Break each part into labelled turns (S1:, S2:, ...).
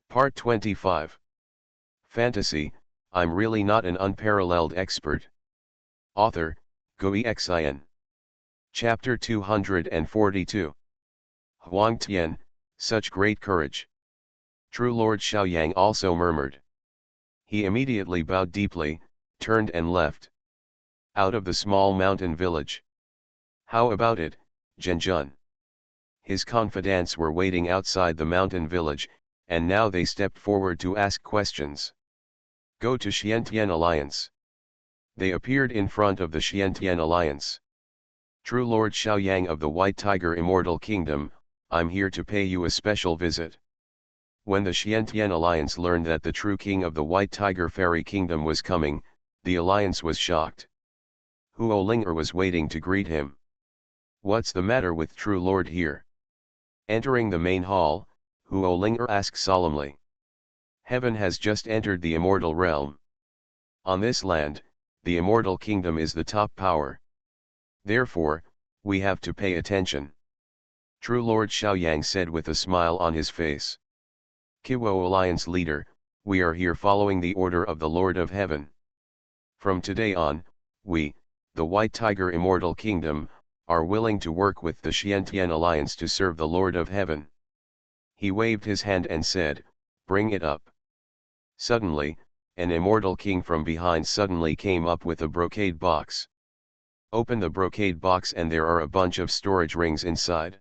S1: Part 25. Fantasy, I'm really not an unparalleled expert. Author, Xuanhuan. Chapter 242. Huang Tian, such great courage. True Lord Xiaoyang also murmured. He immediately bowed deeply, turned and left. Out of the small mountain village. How about it, Zhenjun? His confidants were waiting outside the mountain village, and now they stepped forward to ask questions. Go to Xiantian Alliance. They appeared in front of the Xiantian Alliance. True Lord Xiaoyang of the White Tiger Immortal Kingdom, I'm here to pay you a special visit. When the Xiantian Alliance learned that the true king of the White Tiger Fairy Kingdom was coming, the alliance was shocked. Huo Linger was waiting to greet him. What's the matter with True Lord here? Entering the main hall, Huo Linger asked solemnly. Heaven has just entered the immortal realm. On this land, the immortal kingdom is the top power. Therefore, we have to pay attention. True Lord Xiaoyang said with a smile on his face. Kiwo Alliance leader, we are here following the order of the Lord of Heaven. From today on, we, the White Tiger Immortal Kingdom, are willing to work with the Xiantian Alliance to serve the Lord of Heaven. He waved his hand and said, bring it up. Suddenly, an immortal king from behind suddenly came up with a brocade box. Open the brocade box and there are a bunch of storage rings inside.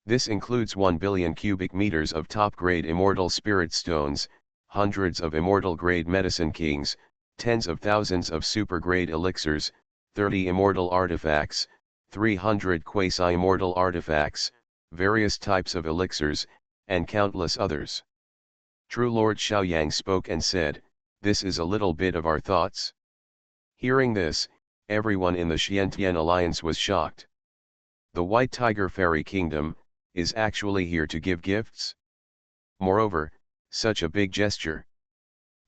S1: This includes 1 billion cubic meters of top-grade immortal spirit stones, hundreds of immortal-grade medicine kings, tens of thousands of super-grade elixirs, 30 immortal artifacts, 300 quasi-immortal artifacts, various types of elixirs, and countless others. True Lord Xiaoyang spoke and said, this is a little bit of our thoughts. Hearing this, everyone in the Xiantian Alliance was shocked. The White Tiger Fairy Kingdom is actually here to give gifts. Moreover, such a big gesture.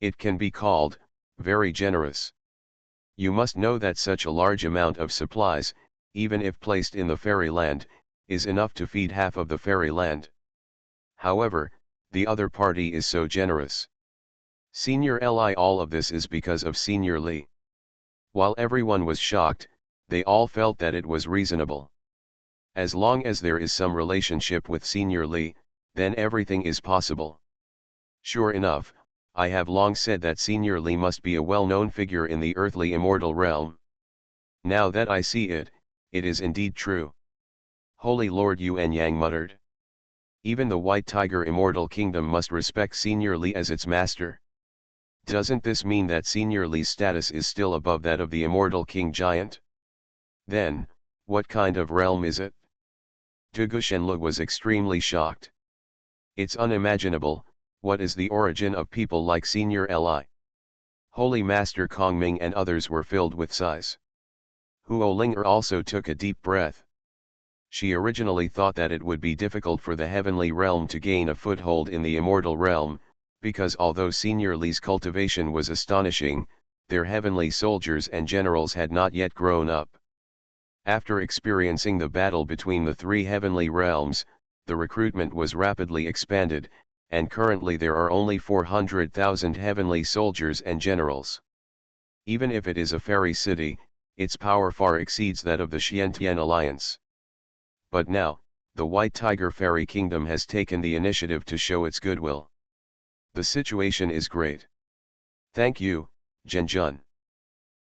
S1: It can be called very generous. You must know that such a large amount of supplies, even if placed in the fairyland, is enough to feed half of the fairyland. However, the other party is so generous. Senior Li, all of this is because of Senior Li. While everyone was shocked, they all felt that it was reasonable. As long as there is some relationship with Senior Li, then everything is possible. Sure enough, I have long said that Senior Li must be a well-known figure in the earthly immortal realm. Now that I see it, it is indeed true. Holy Lord Yuan Yang muttered. Even the White Tiger Immortal Kingdom must respect Senior Li as its master. Doesn't this mean that Senior Li's status is still above that of the Immortal King Giant? Then, what kind of realm is it? Dugu Shenlu was extremely shocked. It's unimaginable, what is the origin of people like Senior Li? Holy Master Kongming and others were filled with sighs. Huo Linger also took a deep breath. She originally thought that it would be difficult for the heavenly realm to gain a foothold in the immortal realm, because although Senior Li's cultivation was astonishing, their heavenly soldiers and generals had not yet grown up. After experiencing the battle between the three heavenly realms, the recruitment was rapidly expanded, and currently there are only 400,000 heavenly soldiers and generals. Even if it is a fairy city, its power far exceeds that of the Xiantian Alliance. But now, the White Tiger Fairy Kingdom has taken the initiative to show its goodwill. The situation is great. Thank you, Zhenjun.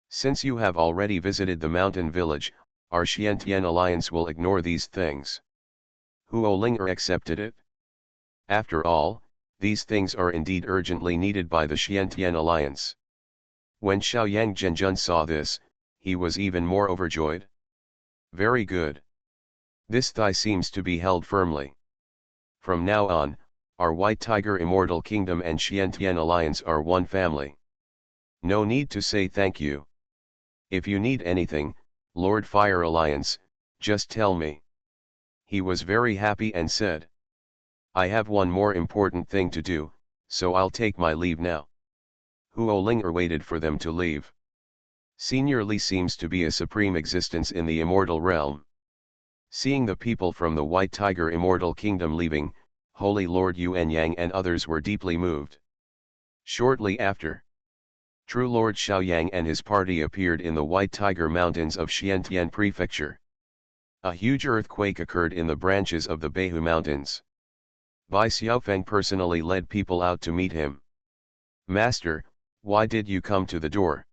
S1: Since you have already visited the mountain village, our Xiantian Alliance will ignore these things. Huo Linger accepted it. After all, these things are indeed urgently needed by the Xiantian Alliance. When Xiaoyang Zhenjun saw this, he was even more overjoyed. Very good. This thigh seems to be held firmly. From now on, our White Tiger Immortal Kingdom and Xiantian Alliance are one family. No need to say thank you. If you need anything, Lord Fire Alliance, just tell me. He was very happy and said. I have one more important thing to do, so I'll take my leave now. Huo Linger waited for them to leave. Senior Li seems to be a supreme existence in the immortal realm. Seeing the people from the White Tiger Immortal Kingdom leaving, Holy Lord Yuanyang and others were deeply moved. Shortly after, True Lord Xiaoyang and his party appeared in the White Tiger Mountains of Xiantian Prefecture. A huge earthquake occurred in the branches of the Beihu Mountains. Bai Xiaofeng personally led people out to meet him. Master, why did you come to the door?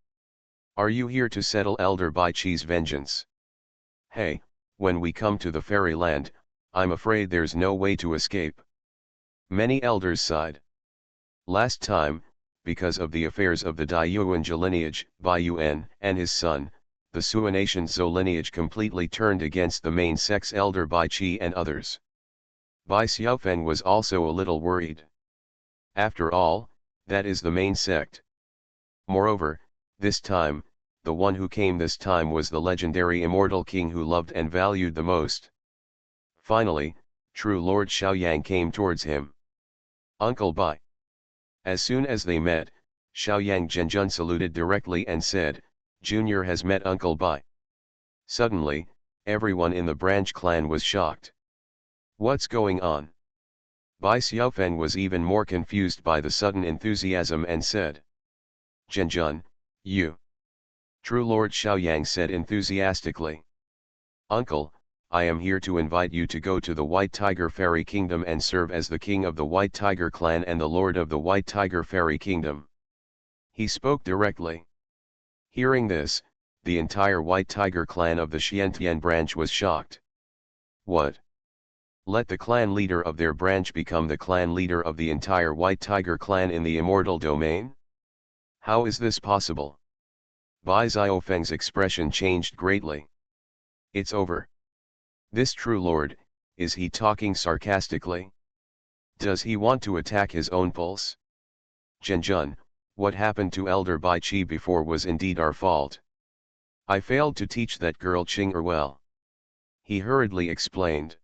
S1: Are you here to settle Elder Bai Chi's vengeance? Hey, when we come to the fairyland, I'm afraid there's no way to escape. Many elders sighed. Last time, because of the affairs of the Dai Yuanzhou lineage, Bai Yuan and his son, the Xuanhuan Zhou lineage completely turned against the main sect's elder Bai Qi and others. Bai Xiaofeng was also a little worried. After all, that is the main sect. Moreover, this time, the one who came this time was the legendary immortal king who loved and valued the most. Finally, True Lord Xiaoyang came towards him. Uncle Bai. As soon as they met, Xiaoyang Zhenjun saluted directly and said, Junior has met Uncle Bai. Suddenly, everyone in the branch clan was shocked. What's going on? Bai Xiaofeng was even more confused by the sudden enthusiasm and said, Zhenjun, you. True Lord Xiaoyang said enthusiastically. Uncle, I am here to invite you to go to the White Tiger Fairy Kingdom and serve as the king of the White Tiger clan and the lord of the White Tiger Fairy Kingdom. He spoke directly. Hearing this, the entire White Tiger clan of the Xiantian branch was shocked. What? Let the clan leader of their branch become the clan leader of the entire White Tiger clan in the immortal domain? How is this possible? Bai Xiaofeng's expression changed greatly. It's over. This true lord, is he talking sarcastically? Does he want to attack his own pulse? Zhenjun, what happened to Elder Bai Qi before was indeed our fault. I failed to teach that girl Qing well. He hurriedly explained.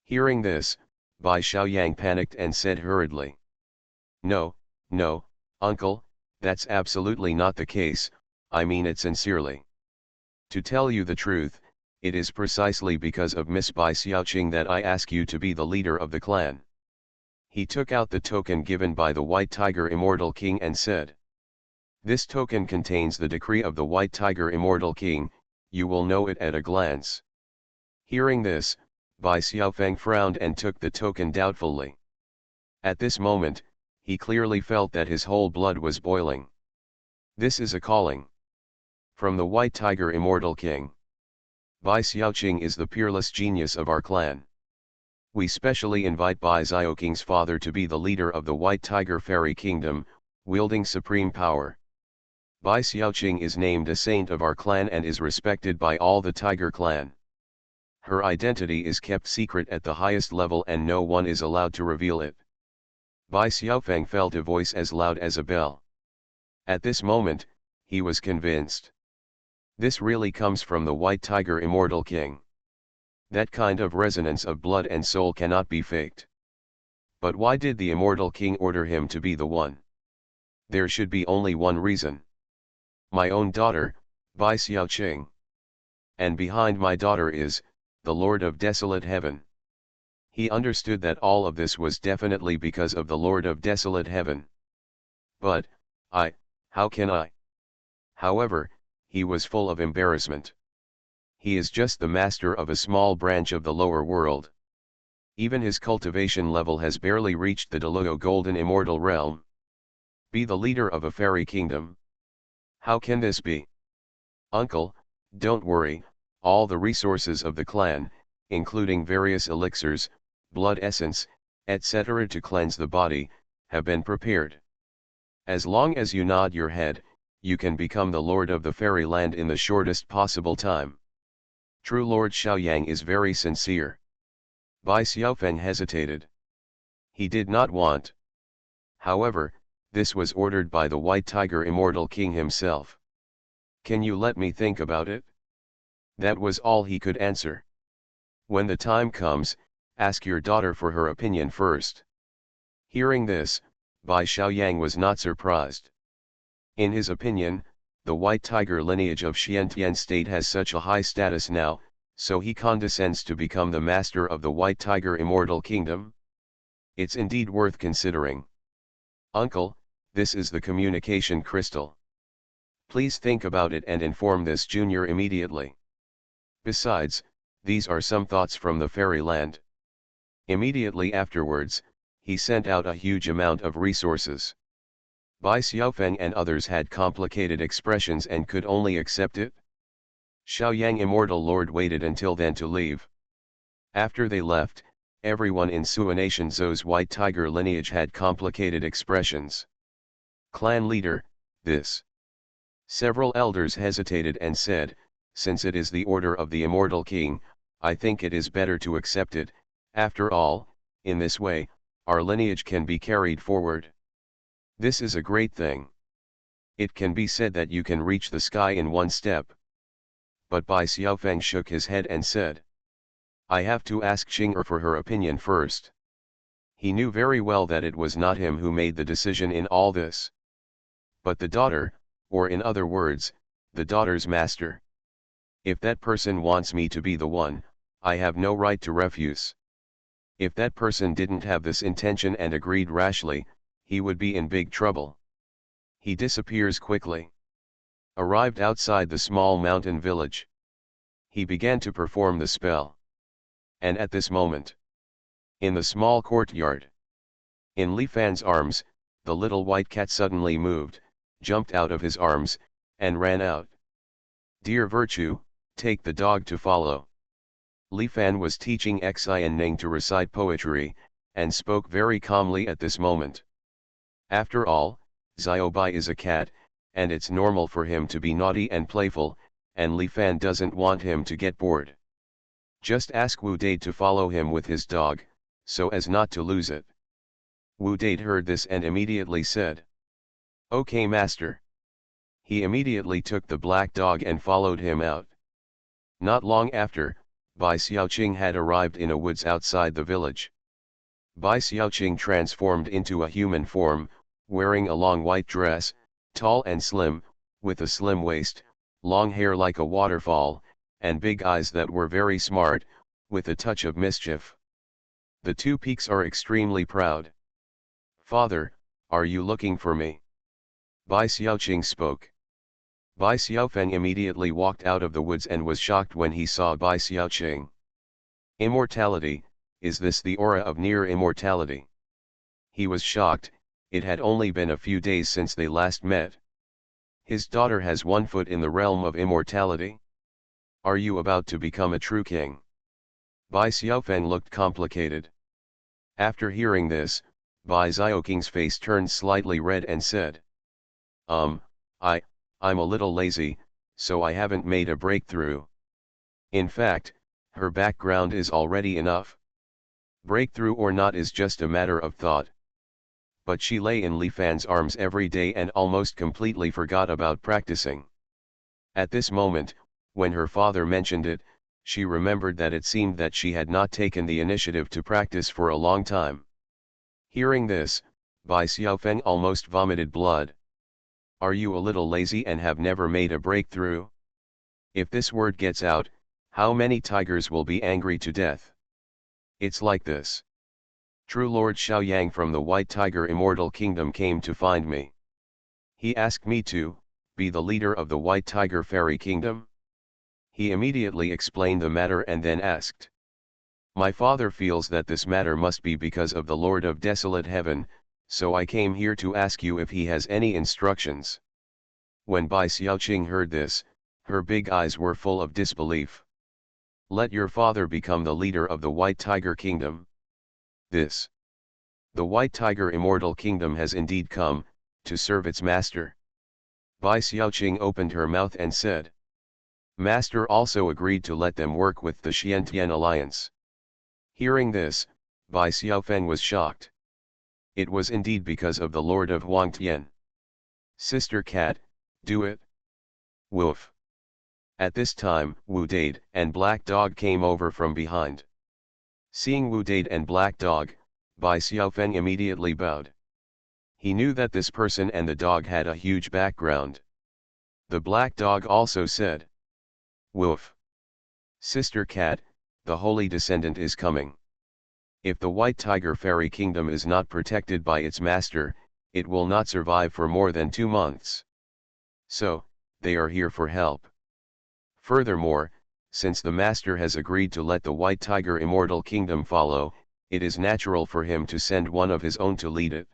S1: Hearing this, Bai Xiaoyang panicked and said hurriedly. No, no, uncle, that's absolutely not the case, I mean it sincerely. To tell you the truth, it is precisely because of Miss Bai Xiaoqing that I ask you to be the leader of the clan. He took out the token given by the White Tiger Immortal King and said. This token contains the decree of the White Tiger Immortal King, you will know it at a glance. Hearing this, Bai Xiaofeng frowned and took the token doubtfully. At this moment, he clearly felt that his whole blood was boiling. This is a calling. From the White Tiger Immortal King. Bai Xiaoqing is the peerless genius of our clan. We specially invite Bai Xiaoqing's father to be the leader of the White Tiger Fairy Kingdom, wielding supreme power. Bai Xiaoqing is named a saint of our clan and is respected by all the Tiger clan. Her identity is kept secret at the highest level and no one is allowed to reveal it. Bai Xiaofeng felt a voice as loud as a bell. At this moment, he was convinced. This really comes from the White Tiger Immortal King. That kind of resonance of blood and soul cannot be faked. But why did the Immortal King order him to be the one? There should be only one reason. My own daughter, Bai Xiaoqing. And behind my daughter is, the Lord of Desolate Heaven. He understood that all of this was definitely because of the Lord of Desolate Heaven. But, how can I? However, he was full of embarrassment. He is just the master of a small branch of the lower world. Even his cultivation level has barely reached the Deluo Golden Immortal Realm. Be the leader of a fairy kingdom? How can this be? Uncle, don't worry, all the resources of the clan, including various elixirs, blood essence, etc. to cleanse the body, have been prepared. As long as you nod your head, you can become the lord of the fairyland in the shortest possible time. True Lord Xiaoyang is very sincere. Bai Xiaofeng hesitated. He did not want. However, this was ordered by the White Tiger Immortal King himself. Can you let me think about it? That was all he could answer. When the time comes, ask your daughter for her opinion first. Hearing this, Bai Xiaoyang was not surprised. In his opinion, the White Tiger lineage of Xiantian state has such a high status now, so he condescends to become the master of the White Tiger Immortal Kingdom? It's indeed worth considering. Uncle, this is the communication crystal. Please think about it and inform this junior immediately. Besides, these are some thoughts from the fairyland. Immediately afterwards, he sent out a huge amount of resources. Bai Xiaofeng and others had complicated expressions and could only accept it. Xiaoyang Immortal Lord waited until then to leave. After they left, everyone in Xuanhuan Zhou's white tiger lineage had complicated expressions. Clan leader, this. Several elders hesitated and said, since it is the order of the immortal king, I think it is better to accept it. After all, in this way, our lineage can be carried forward. This is a great thing. It can be said that you can reach the sky in one step. But Bai Xiaofeng shook his head and said, I have to ask Xing'er for her opinion first. He knew very well that it was not him who made the decision in all this, but the daughter, or in other words, the daughter's master. If that person wants me to be the one, I have no right to refuse. If that person didn't have this intention and agreed rashly, he would be in big trouble. He disappears quickly. Arrived outside the small mountain village. He began to perform the spell. And at this moment, in the small courtyard, in Li Fan's arms, the little white cat suddenly moved, jumped out of his arms, and ran out. Dear Virtue, take the dog to follow. Li Fan was teaching Xuanhuan to recite poetry, and spoke very calmly at this moment. After all, Xiaobai is a cat, and it's normal for him to be naughty and playful, and Li Fan doesn't want him to get bored. Just ask Wu Dade to follow him with his dog, so as not to lose it. Wu Dade heard this and immediately said, Okay master. He immediately took the black dog and followed him out. Not long after, Bai Xiaoqing had arrived in a woods outside the village. Bai Xiaoqing transformed into a human form, wearing a long white dress, tall and slim, with a slim waist, long hair like a waterfall, and big eyes that were very smart, with a touch of mischief. The two peaks are extremely proud. Father, are you looking for me? Bai Xiaoqing spoke. Bai Xiaofeng immediately walked out of the woods and was shocked when he saw Bai Xiaoqing. Immortality, is this the aura of near immortality? He was shocked, it had only been a few days since they last met. His daughter has 1 foot in the realm of immortality? Are you about to become a true king? Bai Xiaofeng looked complicated. After hearing this, Bai Xiaoqing's face turned slightly red and said, I'm a little lazy, so I haven't made a breakthrough. In fact, her background is already enough. Breakthrough or not is just a matter of thought. But she lay in Li Fan's arms every day and almost completely forgot about practicing. At this moment, when her father mentioned it, she remembered that it seemed that she had not taken the initiative to practice for a long time. Hearing this, Bai Xiaofeng almost vomited blood. Are you a little lazy and have never made a breakthrough? If this word gets out, how many tigers will be angry to death? It's like this. True Lord Xiaoyang from the White Tiger Immortal Kingdom came to find me. He asked me to be the leader of the White Tiger Fairy Kingdom. He immediately explained the matter and then asked. My father feels that this matter must be because of the Lord of Desolate Heaven, so I came here to ask you if he has any instructions. When Bai Xiaoqing heard this, her big eyes were full of disbelief. Let your father become the leader of the White Tiger Kingdom. This. The White Tiger Immortal Kingdom has indeed come, to serve its master. Bai Xiaoqing opened her mouth and said. Master also agreed to let them work with the Xiantian alliance. Hearing this, Bai Xiaofeng was shocked. It was indeed because of the Lord of Huangtian. Sister Cat, do it. Woof. At this time, Wu Dade and Black Dog came over from behind. Seeing Wu Dade and Black Dog, Bai Xiaofeng immediately bowed. He knew that this person and the dog had a huge background. The Black Dog also said. Woof. Sister Cat, the holy descendant is coming. If the white tiger fairy kingdom is not protected by its master, it will not survive for more than 2 months. So, they are here for help. Furthermore, since the master has agreed to let the white tiger immortal kingdom follow, it is natural for him to send one of his own to lead it.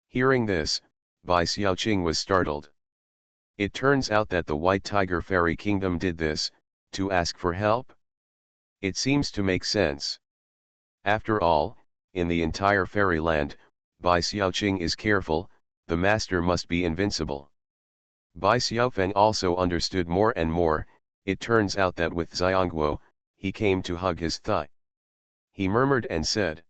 S1: Hearing this, Bai Xiaoqing was startled. It turns out that the white tiger fairy kingdom did this, to ask for help? It seems to make sense. After all, in the entire fairyland, Bai Xiaoqing is careful, the master must be invincible. Bai Xiaofeng also understood more and more. It turns out that with Xuanhuan, he came to hug his thigh. He murmured and said,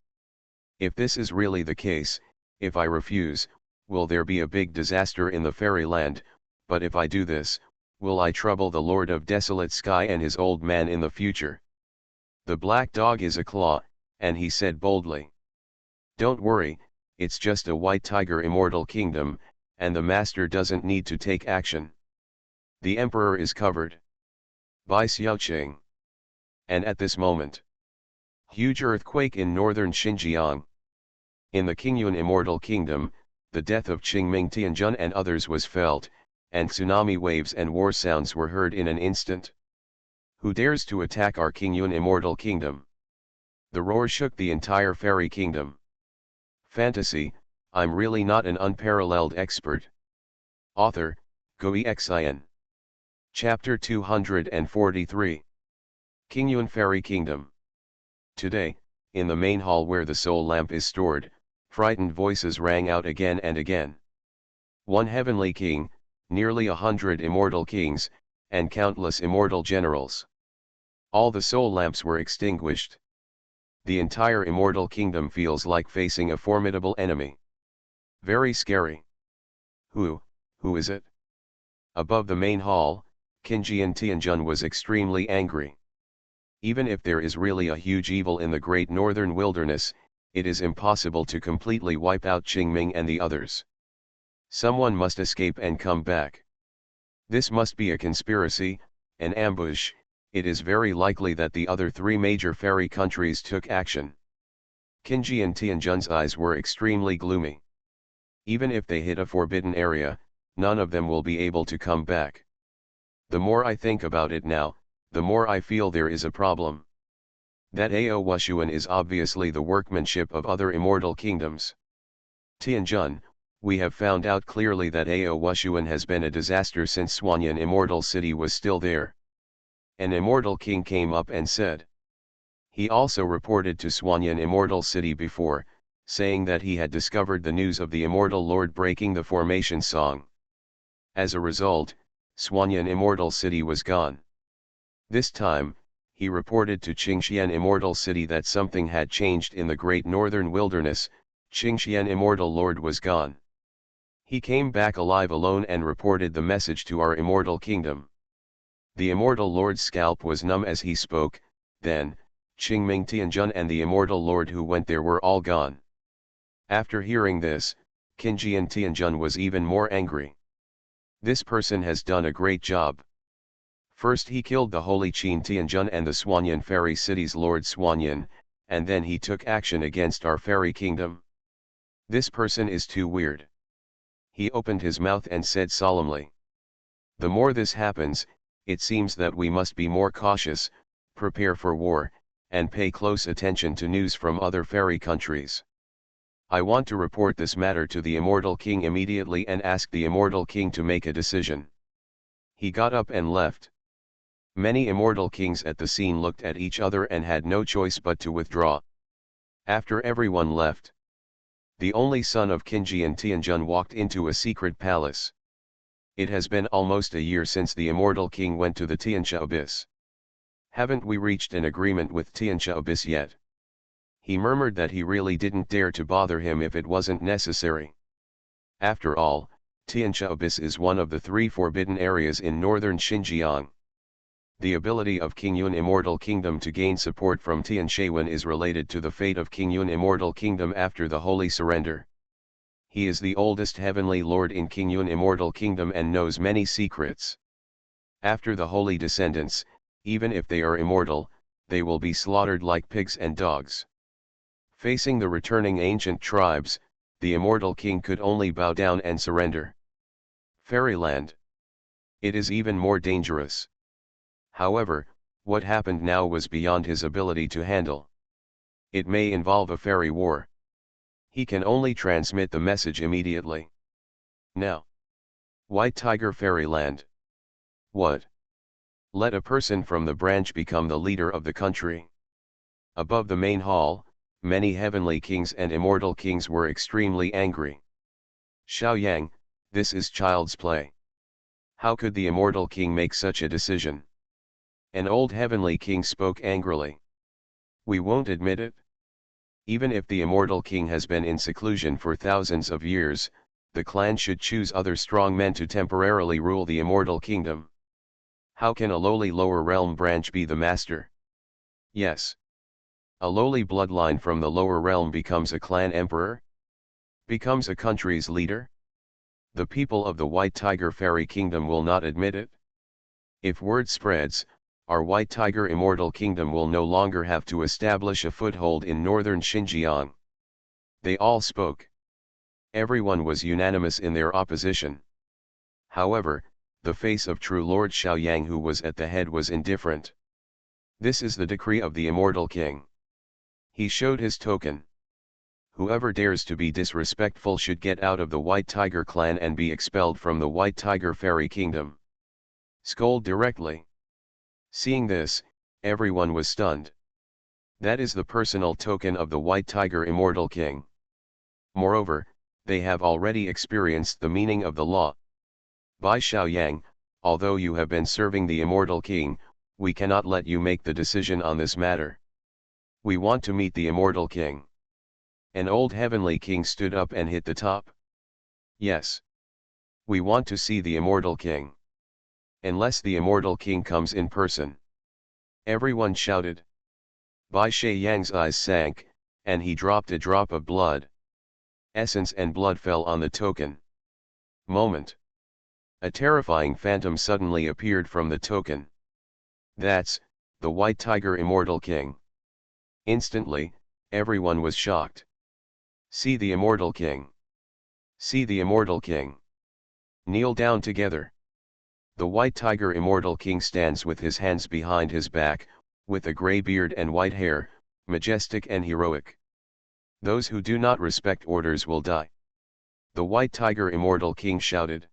S1: "If this is really the case, if I refuse, will there be a big disaster in the fairyland, but if I do this, will I trouble the Lord of Desolate Sky and his old man in the future?" The black dog is a claw, and he said boldly, "Don't worry, it's just a white tiger immortal kingdom, and the master doesn't need to take action. The emperor is covered." Bai Xiaoqing. And at this moment, huge earthquake in northern Xinjiang. In the Qingyun immortal kingdom, the death of Qingming Tianjun and others was felt, and tsunami waves and war sounds were heard in an instant. Who dares to attack our Qingyun immortal kingdom? The roar shook the entire fairy kingdom. Fantasy, I'm really not an unparalleled expert. Author, Xuanhuan. Chapter 243. Qingyun Fairy Kingdom. Today, in the main hall where the soul lamp is stored, frightened voices rang out again and again. One heavenly king, nearly 100 immortal kings, and countless immortal generals. All the soul lamps were extinguished. The entire immortal kingdom feels like facing a formidable enemy. Very scary. Who is it? Above the main hall, Qinjian Tianjun was extremely angry. Even if there is really a huge evil in the great northern wilderness, it is impossible to completely wipe out Qingming and the others. Someone must escape and come back. This must be a conspiracy, an ambush. It is very likely that the other 3 major fairy countries took action. Qinjian Tianjun's eyes were extremely gloomy. Even if they hit a forbidden area, none of them will be able to come back. The more I think about it now, the more I feel there is a problem. That Xuanhuan is obviously the workmanship of other immortal kingdoms. Tianjun, we have found out clearly that Xuanhuan has been a disaster since Xuanhuan immortal city was still there. An immortal king came up and said. He also reported to Xuanhuan immortal city before, saying that he had discovered the news of the immortal lord breaking the formation song. As a result, Xuanhuan immortal city was gone. This time, he reported to Qingxian immortal city that something had changed in the great northern wilderness. Qingxian immortal lord was gone. He came back alive alone and reported the message to our immortal kingdom. The immortal lord's scalp was numb as he spoke. Then, Qingming Tianjun and the immortal lord who went there were all gone. After hearing this, Qinjian Tianjun was even more angry. This person has done a great job. First he killed the holy Qin Tianjun and the Xuanhuan fairy city's lord Xuanhuan, and then he took action against our fairy kingdom. This person is too weird. He opened his mouth and said solemnly. The more this happens, it seems that we must be more cautious, prepare for war, and pay close attention to news from other fairy countries. I want to report this matter to the immortal king immediately and ask the immortal king to make a decision. He got up and left. Many immortal kings at the scene looked at each other and had no choice but to withdraw. After everyone left, the only son of Qinjian Tianjun walked into a secret palace. It has been almost a year since the immortal king went to the Tianxia abyss. Haven't we reached an agreement with Tianxia abyss yet? He murmured that he really didn't dare to bother him if it wasn't necessary. After all, Tianxia abyss is one of the 3 forbidden areas in northern Xinjiang. The ability of Qingyun Immortal Kingdom to gain support from Tianxuan is related to the fate of Qingyun Immortal Kingdom after the Holy Surrender. He is the oldest heavenly lord in Qingyun Immortal Kingdom and knows many secrets. After the holy descendants, even if they are immortal, they will be slaughtered like pigs and dogs. Facing the returning ancient tribes, the immortal king could only bow down and surrender. Fairyland. It is even more dangerous. However, what happened now was beyond his ability to handle. It may involve a fairy war. He can only transmit the message immediately. Now. White Tiger Fairyland. What? Let a person from the branch become the leader of the country. Above the main hall, many heavenly kings and immortal kings were extremely angry. Xuanhuan, this is child's play. How could the immortal king make such a decision? An old heavenly king spoke angrily. We won't admit it. Even if the immortal king has been in seclusion for thousands of years, the clan should choose other strong men to temporarily rule the immortal kingdom. How can a lowly lower realm branch be the master? Yes. A lowly bloodline from the lower realm becomes a clan emperor? Becomes a country's leader? The people of the White Tiger Fairy Kingdom will not admit it. If word spreads, our White Tiger Immortal Kingdom will no longer have to establish a foothold in northern Xinjiang. They all spoke. Everyone was unanimous in their opposition. However, the face of true Lord Xuanhuan, who was at the head, was indifferent. This is the decree of the Immortal King. He showed his token. Whoever dares to be disrespectful should get out of the White Tiger clan and be expelled from the White Tiger Fairy Kingdom. Scold directly. Seeing this, everyone was stunned. That is the personal token of the White Tiger Immortal King. Moreover, they have already experienced the meaning of the law. By Xuanhuan, although you have been serving the Immortal King, we cannot let you make the decision on this matter. We want to meet the Immortal King. An old heavenly king stood up and hit the top. Yes. We want to see the Immortal King. Unless the Immortal King comes in person. Everyone shouted. Bai Xuanhuan's eyes sank, and he dropped a drop of blood. Essence and blood fell on the token. Moment. A terrifying phantom suddenly appeared from the token. That's the White Tiger Immortal King. Instantly, everyone was shocked. See the Immortal King. See the Immortal King. Kneel down together. The White Tiger Immortal King stands with his hands behind his back, with a grey beard and white hair, majestic and heroic. Those who do not respect orders will die. The White Tiger Immortal King shouted.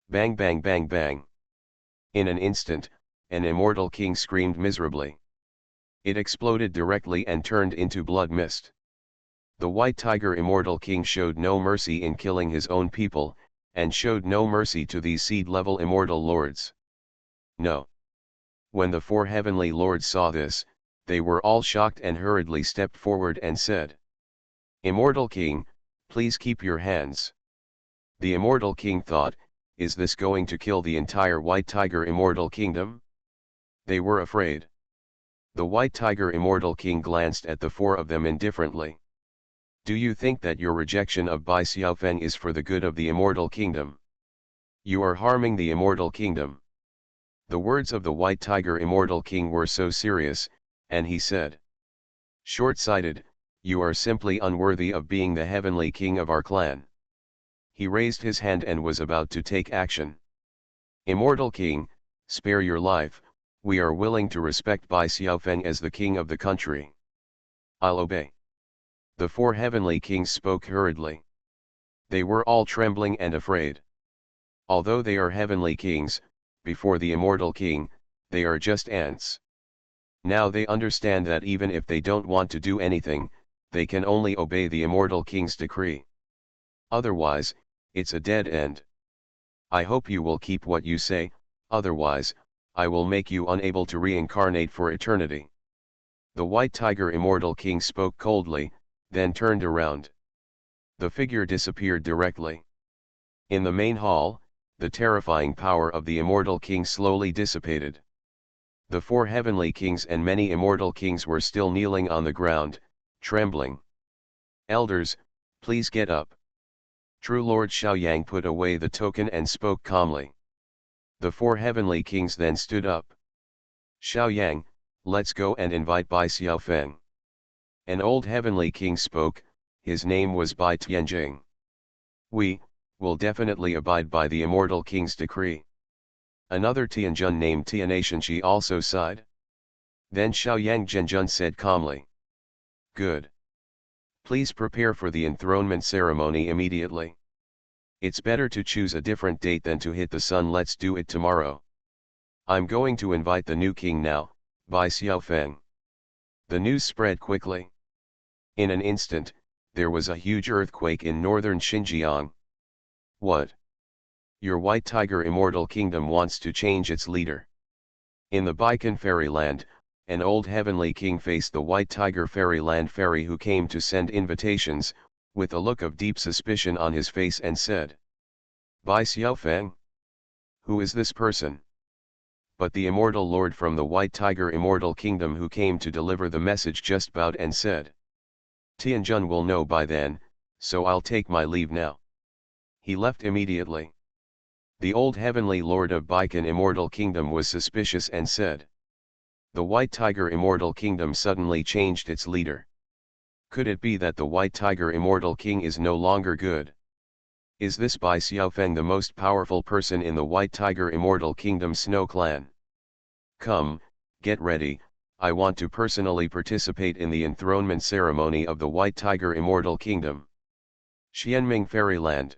S1: Bang bang bang bang. In an instant, an Immortal King screamed miserably. It exploded directly and turned into blood mist. The White Tiger Immortal King showed no mercy in killing his own people, and showed no mercy to these seed-level immortal lords. No. When the four heavenly lords saw this, they were all shocked and hurriedly stepped forward and said, Immortal King, please keep your hands. The Immortal King thought, is this going to kill the entire White Tiger Immortal Kingdom? They were afraid. The White Tiger Immortal King glanced at the four of them indifferently. Do you think that your rejection of Bai Xiaofeng is for the good of the Immortal Kingdom? You are harming the Immortal Kingdom. The words of the White Tiger Immortal King were so serious, and he said, Short-sighted, you are simply unworthy of being the heavenly king of our clan. He raised his hand and was about to take action. Immortal King, spare your life, we are willing to respect Bai Xiaofeng as the king of the country. I'll obey. The four heavenly kings spoke hurriedly. They were all trembling and afraid. Although they are heavenly kings, before the Immortal King, they are just ants. Now they understand that even if they don't want to do anything, they can only obey the Immortal King's decree. Otherwise, it's a dead end. I hope you will keep what you say, otherwise, I will make you unable to reincarnate for eternity. The White Tiger Immortal King spoke coldly, then turned around. The figure disappeared directly. In the main hall, the terrifying power of the Immortal King slowly dissipated. The four heavenly kings and many immortal kings were still kneeling on the ground, trembling. Elders, please get up. True Lord Xuanhuan put away the token and spoke calmly. The four heavenly kings then stood up. Xuanhuan, let's go and invite Bai Xiaofeng. An old heavenly king spoke, his name was Bai Tianjing. We will definitely abide by the immortal king's decree. Another Tianjun named Tianatianchi also sighed. Then Xiaoyang Zhenjun said calmly. Good. Please prepare for the enthronement ceremony immediately. It's better to choose a different date than to hit the sun. Let's do it tomorrow. I'm going to invite the new king now, Bai Xiaofeng. The news spread quickly. In an instant, there was a huge earthquake in northern Xinjiang. What? Your White Tiger Immortal Kingdom wants to change its leader. In the Baikan Fairyland, an old heavenly king faced the White Tiger Fairyland fairy who came to send invitations, with a look of deep suspicion on his face and said. Bai Xiaofeng? Who is this person? But the immortal lord from the White Tiger Immortal Kingdom who came to deliver the message just bowed and said. Tianjun will know by then, so I'll take my leave now. He left immediately. The old heavenly lord of Baikan Immortal Kingdom was suspicious and said. The White Tiger Immortal Kingdom suddenly changed its leader. Could it be that the White Tiger Immortal King is no longer good? Is this Bai Xiaofeng the most powerful person in the White Tiger Immortal Kingdom Snow Clan? Come, get ready, I want to personally participate in the enthronement ceremony of the White Tiger Immortal Kingdom. Xianming Fairyland.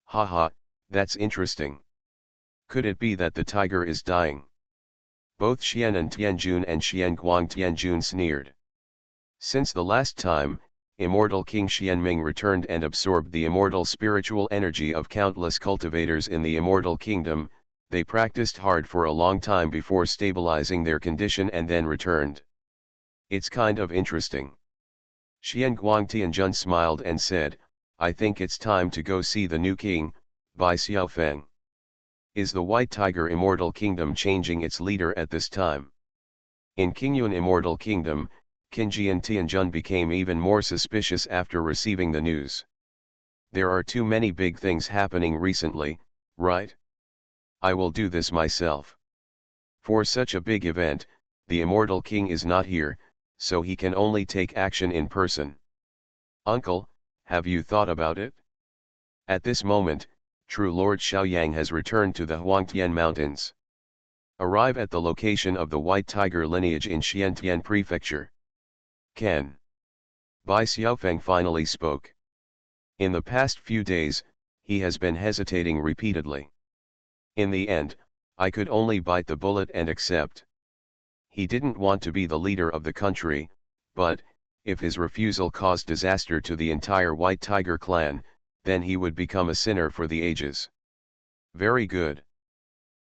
S1: Haha, that's interesting. Could it be that the tiger is dying? Both Xian'an Tianjun and Xianguang Tianjun sneered. Since the last time, Immortal King Xianming returned and absorbed the immortal spiritual energy of countless cultivators in the Immortal Kingdom, they practiced hard for a long time before stabilizing their condition and then returned. It's kind of interesting. Xianguang Tianjun smiled and said, I think it's time to go see the new king, Bai Xiaofeng. Is the White Tiger Immortal Kingdom changing its leader at this time? In Qingyun Immortal Kingdom, Qinjian Tianjun became even more suspicious after receiving the news. There are too many big things happening recently, right? I will do this myself. For such a big event, the Immortal King is not here, so he can only take action in person. Uncle, have you thought about it? At this moment, True Lord Xiaoyang has returned to the Huangtian Mountains. Arrive at the location of the White Tiger lineage in Xiantian Prefecture. Can. Bai Xiaofeng finally spoke. In the past few days, he has been hesitating repeatedly. In the end, I could only bite the bullet and accept. He didn't want to be the leader of the country, but, if his refusal caused disaster to the entire White Tiger clan, then he would become a sinner for the ages. Very good.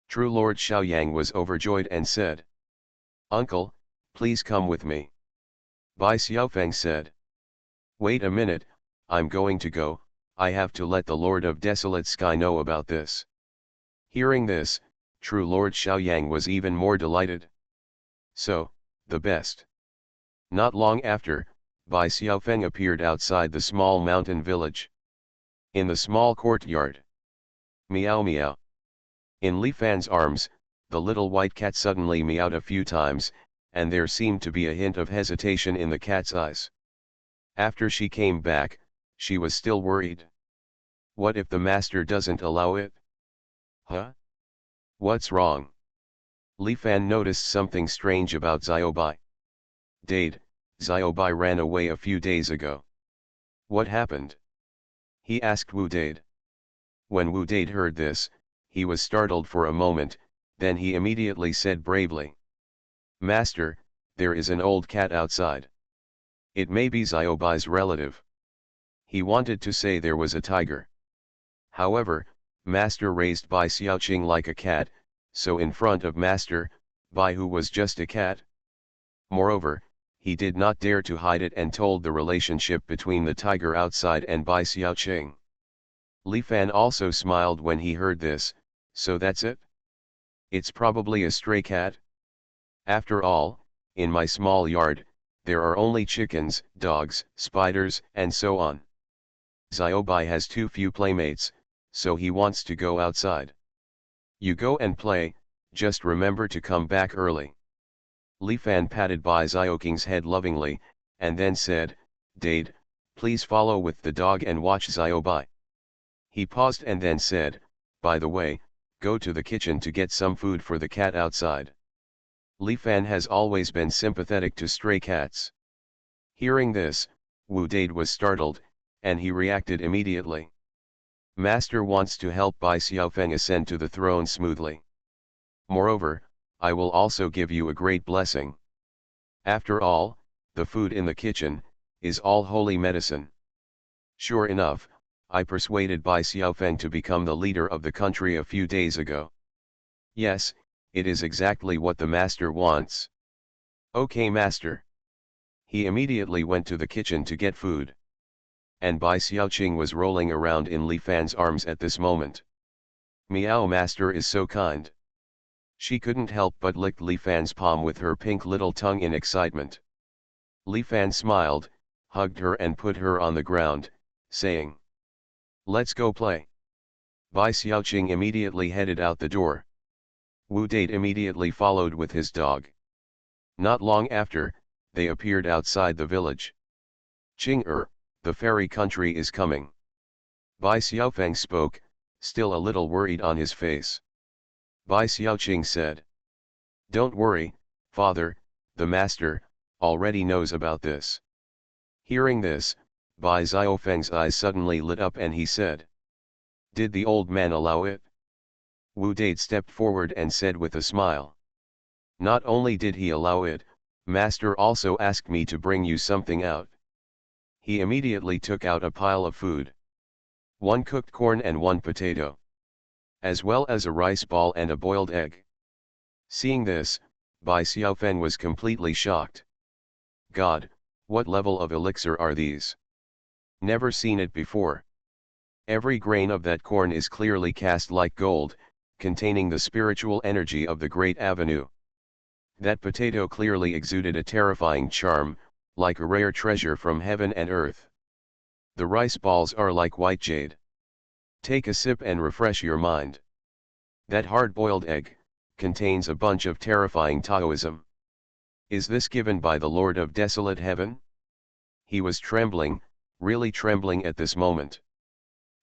S1: True Lord Xiaoyang was overjoyed and said. Uncle, please come with me. Bai Xiaofeng said. Wait a minute, I'm going to go, I have to let the Lord of Desolate Sky know about this. Hearing this, True Lord Xiaoyang was even more delighted. So, the best. Not long after, Bai Xiaofeng appeared outside the small mountain village. In the small courtyard. Meow meow. In Li Fan's arms, the little white cat suddenly meowed a few times, and there seemed to be a hint of hesitation in the cat's eyes. After she came back, she was still worried. What if the master doesn't allow it? Huh? What's wrong? Li Fan noticed something strange about Xiaobai. Dade, Xiaobai ran away a few days ago. What happened? He asked Wu Dade. When Wu Dade heard this, he was startled for a moment, then he immediately said bravely. Master, there is an old cat outside. It may be Xiaobai's relative. He wanted to say there was a tiger. However, Master raised Bai Xiaoqing like a cat, so in front of Master, Bai who was just a cat. Moreover, he did not dare to hide it and told the relationship between the tiger outside and Bai Xiaoqing. Li Fan also smiled when he heard this, so that's it? It's probably a stray cat? After all, in my small yard, there are only chickens, dogs, spiders, and so on. Xiaobai has too few playmates, so he wants to go outside. You go and play, just remember to come back early. Li Fan patted Bai Xiaoqing's head lovingly, and then said, "Dade, please follow with the dog and watch Xiao Bai." He paused and then said, "By the way, go to the kitchen to get some food for the cat outside." Li Fan has always been sympathetic to stray cats. Hearing this, Wu Dade was startled, and he reacted immediately. "Master wants to help Bai Xiaofeng ascend to the throne smoothly. Moreover, I will also give you a great blessing. After all, the food in the kitchen is all holy medicine." Sure enough, I persuaded Bai Xiaofeng to become the leader of the country a few days ago. Yes, it is exactly what the master wants. Okay, master. He immediately went to the kitchen to get food. And Bai Xiaoqing was rolling around in Li Fan's arms at this moment. "Meow, master is so kind." She couldn't help but lick Li Fan's palm with her pink little tongue in excitement. Li Fan smiled, hugged her and put her on the ground, saying, "Let's go play." Bai Xiaoqing immediately headed out the door. Wu Date immediately followed with his dog. Not long after, they appeared outside the village. "Qing the fairy country is coming." Bai Xiaofeng spoke, still a little worried on his face. Bai Xiaoqing said, "Don't worry, father, the master already knows about this." Hearing this, Bai Xiaofeng's eyes suddenly lit up and he said, "Did the old man allow it?" Wu Date stepped forward and said with a smile, "Not only did he allow it, master also asked me to bring you something out." He immediately took out a pile of food. 1 cooked corn and 1 potato. As well as a rice ball and a boiled egg. Seeing this, Bai Xiaofeng was completely shocked. God, what level of elixir are these? Never seen it before. Every grain of that corn is clearly cast like gold, containing the spiritual energy of the Great Avenue. That potato clearly exuded a terrifying charm, like a rare treasure from heaven and earth. The rice balls are like white jade. Take a sip and refresh your mind. That hard-boiled egg contains a bunch of terrifying Taoism. Is this given by the Lord of Desolate Heaven? He was trembling, really trembling at this moment.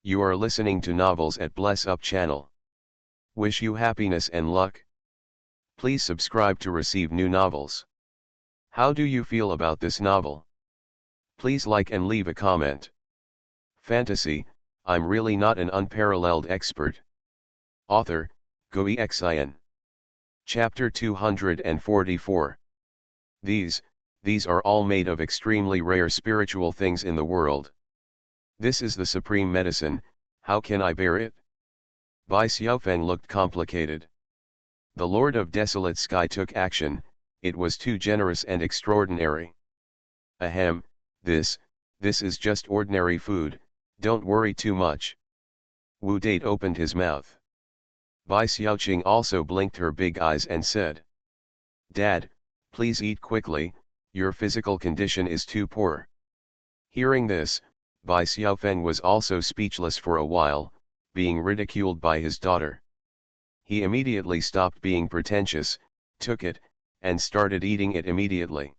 S1: You are listening to Novels at Bless Up channel. Wish you happiness and luck. Please subscribe to receive new novels. How do you feel about this novel? Please like and leave a comment. Fantasy, I'm really not an unparalleled expert. Author, Xuanhuan. Chapter 244. These are all made of extremely rare spiritual things in the world. This is the supreme medicine, how can I bear it? Bai Xiaofeng looked complicated. The Lord of Desolate Sky took action, it was too generous and extraordinary. Ahem, this is just ordinary food, don't worry too much. Wu Date opened his mouth. Bai Xiaoqing also blinked her big eyes and said, "Dad, please eat quickly, your physical condition is too poor." Hearing this, Bai Xiaofeng was also speechless for a while, being ridiculed by his daughter. He immediately stopped being pretentious, took it, and started eating it immediately.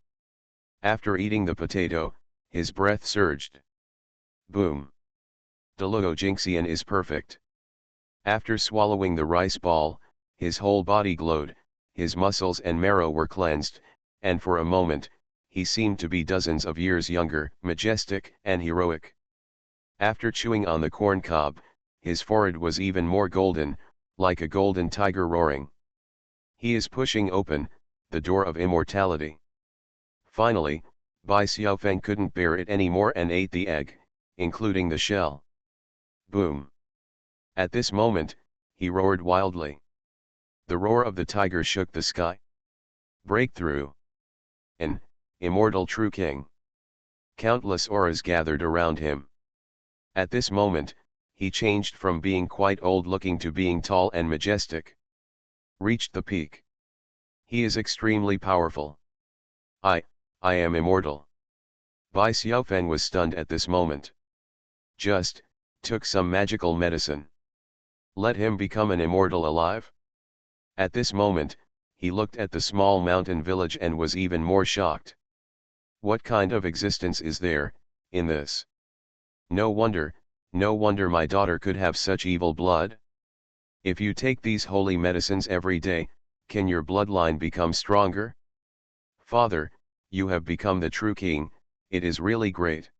S1: After eating the potato, his breath surged. Boom! Deluo Jinxian is perfect. After swallowing the rice ball, his whole body glowed, his muscles and marrow were cleansed, and for a moment, he seemed to be dozens of years younger, majestic and heroic. After chewing on the corn cob, his forehead was even more golden, like a golden tiger roaring. He is pushing open the door of immortality. Finally, Bai Xiaofeng couldn't bear it anymore and ate the egg, including the shell. Boom! At this moment, he roared wildly. The roar of the tiger shook the sky. Breakthrough! An immortal true king. Countless auras gathered around him. At this moment, he changed from being quite old-looking to being tall and majestic. Reached the peak. He is extremely powerful. I am immortal. Bai Xiaofeng was stunned at this moment. Just took some magical medicine. Let him become an immortal alive? At this moment, he looked at the small mountain village and was even more shocked. What kind of existence is there, in this? No wonder my daughter could have such evil blood. If you take these holy medicines every day, can your bloodline become stronger? Father, you have become the true king, it is really great.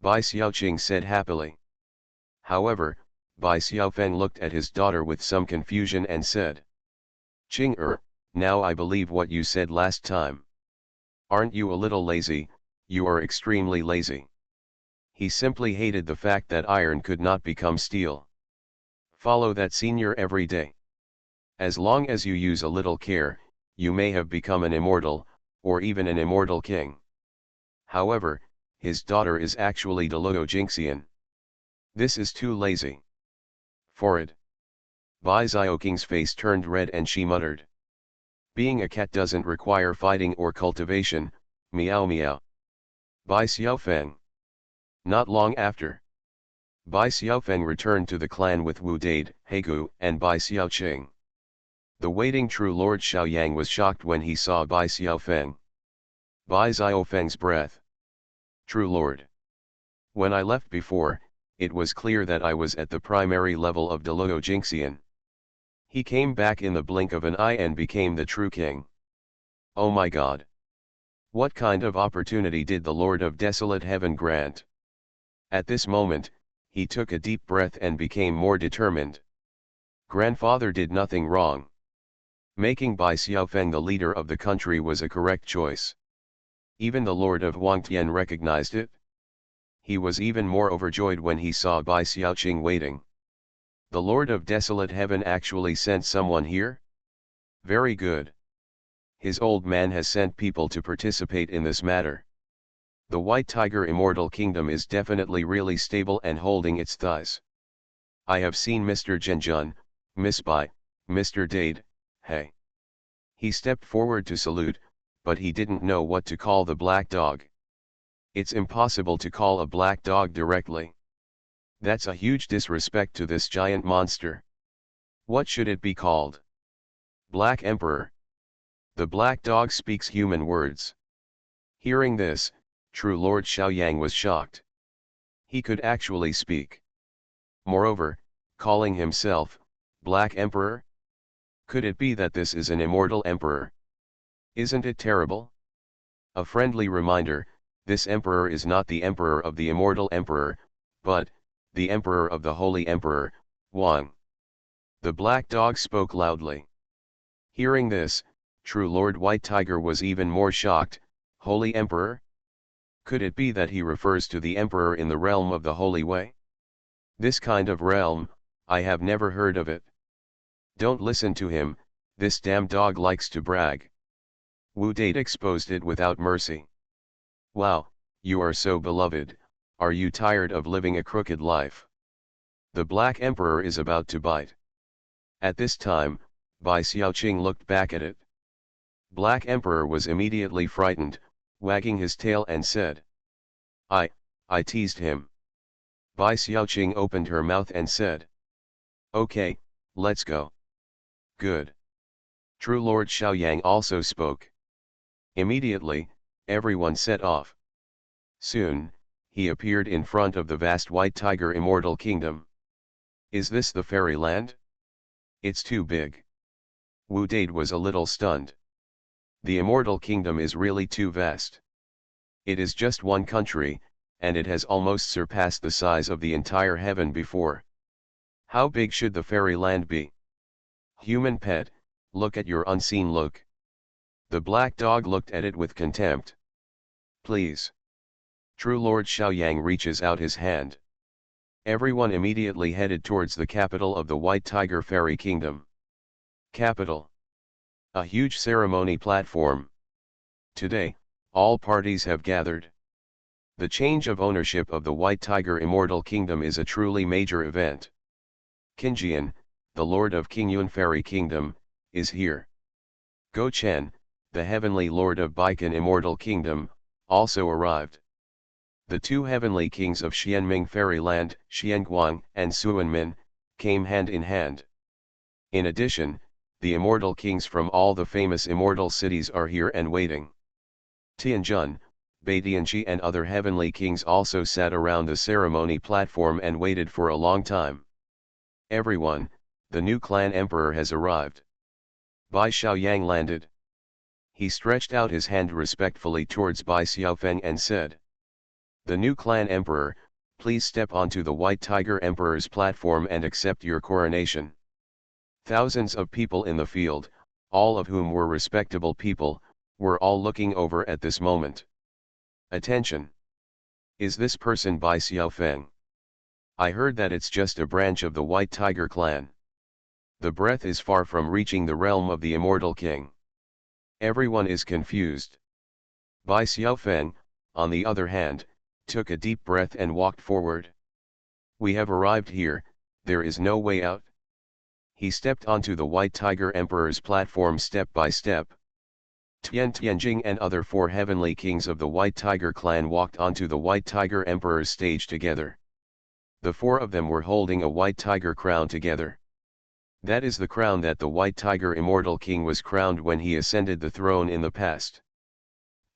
S1: Bai Xiaoqing said happily. However, Bai Xiaofeng looked at his daughter with some confusion and said, Qing now I believe what you said last time. Aren't you a little lazy? You are extremely lazy. He simply hated the fact that iron could not become steel. Follow that senior every day. As long as you use a little care, you may have become an immortal, or even an immortal king. However, his daughter is actually Deluo Jingxian. This is too lazy. For it. Bai Xiaoqing's face turned red and she muttered. Being a cat doesn't require fighting or cultivation, meow meow. Bai Xiaofeng. Not long after, Bai Xiaofeng returned to the clan with Wu Dade, Hegu, and Bai Xiaoqing. The waiting true Lord Xiaoyang was shocked when he saw Bai Xiaofeng. Bai Xiaofeng's breath. True Lord. When I left before, it was clear that I was at the primary level of Deluo Jingxian. He came back in the blink of an eye and became the true king. Oh my God! What kind of opportunity did the Lord of Desolate Heaven grant? At this moment, he took a deep breath and became more determined. Grandfather did nothing wrong. Making Bai Xiaofeng the leader of the country was a correct choice. Even the Lord of Huangtian recognized it. He was even more overjoyed when he saw Bai Xiaoqing waiting. The Lord of Desolate Heaven actually sent someone here? Very good. His old man has sent people to participate in this matter. The White Tiger Immortal Kingdom is definitely really stable and holding its thighs. I have seen Mr. Zhenjun, Miss Bai, Mr. Dade, hey. He stepped forward to salute, but he didn't know what to call the black dog. It's impossible to call a black dog directly. That's a huge disrespect to this giant monster. What should it be called? Black Emperor. The black dog speaks human words. Hearing this, true Lord Xiaoyang was shocked. He could actually speak. Moreover, calling himself, Black Emperor? Could it be that this is an immortal emperor? Isn't it terrible? A friendly reminder, this emperor is not the emperor of the immortal emperor, but, the emperor of the holy emperor, Wang. The black dog spoke loudly. Hearing this, true Lord White Tiger was even more shocked. Holy emperor? Could it be that he refers to the emperor in the realm of the holy way? This kind of realm, I have never heard of it. Don't listen to him, this damn dog likes to brag. Wu Date exposed it without mercy. Wow, you are so beloved, are you tired of living a crooked life? The Black Emperor is about to bite. At this time, Bai Xiaoqing looked back at it. Black Emperor was immediately frightened, wagging his tail and said. I teased him. Bai Xiaoqing opened her mouth and said. Okay, let's go. Good. True Lord Xiaoyang also spoke. Immediately, everyone set off. Soon, he appeared in front of the vast White Tiger Immortal Kingdom. Is this the fairyland? It's too big. Wu Dade was a little stunned. The Immortal Kingdom is really too vast. It is just one country, and it has almost surpassed the size of the entire heaven before. How big should the fairyland be? Human pet, look at your unseen look. The black dog looked at it with contempt. Please. True Lord Xiaoyang reaches out his hand. Everyone immediately headed towards the capital of the White Tiger Fairy Kingdom. Capital. A huge ceremony platform. Today, all parties have gathered. The change of ownership of the White Tiger Immortal Kingdom is a truly major event. Qingjian, the Lord of Qingyuan Fairy Kingdom, is here. Go Chen, the Heavenly Lord of Baikan Immortal Kingdom, also arrived. The two heavenly kings of Xianming Fairyland, Xianguang and Xuanmin, came hand in hand. In addition, the immortal kings from all the famous immortal cities are here and waiting. Tianjun, Baidianji and other heavenly kings also sat around the ceremony platform and waited for a long time. Everyone, the new clan emperor has arrived. Bai Xiaoyang landed. He stretched out his hand respectfully towards Bai Xiaofeng and said, "The new clan emperor, please step onto the White Tiger Emperor's platform and accept your coronation." Thousands of people in the field, all of whom were respectable people, were all looking over at this moment. Attention! Is this person Bai Xiaofeng? I heard that it's just a branch of the White Tiger clan. The breath is far from reaching the realm of the immortal king. Everyone is confused. Bai Xiaofeng, on the other hand, took a deep breath and walked forward. "We have arrived here, there is no way out." He stepped onto the White Tiger Emperor's platform step by step. Tianjing and other 4 heavenly kings of the White Tiger clan walked onto the White Tiger Emperor's stage together. The 4 of them were holding a white tiger crown together. That is the crown that the White Tiger Immortal King was crowned when he ascended the throne in the past.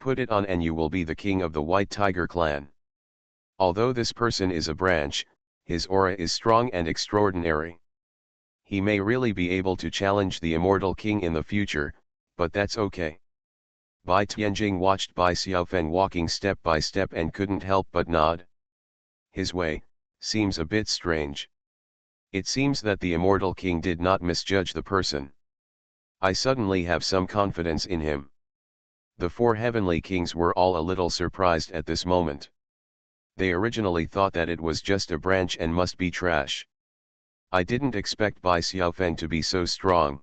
S1: Put it on and you will be the king of the White Tiger clan. Although this person is a branch, his aura is strong and extraordinary. He may really be able to challenge the Immortal King in the future, but that's okay. Bai Tianjing watched Bai Xiaofeng walking step by step and couldn't help but nod. His way seems a bit strange. It seems that the Immortal King did not misjudge the person. I suddenly have some confidence in him. The 4 heavenly kings were all a little surprised at this moment. They originally thought that it was just a branch and must be trash. I didn't expect Bai Xiaofeng to be so strong.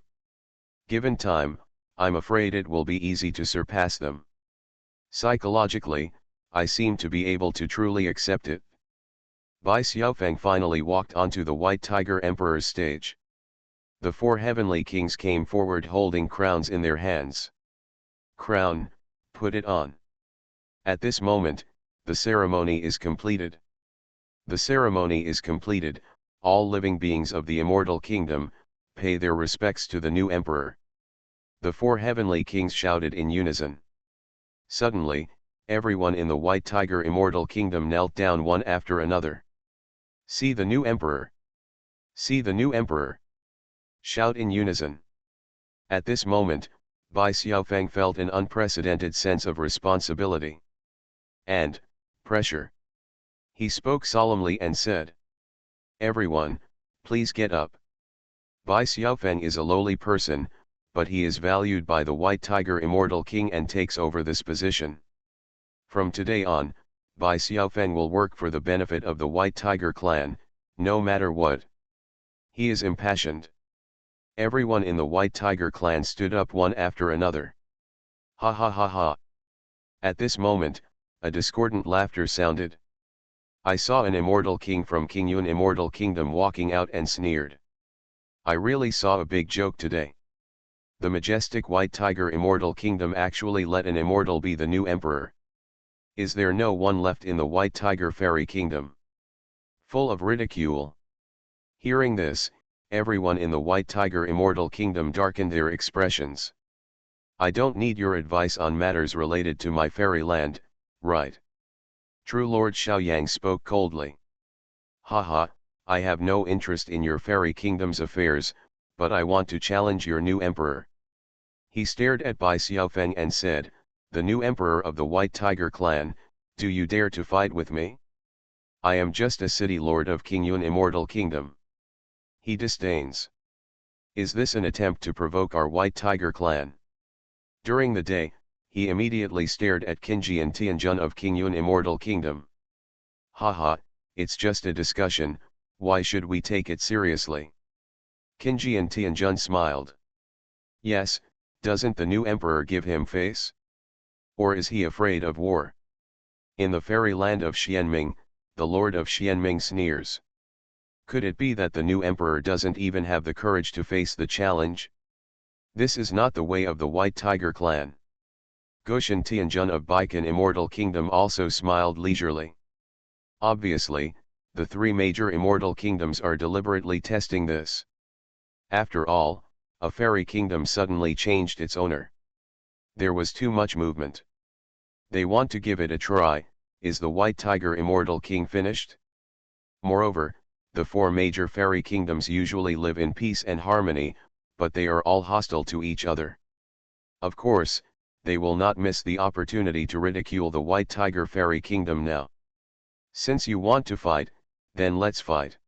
S1: Given time, I'm afraid it will be easy to surpass them. Psychologically, I seem to be able to truly accept it. Bai Xiaofeng finally walked onto the White Tiger Emperor's stage. The 4 heavenly kings came forward holding crowns in their hands. "Crown, put it on." At this moment, the ceremony is completed. The ceremony is completed, all living beings of the immortal kingdom, pay their respects to the new emperor. The 4 heavenly kings shouted in unison. Suddenly, everyone in the White Tiger Immortal Kingdom knelt down one after another. "See the new emperor! See the new emperor!" Shout in unison. At this moment, Bai Xiaofeng felt an unprecedented sense of responsibility and pressure. He spoke solemnly and said, "Everyone, please get up." Bai Xiaofeng is a lowly person, but he is valued by the White Tiger Immortal King and takes over this position. From today on, Bai Xiaofeng will work for the benefit of the White Tiger clan, no matter what. He is impassioned. Everyone in the White Tiger clan stood up one after another. Ha ha ha ha. At this moment, a discordant laughter sounded. I saw an immortal king from Qingyun Immortal Kingdom walking out and sneered. I really saw a big joke today. The majestic White Tiger Immortal Kingdom actually let an immortal be the new emperor. Is there no one left in the White Tiger Fairy Kingdom? Full of ridicule. Hearing this, everyone in the White Tiger Immortal Kingdom darkened their expressions. I don't need your advice on matters related to my fairy land, right? True Lord Xiaoyang spoke coldly. Haha, I have no interest in your fairy kingdom's affairs, but I want to challenge your new emperor. He stared at Bai Xiaofeng and said, "The new emperor of the White Tiger clan, do you dare to fight with me? I am just a city lord of Qingyun Immortal Kingdom." He disdains. Is this an attempt to provoke our White Tiger clan? During the day, he immediately stared at Qinji and Tianjun of Qingyun Immortal Kingdom. Haha, it's just a discussion, why should we take it seriously? Qinji and Tianjun smiled. Yes, doesn't the new emperor give him face? Or is he afraid of war? In the fairy land of Xianming, the lord of Xianming sneers. Could it be that the new emperor doesn't even have the courage to face the challenge? This is not the way of the White Tiger clan. Goshen Tianjun of Baikan Immortal Kingdom also smiled leisurely. Obviously, the 3 major immortal kingdoms are deliberately testing this. After all, a fairy kingdom suddenly changed its owner. There was too much movement. They want to give it a try. Is the White Tiger Immortal King finished? Moreover, the four major fairy kingdoms usually live in peace and harmony, but they are all hostile to each other. Of course, they will not miss the opportunity to ridicule the White Tiger Fairy Kingdom now. Since you want to fight, then let's fight.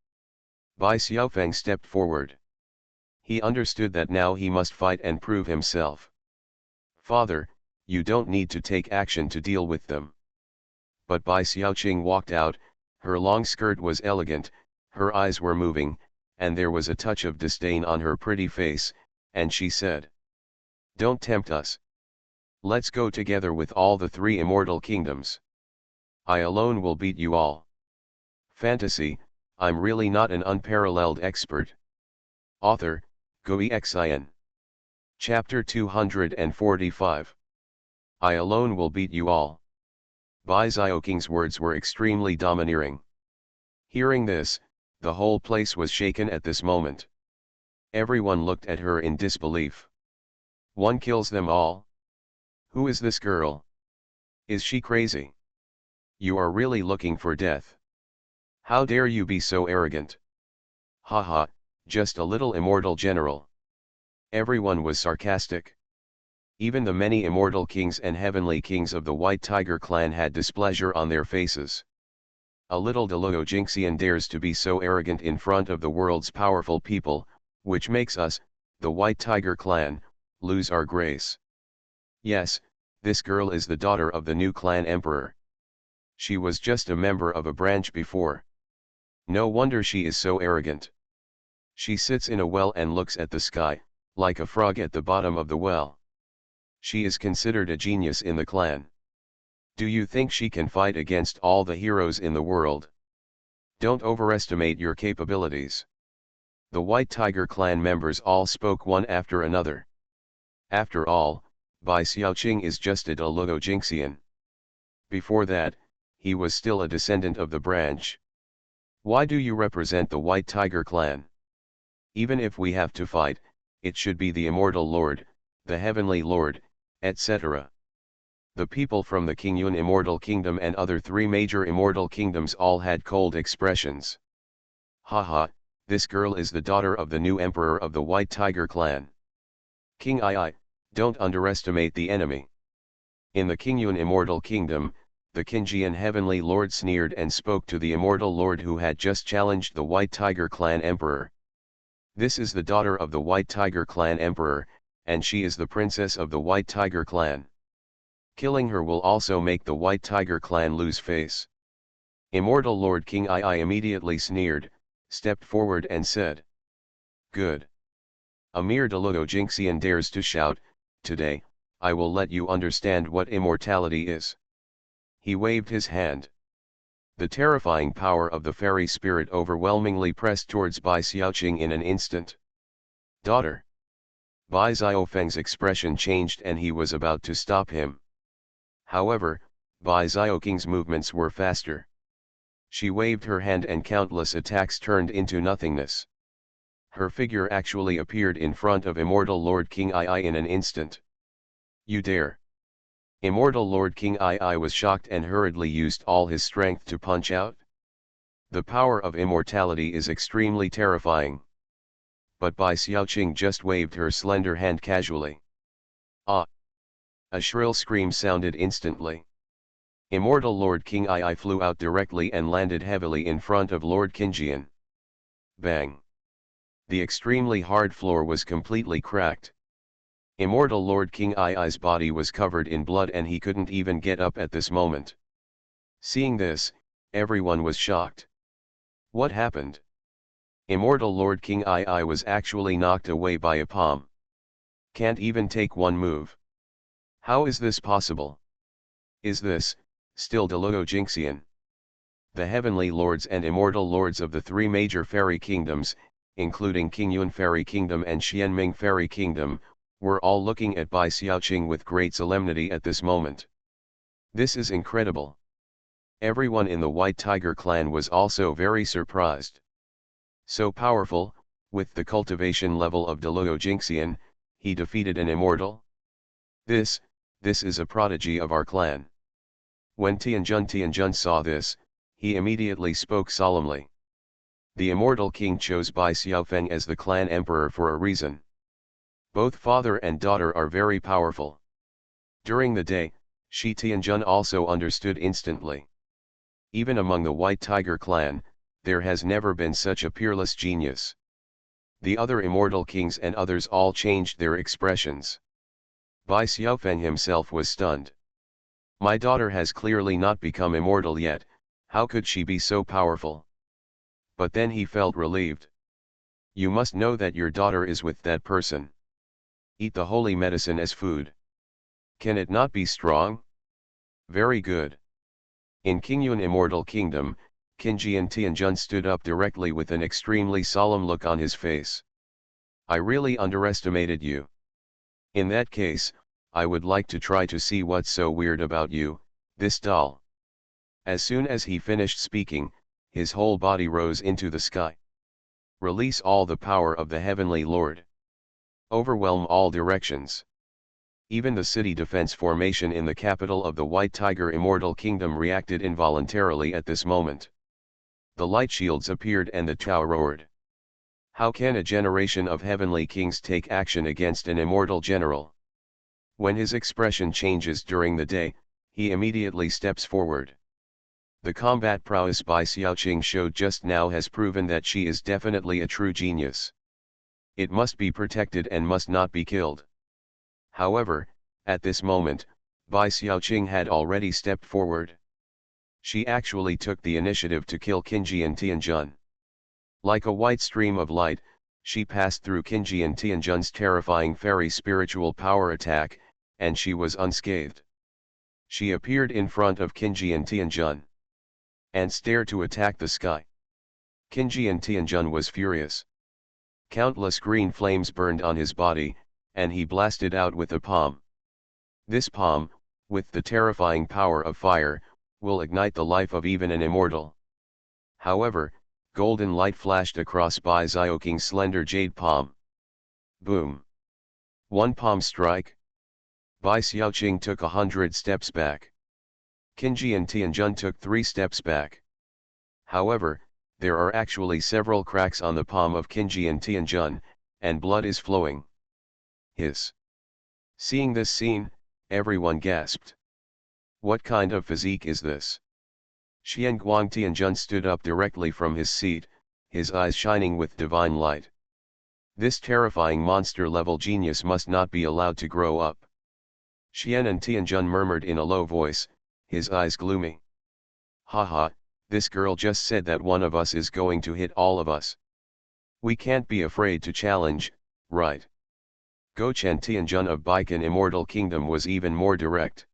S1: Bai Xiaofeng stepped forward. He understood that now he must fight and prove himself. Father, you don't need to take action to deal with them. But Bai Xiaoqing walked out. Her long skirt was elegant, her eyes were moving, and there was a touch of disdain on her pretty face, and she said, "Don't tempt us. Let's go together with all the three immortal kingdoms. I alone will beat you all." Fantasy, I'm really not an unparalleled expert. Author, Xuanhuan. Chapter 245. I alone will beat you all. Bai Xiaoqing's words were extremely domineering. Hearing this, the whole place was shaken at this moment. Everyone looked at her in disbelief. One kills them all? Who is this girl? Is she crazy? You are really looking for death. How dare you be so arrogant? Haha, just a little immortal general. Everyone was sarcastic. Even the many immortal kings and heavenly kings of the White Tiger clan had displeasure on their faces. A little Deluo Jinxian dares to be so arrogant in front of the world's powerful people, which makes us, the White Tiger clan, lose our grace. Yes, this girl is the daughter of the new clan emperor. She was just a member of a branch before. No wonder she is so arrogant. She sits in a well and looks at the sky, like a frog at the bottom of the well. She is considered a genius in the clan. Do you think she can fight against all the heroes in the world? Don't overestimate your capabilities. The White Tiger clan members all spoke one after another. After all, Bai Xiaoqing is just a Deluo Jinxian. Before that, he was still a descendant of the branch. Why do you represent the White Tiger clan? Even if we have to fight, it should be the Immortal Lord, the Heavenly Lord, etc. The people from the Qingyun Immortal Kingdom and other three major immortal kingdoms all had cold expressions. Haha, this girl is the daughter of the new emperor of the White Tiger clan. King Ai, don't underestimate the enemy. In the Qingyun Immortal Kingdom, the Qinjian Heavenly Lord sneered and spoke to the Immortal Lord who had just challenged the White Tiger clan emperor. This is the daughter of the White Tiger clan emperor, and she is the princess of the White Tiger clan. Killing her will also make the White Tiger clan lose face. Immortal Lord King Ai immediately sneered, stepped forward and said, "Good. A mere Deluo Jinxian dares to shout, today, I will let you understand what immortality is." He waved his hand. The terrifying power of the fairy spirit overwhelmingly pressed towards Bai Xiaoqing in an instant. "Daughter." Bai Xiaofeng's expression changed and he was about to stop him. However, Bai Xiaoqing's movements were faster. She waved her hand and countless attacks turned into nothingness. Her figure actually appeared in front of Immortal Lord King Ai in an instant. "You dare!" Immortal Lord King Ai was shocked and hurriedly used all his strength to punch out. The power of immortality is extremely terrifying. But Bai Xiaoqing just waved her slender hand casually. Ah! A shrill scream sounded instantly. Immortal Lord King Ai flew out directly and landed heavily in front of Lord Qinjian. Bang! The extremely hard floor was completely cracked. Immortal Lord King Ai's body was covered in blood and he couldn't even get up at this moment. Seeing this, everyone was shocked. What happened? Immortal Lord King Ai was actually knocked away by a palm. Can't even take one move. How is this possible? Is this, still Deluo Jinxian? The heavenly lords and immortal lords of the three major fairy kingdoms, including Qingyun Fairy Kingdom and Xianming Fairy Kingdom, were all looking at Bai Xiaoqing with great solemnity at this moment. This is incredible. Everyone in the White Tiger clan was also very surprised. So powerful, with the cultivation level of Deluo Jinxian, he defeated an immortal? This is a prodigy of our clan. When Tianjun saw this, he immediately spoke solemnly. The immortal king chose Bai Xiaofeng as the clan emperor for a reason. Both father and daughter are very powerful. During the day, Shi Tianjun also understood instantly. Even among the White Tiger clan, there has never been such a peerless genius. The other immortal kings and others all changed their expressions. Bai Xiaofeng himself was stunned. My daughter has clearly not become immortal yet, how could she be so powerful? But then he felt relieved. You must know that your daughter is with that person. Eat the holy medicine as food. Can it not be strong? Very good. In Qingyun Immortal Kingdom, Qinjian Tianjun stood up directly with an extremely solemn look on his face. I really underestimated you. In that case, I would like to try to see what's so weird about you, this doll. As soon as he finished speaking, his whole body rose into the sky. Release all the power of the Heavenly Lord. Overwhelm all directions. Even the city defense formation in the capital of the White Tiger Immortal Kingdom reacted involuntarily at this moment. The light shields appeared and the Tao roared. How can a generation of heavenly kings take action against an immortal general? When his expression changes during the day, he immediately steps forward. The combat prowess Bai Xiaoqing showed just now has proven that she is definitely a true genius. It must be protected and must not be killed. However, at this moment, Bai Xiaoqing had already stepped forward. She actually took the initiative to kill Qinjian Tianjun. Like a white stream of light, she passed through Qinjian Tianjun's terrifying fairy spiritual power attack, and she was unscathed. She appeared in front of Qinjian Tianjun and stared to attack the sky. Qinjian Tianjun was furious. Countless green flames burned on his body, and he blasted out with a palm. This palm, with the terrifying power of fire, will ignite the life of even an immortal. However, golden light flashed across Bai Xiaoqing's slender jade palm. Boom! One palm strike. Bai Xiaoqing took 100 steps back. Qinjian Tianjun took 3 steps back. However, there are actually several cracks on the palm of Qinjian Tianjun, and blood is flowing. Hiss! Seeing this scene, everyone gasped. What kind of physique is this? Xuanhuan Tianjun stood up directly from his seat, his eyes shining with divine light. This terrifying monster-level genius must not be allowed to grow up. Xianan Tianjun murmured in a low voice, his eyes gloomy. Haha, this girl just said that one of us is going to hit all of us. We can't be afraid to challenge, right? Gochen Tianjun of Baikan Immortal Kingdom was even more direct.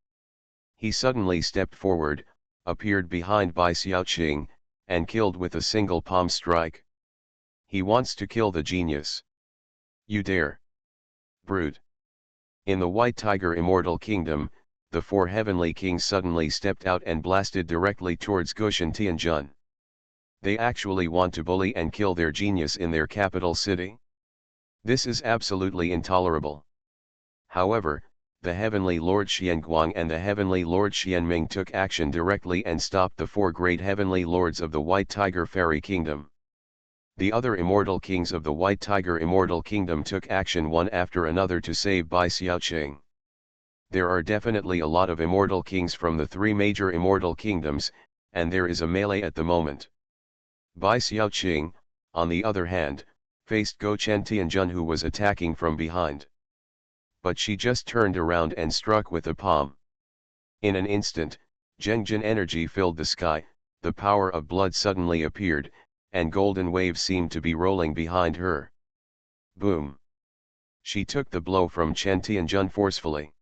S1: He suddenly stepped forward, appeared behind Bai Xiaoqing, and killed with a single palm strike. He wants to kill the genius. You dare! Brute! In the White Tiger Immortal Kingdom, the 4 heavenly kings suddenly stepped out and blasted directly towards Goshen Tianjun. They actually want to bully and kill their genius in their capital city? This is absolutely intolerable. However, the Heavenly Lord Xianguang and the Heavenly Lord Xianming took action directly and stopped the 4 great Heavenly Lords of the White Tiger Fairy Kingdom. The other immortal kings of the White Tiger Immortal Kingdom took action one after another to save Bai Xiaoqing. There are definitely a lot of immortal kings from the 3 major immortal kingdoms, and there is a melee at the moment. Bai Xiaoqing, on the other hand, faced Gochen Tianjun who was attacking from behind. But she just turned around and struck with a palm. In an instant, Zhengjin energy filled the sky, the power of blood suddenly appeared, and golden waves seemed to be rolling behind her. Boom! She took the blow from Chen Tianjun forcefully.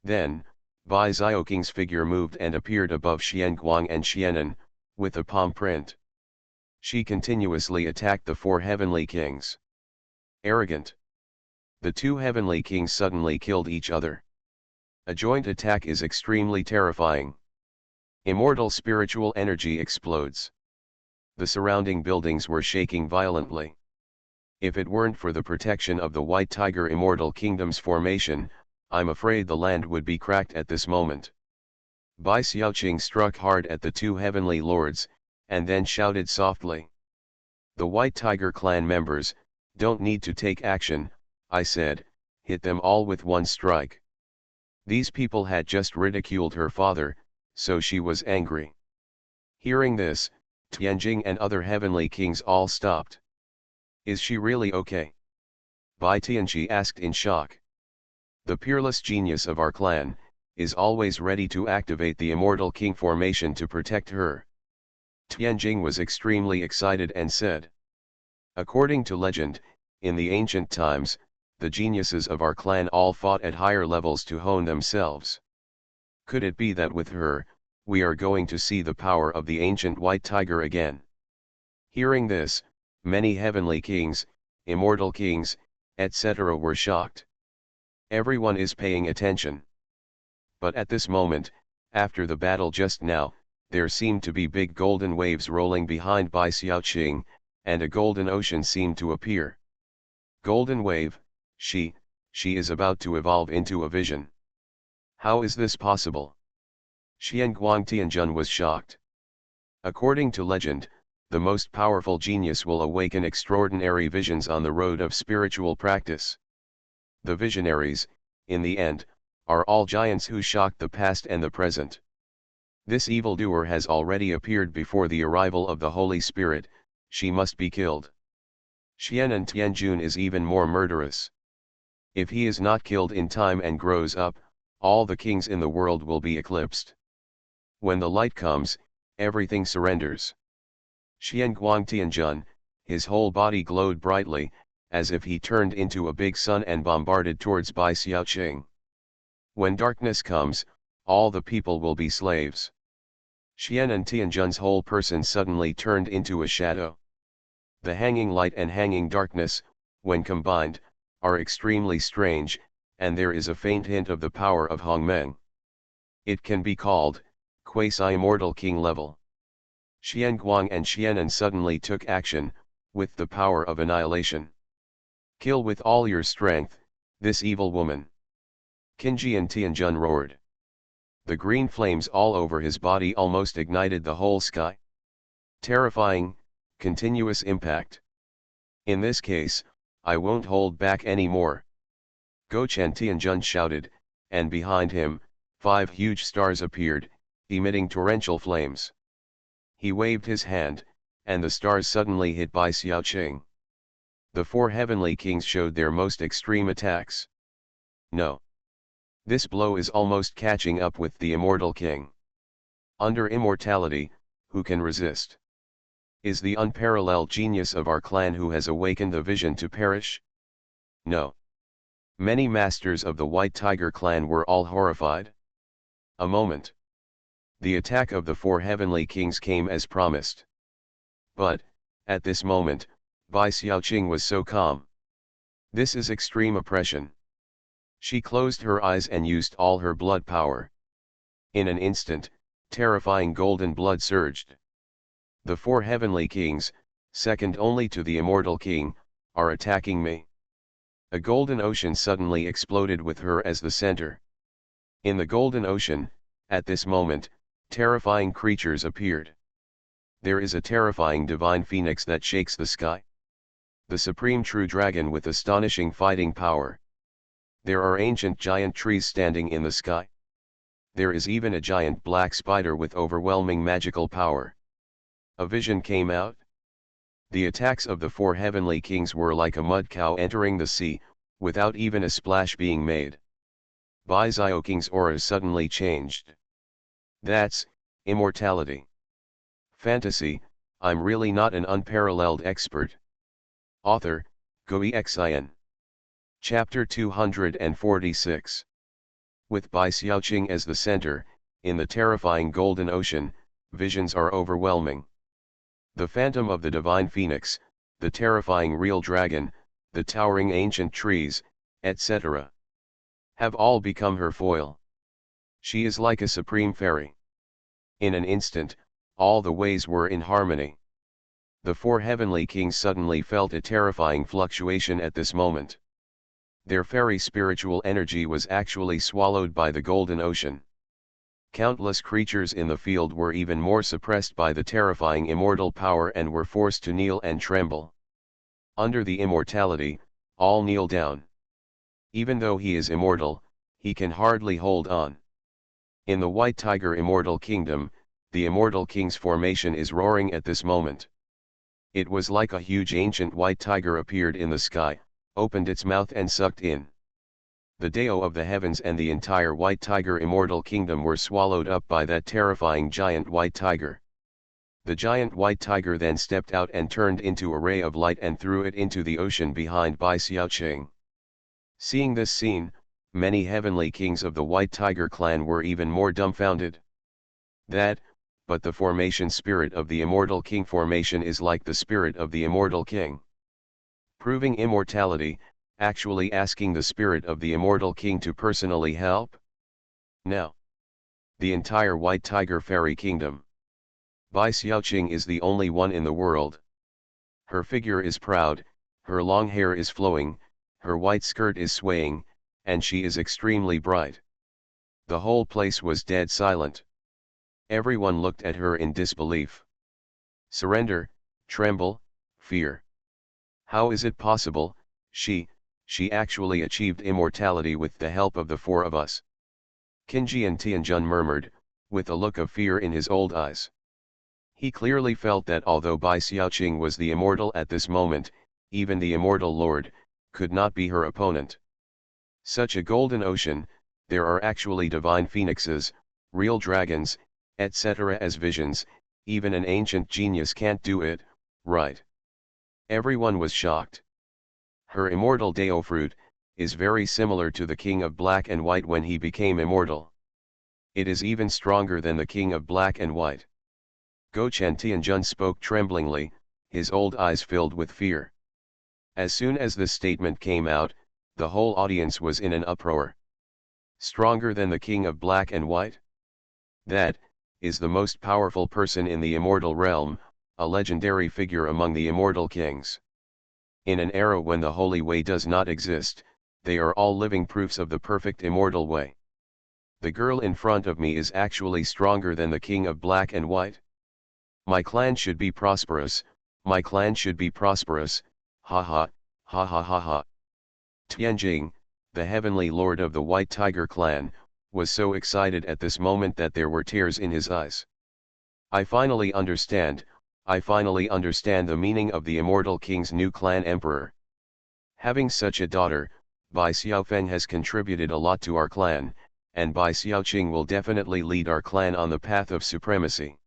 S1: Then, Bai Xiaoqing's figure moved and appeared above Xianguang and Xianan, with a palm print. She continuously attacked the 4 heavenly kings. Arrogant! The 2 heavenly kings suddenly killed each other. A joint attack is extremely terrifying. Immortal spiritual energy explodes. The surrounding buildings were shaking violently. If it weren't for the protection of the White Tiger Immortal Kingdom's formation, I'm afraid the land would be cracked at this moment. Bai Xiaoqing struck hard at the two heavenly lords, and then shouted softly. The White Tiger clan members, don't need to take action, I said, hit them all with one strike. These people had just ridiculed her father, so she was angry. Hearing this, Tianjing and other heavenly kings all stopped. Is she really okay? Bai Tianji asked in shock. The peerless genius of our clan is always ready to activate the immortal king formation to protect her. Tianjing was extremely excited and said. According to legend, in the ancient times, the geniuses of our clan all fought at higher levels to hone themselves. Could it be that with her, we are going to see the power of the ancient white tiger again? Hearing this, many heavenly kings, immortal kings, etc. were shocked. Everyone is paying attention. But at this moment, after the battle just now, there seemed to be big golden waves rolling behind Bai Xiaoqing, and a golden ocean seemed to appear. Golden wave, she is about to evolve into a vision. How is this possible? Xuanhuan Tianjun was shocked. According to legend, the most powerful genius will awaken extraordinary visions on the road of spiritual practice. The visionaries, in the end, are all giants who shocked the past and the present. This evildoer has already appeared before the arrival of the Holy Spirit, she must be killed. Xianan Tianjun is even more murderous. If he is not killed in time and grows up, all the kings in the world will be eclipsed. When the light comes, everything surrenders. Xianguang Tianjun, his whole body glowed brightly, as if he turned into a big sun and bombarded towards Bai Xiaoqing. When darkness comes, all the people will be slaves. Xianan Tianjun's whole person suddenly turned into a shadow. The hanging light and hanging darkness, when combined, are extremely strange, and there is a faint hint of the power of Hongmeng. It can be called, quasi-immortal king level. Xianguang and Xianan suddenly took action, with the power of annihilation. Kill with all your strength, this evil woman. Qinji and Tianjun roared. The green flames all over his body almost ignited the whole sky. Terrifying, continuous impact. In this case, I won't hold back anymore. Gochan Tianjun shouted, and behind him, 5 huge stars appeared, emitting torrential flames. He waved his hand, and the stars suddenly hit Bai Xiaoqing. The 4 heavenly kings showed their most extreme attacks. No. This blow is almost catching up with the immortal king. Under immortality, who can resist? Is the unparalleled genius of our clan who has awakened the vision to perish? No. Many masters of the White Tiger clan were all horrified. A moment. The attack of the 4 heavenly kings came as promised. But, at this moment, Bai Xiaoqing was so calm. This is extreme oppression. She closed her eyes and used all her blood power. In an instant, terrifying golden blood surged. The 4 heavenly kings, second only to the immortal king, are attacking me. A golden ocean suddenly exploded with her as the center. In the golden ocean, at this moment, terrifying creatures appeared. There is a terrifying divine phoenix that shakes the sky. The supreme true dragon with astonishing fighting power. There are ancient giant trees standing in the sky. There is even a giant black spider with overwhelming magical power. A vision came out. The attacks of the 4 heavenly kings were like a mud cow entering the sea, without even a splash being made. Bai Xiaoqing's aura suddenly changed. That's immortality. Fantasy, I'm really not an unparalleled expert. Author, Xuanhuan. Chapter 246. With Bai Xiaoqing as the center, in the terrifying golden ocean, visions are overwhelming. The phantom of the divine phoenix, the terrifying real dragon, the towering ancient trees, etc. have all become her foil. She is like a supreme fairy. In an instant, all the ways were in harmony. The 4 heavenly kings suddenly felt a terrifying fluctuation at this moment. Their fairy spiritual energy was actually swallowed by the golden ocean. Countless creatures in the field were even more suppressed by the terrifying immortal power and were forced to kneel and tremble. Under the immortality, all kneel down. Even though he is immortal, he can hardly hold on. In the White Tiger Immortal Kingdom, the Immortal King's formation is roaring at this moment. It was like a huge ancient white tiger appeared in the sky, opened its mouth and sucked in. The Dao of the heavens and the entire White Tiger Immortal Kingdom were swallowed up by that terrifying giant white tiger. The giant white tiger then stepped out and turned into a ray of light and threw it into the ocean behind Bai Xiaoqing. Seeing this scene, many heavenly kings of the White Tiger clan were even more dumbfounded. But the formation spirit of the Immortal King formation is like the spirit of the Immortal King. Proving immortality, actually asking the spirit of the Immortal King to personally help? Now. The entire White Tiger Fairy Kingdom. Bai Xiaoqing is the only one in the world. Her figure is proud, her long hair is flowing, her white skirt is swaying, and she is extremely bright. The whole place was dead silent. Everyone looked at her in disbelief. Surrender, tremble, fear. How is it possible? She actually achieved immortality with the help of the four of us. Qinji and Tianjun murmured, with a look of fear in his old eyes. He clearly felt that although Bai Xiaoqing was the immortal at this moment, even the immortal lord could not be her opponent. Such a golden ocean, there are actually divine phoenixes, real dragons, etc. as visions, even an ancient genius can't do it, right? Everyone was shocked. Her immortal Dao fruit is very similar to the King of Black and White when he became immortal. It is even stronger than the King of Black and White. Gochen Tianjun spoke tremblingly, his old eyes filled with fear. As soon as this statement came out, the whole audience was in an uproar. Stronger than the King of Black and White? That is the most powerful person in the immortal realm, a legendary figure among the immortal kings. In an era when the Holy Way does not exist, they are all living proofs of the perfect immortal way. The girl in front of me is actually stronger than the King of Black and White. My clan should be prosperous, my clan should be prosperous, ha ha, ha ha ha ha. Tianjing, the heavenly lord of the White Tiger clan, was so excited at this moment that there were tears in his eyes. I finally understand the meaning of the Immortal King's new clan emperor. Having such a daughter, Bai Xiaofeng has contributed a lot to our clan, and Bai Xiaoqing will definitely lead our clan on the path of supremacy.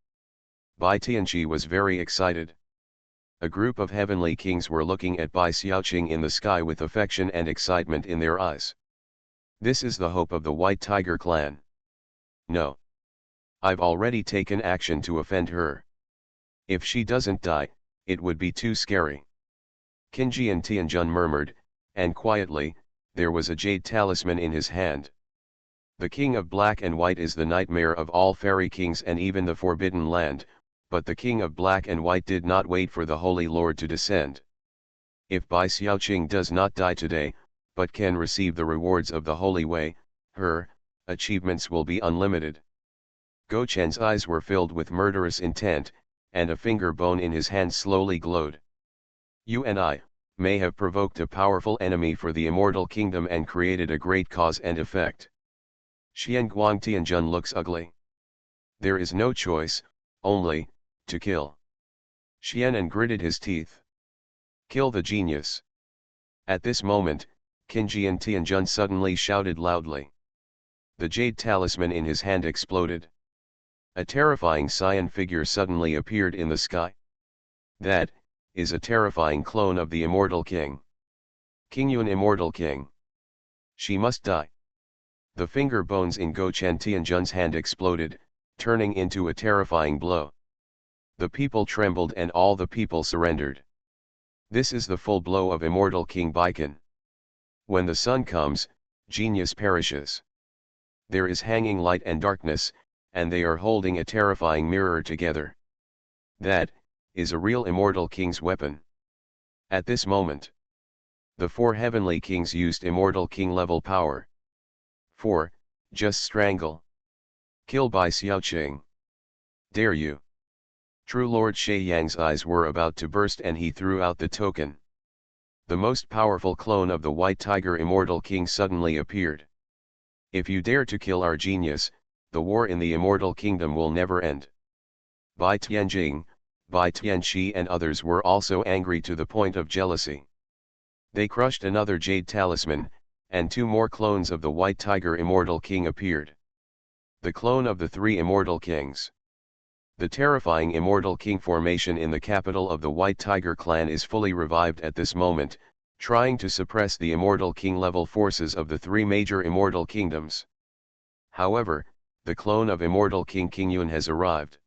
S1: Bai Tianqi was very excited. A group of heavenly kings were looking at Bai Xiaoqing in the sky with affection and excitement in their eyes. This is the hope of the White Tiger clan. No. I've already taken action to offend her. If she doesn't die, it would be too scary. Qinji and Tianjun murmured, and quietly, there was a jade talisman in his hand. The King of Black and White is the nightmare of all fairy kings and even the Forbidden Land, but the King of Black and White did not wait for the Holy Lord to descend. If Bai Xiaoqing does not die today, but can receive the rewards of the Holy Way, her achievements will be unlimited. Gochen's eyes were filled with murderous intent, and a finger bone in his hand slowly glowed. You and I may have provoked a powerful enemy for the immortal kingdom and created a great cause and effect. Xianguang Tianjun looks ugly. There is no choice, only to kill. Xianan gritted his teeth. Kill the genius. At this moment, Qinji and Tianjun suddenly shouted loudly. The jade talisman in his hand exploded. A terrifying cyan figure suddenly appeared in the sky. That is a terrifying clone of the Immortal King. Qingyun Immortal King. She must die. The finger bones in Gochen Tianjun's hand exploded, turning into a terrifying blow. The people trembled and all the people surrendered. This is the full blow of Immortal King Baikan. When the sun comes, genius perishes. There is hanging light and darkness, and they are holding a terrifying mirror together. That is a real Immortal King's weapon. At this moment, the four heavenly kings used Immortal King level power. 4. Just strangle. Kill by Xiaoqing. Dare you? True Lord Shaiyang's eyes were about to burst and he threw out the token. The most powerful clone of the White Tiger Immortal King suddenly appeared. If you dare to kill our genius, the war in the Immortal Kingdom will never end. Bai Tianjing, Bai Tianxi and others were also angry to the point of jealousy. They crushed another jade talisman, and 2 more clones of the White Tiger Immortal King appeared. The clone of the 3 Immortal Kings. The terrifying Immortal King formation in the capital of the White Tiger clan is fully revived at this moment, trying to suppress the Immortal King level forces of the 3 major Immortal Kingdoms. However, the clone of Immortal King Qingyun has arrived.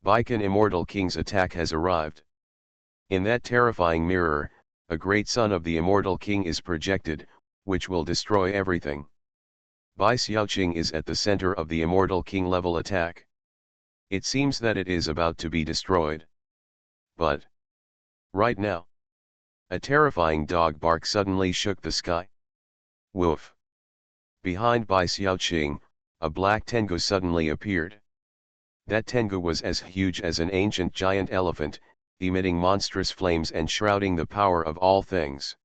S1: Baikan Immortal King's attack has arrived. In that terrifying mirror, a great sun of the Immortal King is projected, which will destroy everything. Bai Xiaoqing is at the center of the Immortal King level attack. It seems that it is about to be destroyed. But right now, a terrifying dog bark suddenly shook the sky. Woof! Behind Bai Xiaoqing, a black tengu suddenly appeared. That tengu was as huge as an ancient giant elephant, emitting monstrous flames and shrouding the power of all things.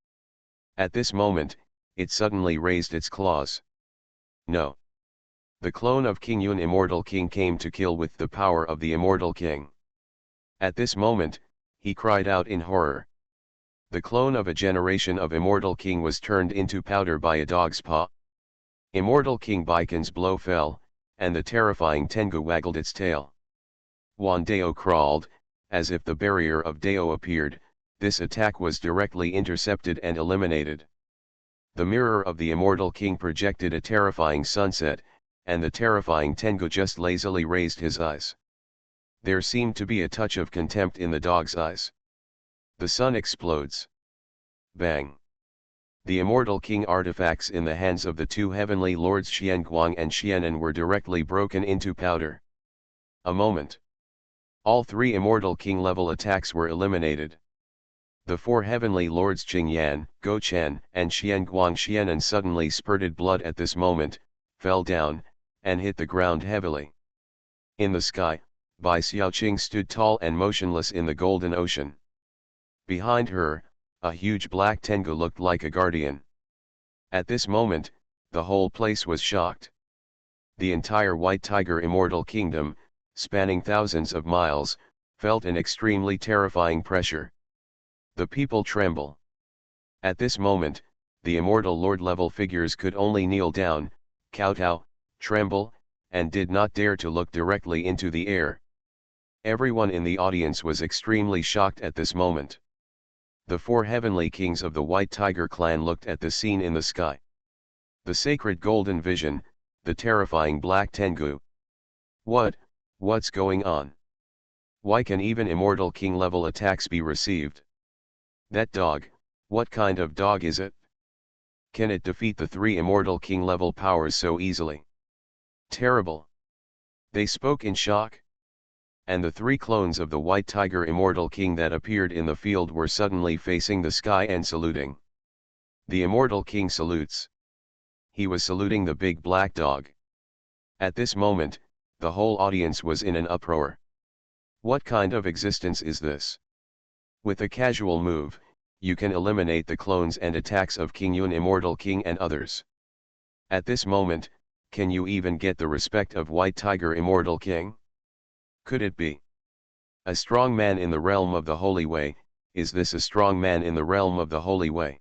S1: At this moment, it suddenly raised its claws. No! The clone of Qingyun Immortal King came to kill with the power of the Immortal King. At this moment, he cried out in horror. The clone of a generation of Immortal King was turned into powder by a dog's paw. Immortal King Baikan's blow fell, and the terrifying tengu waggled its tail. Wan Dao crawled, as if the barrier of Dao appeared. This attack was directly intercepted and eliminated. The mirror of the Immortal King projected a terrifying sunset, and the terrifying tengu just lazily raised his eyes. There seemed to be a touch of contempt in the dog's eyes. The sun explodes. Bang! The Immortal King artifacts in the hands of the 2 heavenly lords Xuanhuan and Xianan were directly broken into powder. A moment. All 3 Immortal King level attacks were eliminated. The 4 heavenly lords Qingyan, Gochan, and Xianguang Xianan suddenly spurted blood at this moment, fell down, and hit the ground heavily. In the sky, Bai Xiaoqing stood tall and motionless in the golden ocean. Behind her, a huge black tengu looked like a guardian. At this moment, the whole place was shocked. The entire White Tiger Immortal Kingdom, spanning thousands of miles, felt an extremely terrifying pressure. The people tremble. At this moment, the Immortal Lord level figures could only kneel down, kowtow, tremble, and did not dare to look directly into the air. Everyone in the audience was extremely shocked at this moment. The 4 heavenly kings of the White Tiger clan looked at the scene in the sky. The sacred golden vision, the terrifying black tengu. What's going on? Why can even Immortal King level attacks be received? That dog, what kind of dog is it? Can it defeat the 3 Immortal King level powers so easily? Terrible! They spoke in shock. And the 3 clones of the White Tiger Immortal King that appeared in the field were suddenly facing the sky and saluting. The Immortal King salutes. He was saluting the big black dog. At this moment, the whole audience was in an uproar. What kind of existence is this? With a casual move, you can eliminate the clones and attacks of Qingyun Immortal King and others. At this moment, can you even get the respect of White Tiger Immortal King? Could it be a strong man in the realm of the Holy Way? Is this a strong man in the realm of the Holy Way?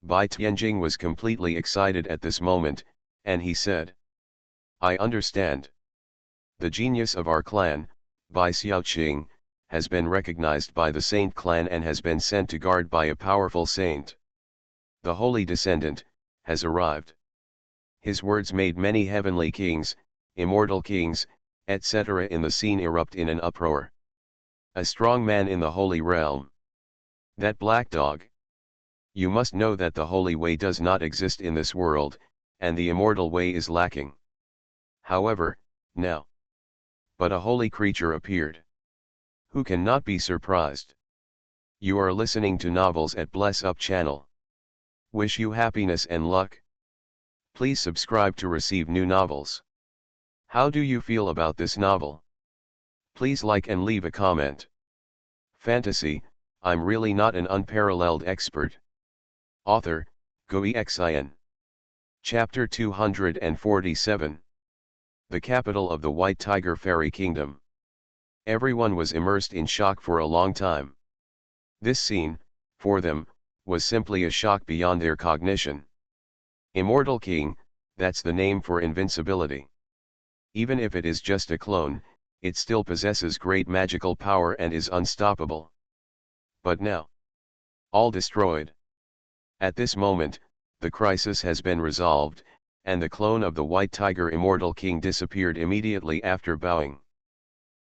S1: Bai Tianjing was completely excited at this moment, and he said, I understand. The genius of our clan, Bai Xiaoqing, has been recognized by the Saint clan and has been sent to guard by a powerful saint. The Holy Descendant has arrived. His words made many heavenly kings, immortal kings, etc. in the scene erupt in an uproar. A strong man in the holy realm. That black dog. You must know that the holy way does not exist in this world, and the immortal way is lacking. However, now. But a holy creature appeared. Who can not be surprised? You are listening to Novels at Bless Up channel. Wish you happiness and luck. Please subscribe to receive new novels. How do you feel about this novel? Please like and leave a comment. Fantasy, I'm really not an unparalleled expert. Author, Xuanhuan. Chapter 247. The capital of the White Tiger Fairy Kingdom. Everyone was immersed in shock for a long time. This scene, for them, was simply a shock beyond their cognition. Immortal King, that's the name for invincibility. Even if it is just a clone, it still possesses great magical power and is unstoppable. But now, all destroyed. At this moment, the crisis has been resolved, and the clone of the White Tiger Immortal King disappeared immediately after bowing.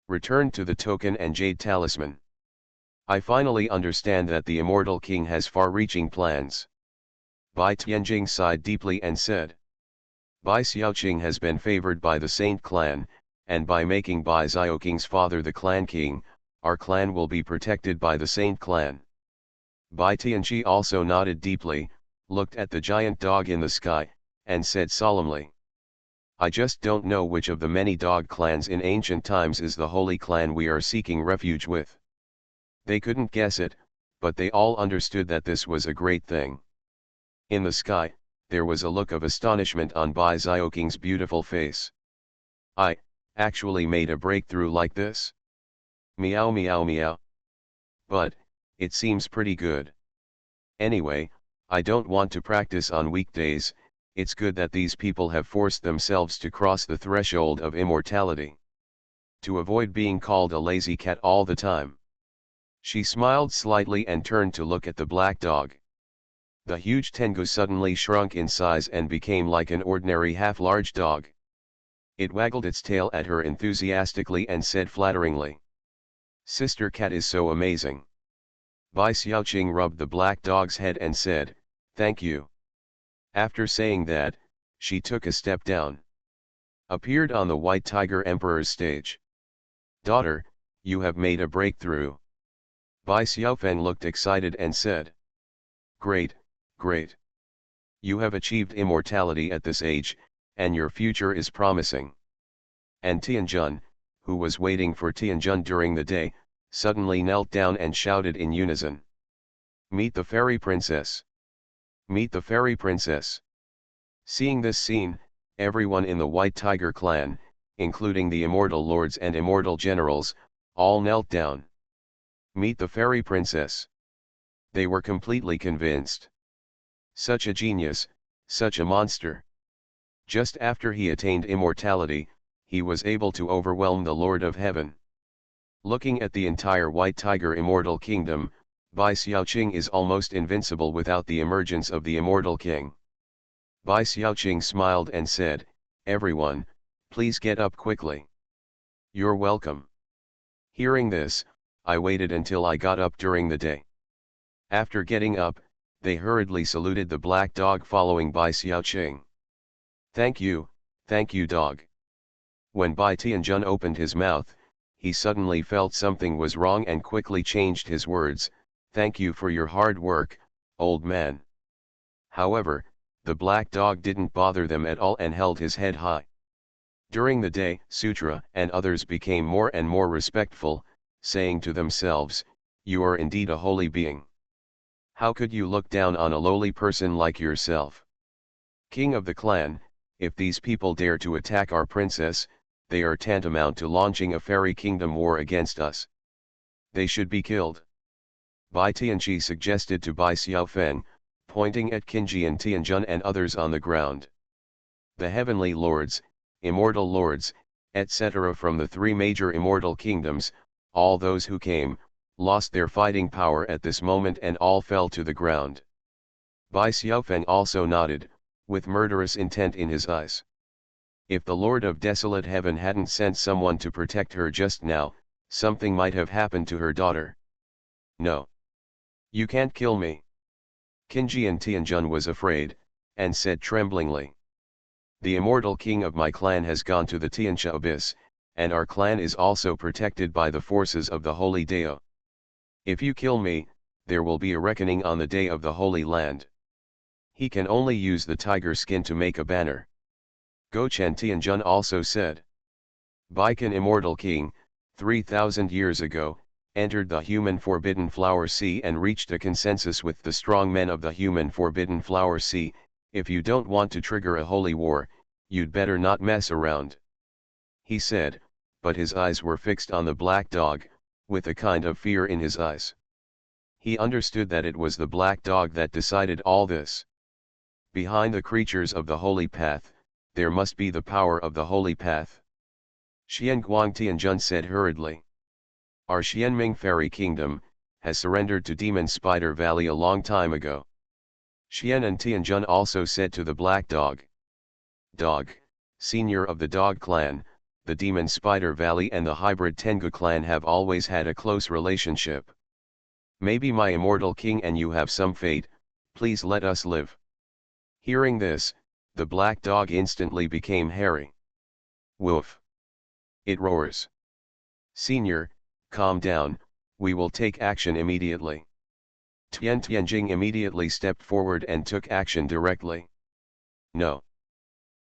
S1: Returned to the token and jade talisman. I finally understand that the Immortal King has far-reaching plans. Bai Tianjing sighed deeply and said. Bai Xiaoqing has been favored by the Saint clan, and by making Bai Xiaoqing's father the clan king, our clan will be protected by the Saint clan. Bai Tianqi also nodded deeply, looked at the giant dog in the sky, and said solemnly. I just don't know which of the many dog clans in ancient times is the holy clan we are seeking refuge with. They couldn't guess it, but they all understood that this was a great thing. In the sky, there was a look of astonishment on Bai Xiaoqing's beautiful face. I, actually made a breakthrough like this? Meow meow meow. But, it seems pretty good. Anyway, I don't want to practice on weekdays. It's good that these people have forced themselves to cross the threshold of immortality. To avoid being called a lazy cat all the time. She smiled slightly and turned to look at the black dog. The huge Tengu suddenly shrunk in size and became like an ordinary half-large dog. It waggled its tail at her enthusiastically and said flatteringly. Sister cat is so amazing. Bai Xiaoqing rubbed the black dog's head and said, thank you. After saying that, she took a step down. Appeared on the White Tiger Emperor's stage. Daughter, you have made a breakthrough. Bai Xiaofeng looked excited and said. Great, great. You have achieved immortality at this age, and your future is promising. And Tianjun, who was waiting for Tianjun during the day, suddenly knelt down and shouted in unison. Meet the fairy princess. Meet the fairy princess. Seeing this scene, everyone in the White Tiger clan, including the immortal lords and immortal generals, all knelt down. Meet the fairy princess. They were completely convinced. Such a genius, such a monster. Just after he attained immortality, he was able to overwhelm the Lord of Heaven. Looking at the entire White Tiger Immortal Kingdom, Bai Xiaoqing is almost invincible without the emergence of the Immortal King. Bai Xiaoqing smiled and said, everyone, please get up quickly. You're welcome. Hearing this, I waited until I got up during the day. After getting up, they hurriedly saluted the black dog following Bai Xiaoqing. Thank you dog. When Bai Tianjun opened his mouth, he suddenly felt something was wrong and quickly changed his words, thank you for your hard work, old man. However, the black dog didn't bother them at all and held his head high. During the day, Sutra and others became more and more respectful, saying to themselves, you are indeed a holy being. How could you look down on a lowly person like yourself? King of the clan, if these people dare to attack our princess, they are tantamount to launching a fairy kingdom war against us. They should be killed. Bai Tianqi suggested to Bai Xiaofeng, pointing at Qinji and Tianjun and others on the ground. The heavenly lords, immortal lords, etc. from the three major immortal kingdoms, all those who came, lost their fighting power at this moment and all fell to the ground. Bai Xiaofeng also nodded, with murderous intent in his eyes. If the Lord of Desolate Heaven hadn't sent someone to protect her just now, something might have happened to her daughter. No. You can't kill me. Qinji and Tianjun was afraid, and said tremblingly. The immortal king of my clan has gone to the Tianxia abyss, and our clan is also protected by the forces of the Holy Dao. If you kill me, there will be a reckoning on the day of the Holy Land. He can only use the tiger skin to make a banner. Gochen Tianjun also said. Baikan immortal king, 3,000 years ago, entered the human Forbidden Flower Sea and reached a consensus with the strong men of the human Forbidden Flower Sea. If you don't want to trigger a holy war, you'd better not mess around, he said, but his eyes were fixed on the black dog, with a kind of fear in his eyes. He understood that it was the black dog that decided all this. Behind the creatures of the holy path, there must be the power of the holy path. Xuanhuan Tianjun said hurriedly. Our Xianming Fairy Kingdom has surrendered to Demon Spider Valley a long time ago. Xian and Tianjun also said to the black dog. Dog, senior of the dog clan, the Demon Spider Valley and the hybrid Tengu clan have always had a close relationship. Maybe my immortal king and you have some fate, please let us live. Hearing this, the black dog instantly became hairy. Woof! It roars. Senior, calm down, we will take action immediately. Tianjing immediately stepped forward and took action directly. No.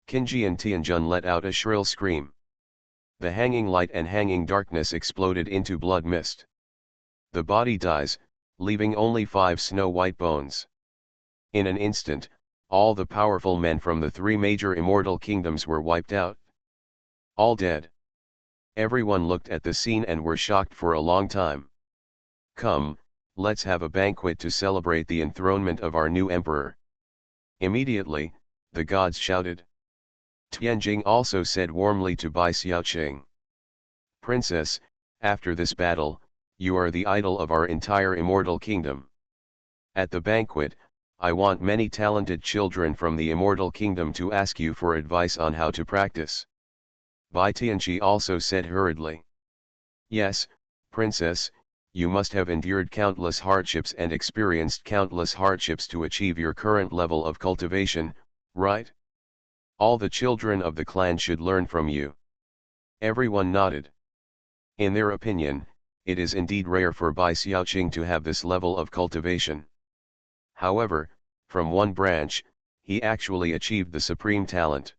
S1: Qinji and Tianjun let out a shrill scream. The hanging light and hanging darkness exploded into blood mist. The body dies, leaving only 5 snow-white bones. In an instant, all the powerful men from the 3 major immortal kingdoms were wiped out. All dead. Everyone looked at the scene and were shocked for a long time. Come, let's have a banquet to celebrate the enthronement of our new emperor. Immediately, the gods shouted. Tianjing also said warmly to Bai Xiaoqing. Princess, after this battle, you are the idol of our entire immortal kingdom. At the banquet, I want many talented children from the immortal kingdom to ask you for advice on how to practice. Bai Tianqi also said hurriedly. Yes, Princess, you must have endured countless hardships and experienced countless hardships to achieve your current level of cultivation, right? All the children of the clan should learn from you. Everyone nodded. In their opinion, it is indeed rare for Bai Xiaoqing to have this level of cultivation. However, from one branch, he actually achieved the supreme talent.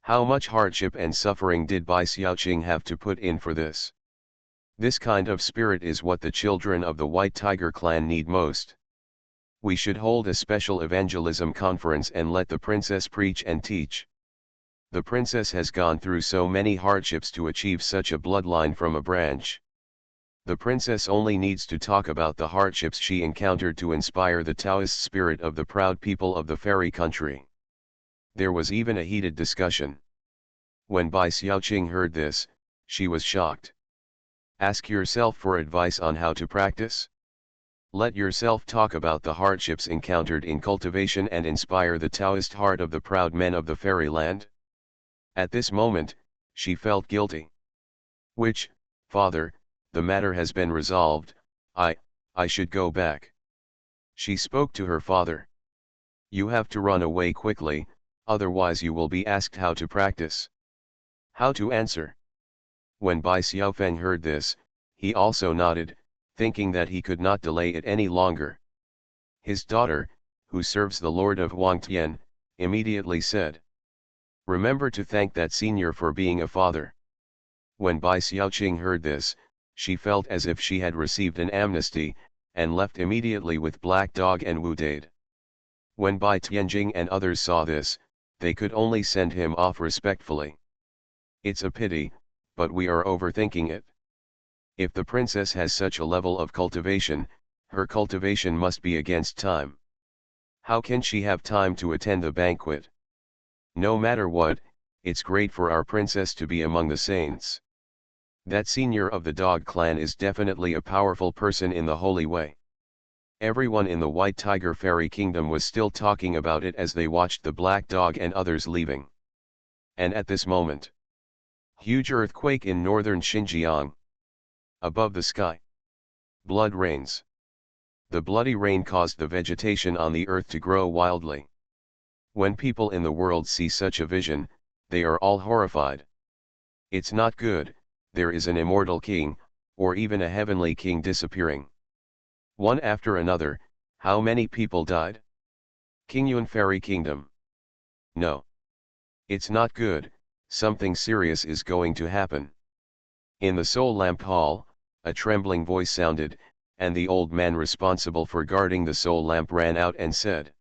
S1: How much hardship and suffering did Bai Xiaoqing have to put in for this? This kind of spirit is what the children of the White Tiger clan need most. We should hold a special evangelism conference and let the princess preach and teach. The princess has gone through so many hardships to achieve such a bloodline from a branch. The princess only needs to talk about the hardships she encountered to inspire the Taoist spirit of the proud people of the fairy country. There was even a heated discussion. When Bai Xiaoqing heard this, she was shocked. Ask yourself for advice on how to practice? Let yourself talk about the hardships encountered in cultivation and inspire the Taoist heart of the proud men of the fairyland? At this moment, she felt guilty. Which, father, the matter has been resolved, I should go back. She spoke to her father. You have to run away quickly, otherwise you will be asked how to practice. How to answer? When Bai Xiaofeng heard this, he also nodded, thinking that he could not delay it any longer. His daughter, who serves the Lord of Huangtian, immediately said. Remember to thank that senior for being a father. When Bai Xiaoqing heard this, she felt as if she had received an amnesty, and left immediately with Black Dog and Wu Dade. When Bai Tianjing and others saw this, they could only send him off respectfully. It's a pity, but we are overthinking it. If the princess has such a level of cultivation, her cultivation must be against time. How can she have time to attend the banquet? No matter what, it's great for our princess to be among the saints. That senior of the dog clan is definitely a powerful person in the holy way. Everyone in the White Tiger Fairy Kingdom was still talking about it as they watched the black dog and others leaving. And at this moment, huge earthquake in northern Xinjiang. Above the sky, blood rains. The bloody rain caused the vegetation on the earth to grow wildly. When people in the world see such a vision, they are all horrified. It's not good. There is an immortal king, or even a heavenly king disappearing. One after another, how many people died? Qingyun Fairy Kingdom. No. It's not good, Something serious is going to happen. In the Soul Lamp Hall, a trembling voice sounded, and the old man responsible for guarding the soul lamp ran out and said,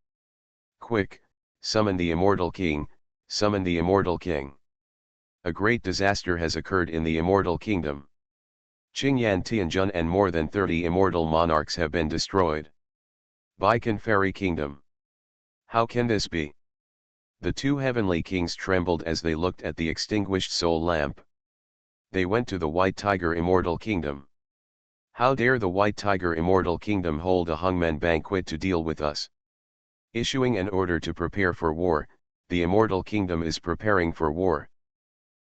S1: "Quick, summon the immortal king, summon the immortal king. A great disaster has occurred in the immortal kingdom. Qingyan Tianjun and more than 30 immortal monarchs have been destroyed. Baikan Fairy Kingdom. How can this be?" The two heavenly kings trembled as they looked at the extinguished soul lamp. They went to the White Tiger Immortal Kingdom. "How dare the White Tiger Immortal Kingdom hold a hangman banquet to deal with us? Issuing an order to prepare for war, the Immortal Kingdom is preparing for war.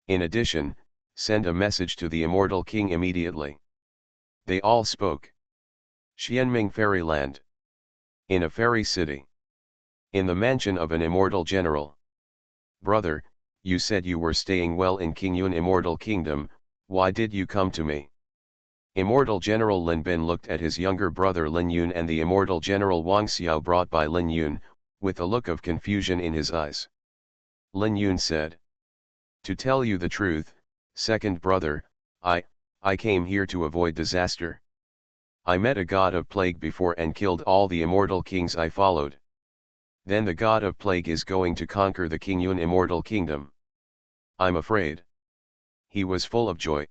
S1: In addition, send a message to the Immortal King immediately." They all spoke. Xianming Fairyland. In a fairy city. In the mansion of an immortal general. "Brother, you said you were staying well in Qingyun Immortal Kingdom, why did you come to me?" Immortal General Lin Bin looked at his younger brother Lin Yun and the Immortal General Wang Xiao brought by Lin Yun, with a look of confusion in his eyes. Lin Yun said, "To tell you the truth, second brother, I came here to avoid disaster. I met a god of plague before and killed all the immortal kings I followed. Then the god of plague is going to conquer the Qingyun Immortal Kingdom. I'm afraid." He was full of joy.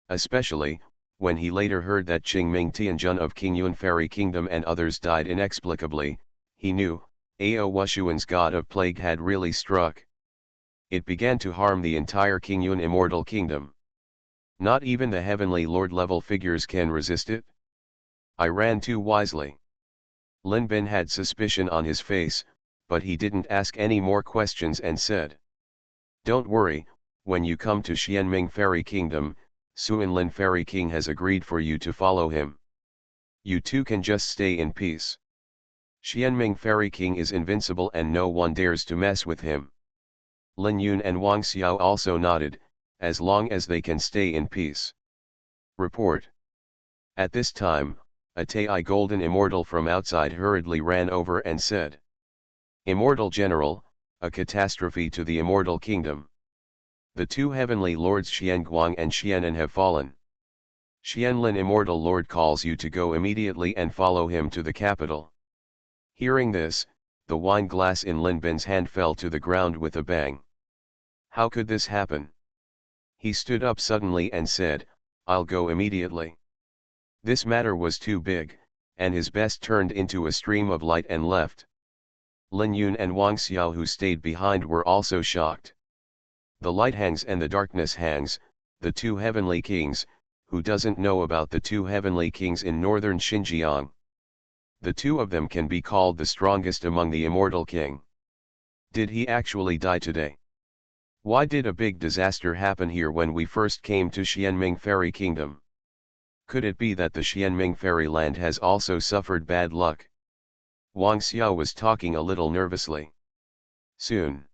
S1: Especially, when he later heard that Qingming Tianjun of Qingyun Fairy Kingdom and others died inexplicably, he knew, Ao Wushuan's god of plague had really struck. It began to harm the entire Qingyun Immortal Kingdom. Not even the heavenly lord level figures can resist it. I ran too wisely. Lin Bin had suspicion on his face, but he didn't ask any more questions and said, "Don't worry, when you come to Xianming Fairy Kingdom, Xuanhuan Fairy King has agreed for you to follow him. You two can just stay in peace. Xianming Fairy King is invincible and no one dares to mess with him." Lin Yun and Wang Xiao also nodded, as long as they can stay in peace. Report. At this time, a Tai Golden Immortal from outside hurriedly ran over and said, "Immortal General, a catastrophe to the Immortal Kingdom. The two heavenly lords Xianguang and Xianan have fallen. Xianlin Immortal Lord calls you to go immediately and follow him to the capital." Hearing this, the wine glass in Lin Bin's hand fell to the ground with a bang. How could this happen? He stood up suddenly and said, "I'll go immediately." This matter was too big, and his best turned into a stream of light and left. Lin Yun and Wang Xiao who stayed behind were also shocked. The light hangs and the darkness hangs, the two heavenly kings, who doesn't know about the two heavenly kings in northern Xinjiang? The two of them can be called the strongest among the immortal king. Did he actually die today? Why did a big disaster happen here when we first came to Xianming Fairy Kingdom? Could it be that the Xianming Fairy Land has also suffered bad luck? Wang Xiao was talking a little nervously. Soon.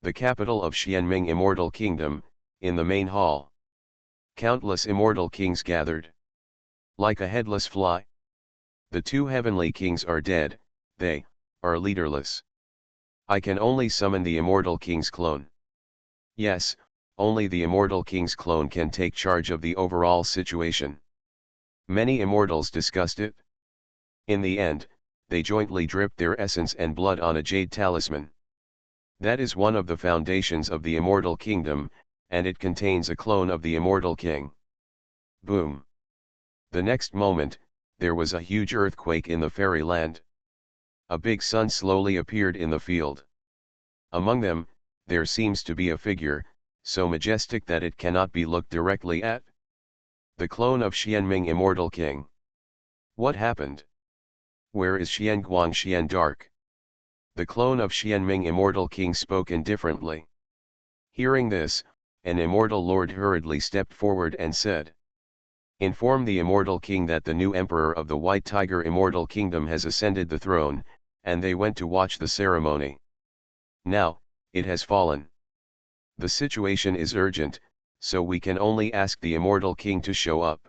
S1: The capital of Xianming Immortal Kingdom, in the main hall. Countless immortal kings gathered. Like a headless fly. The two heavenly kings are dead, they are leaderless. I can only summon the immortal king's clone. Yes, only the immortal king's clone can take charge of the overall situation. Many immortals discussed it. In the end, they jointly dripped their essence and blood on a jade talisman. That is one of the foundations of the immortal kingdom, and it contains a clone of the immortal king. Boom. The next moment, there was a huge earthquake in the fairyland. A big sun slowly appeared in the field. Among them, there seems to be a figure, so majestic that it cannot be looked directly at. The clone of Xianming Immortal King. What happened? Where is Xianguang Xian Dark? The clone of Xianming Immortal King spoke indifferently. Hearing this, an immortal lord hurriedly stepped forward and said, "Inform the immortal king that the new emperor of the White Tiger Immortal Kingdom has ascended the throne," and they went to watch the ceremony. Now, it has fallen. The situation is urgent, so we can only ask the immortal king to show up.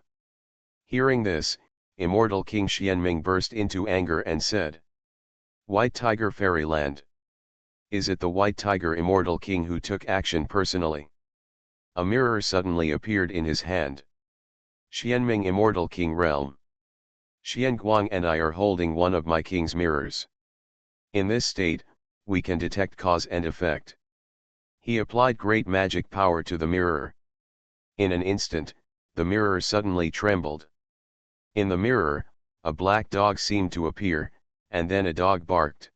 S1: Hearing this, immortal King Xianming burst into anger and said, "White Tiger Fairyland. Is it the White Tiger Immortal King who took action personally? A mirror suddenly appeared in his hand. Xianming Immortal King Realm. Xuanhuan and I are holding one of my king's mirrors. In this state, we can detect cause and effect. He applied great magic power to the mirror. In an instant, the mirror suddenly trembled. In the mirror, a black dog seemed to appear, and then a dog barked.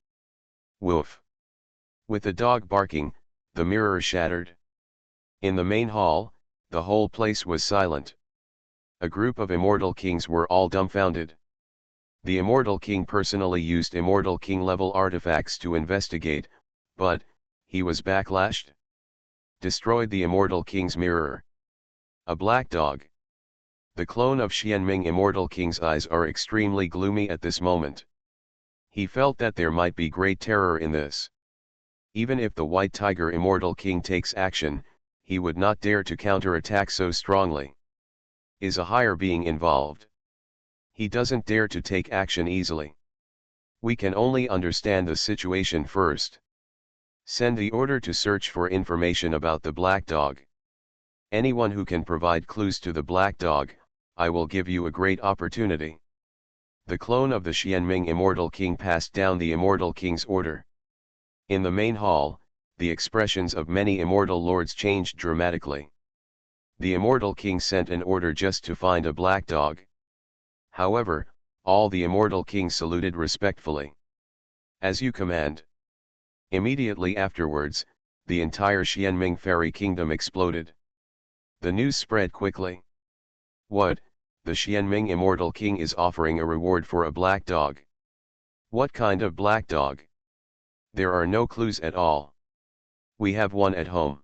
S1: Woof! With the dog barking, the mirror shattered. In the main hall, the whole place was silent. A group of Immortal Kings were all dumbfounded. The Immortal King personally used Immortal King level artifacts to investigate, but, he was backlashed. Destroyed the Immortal King's mirror. A black dog. The clone of Xianming Immortal King's eyes are extremely gloomy at this moment. He felt that there might be great terror in this. Even if the White Tiger Immortal King takes action, he would not dare to counterattack so strongly. Is a higher being involved? He doesn't dare to take action easily. We can only understand the situation first. Send the order to search for information about the black dog. Anyone who can provide clues to the black dog, I will give you a great opportunity. The clone of the Xianming Immortal King passed down the Immortal King's order. In the main hall, the expressions of many Immortal Lords changed dramatically. The Immortal King sent an order just to find a black dog. However, all the Immortal Kings saluted respectfully. As you command. Immediately afterwards, the entire Xianming Fairy Kingdom exploded. The news spread quickly. What? The Xianming Immortal King is offering a reward for a black dog. What kind of black dog? There are no clues at all. We have one at home.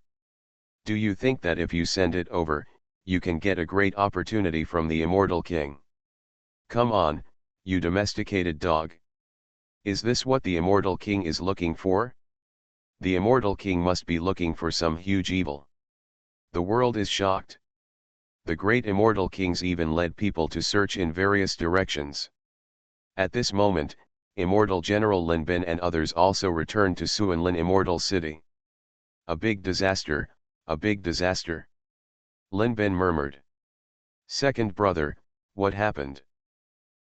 S1: Do you think that if you send it over, you can get a great opportunity from the Immortal King? Come on, you domesticated dog. Is this what the Immortal King is looking for? The Immortal King must be looking for some huge evil. The world is shocked. The great Immortal Kings even led people to search in various directions. At this moment, Immortal General Lin Bin and others also returned to Xuanhuan Immortal City. A big disaster, a big disaster. Lin Bin murmured. Second brother, what happened?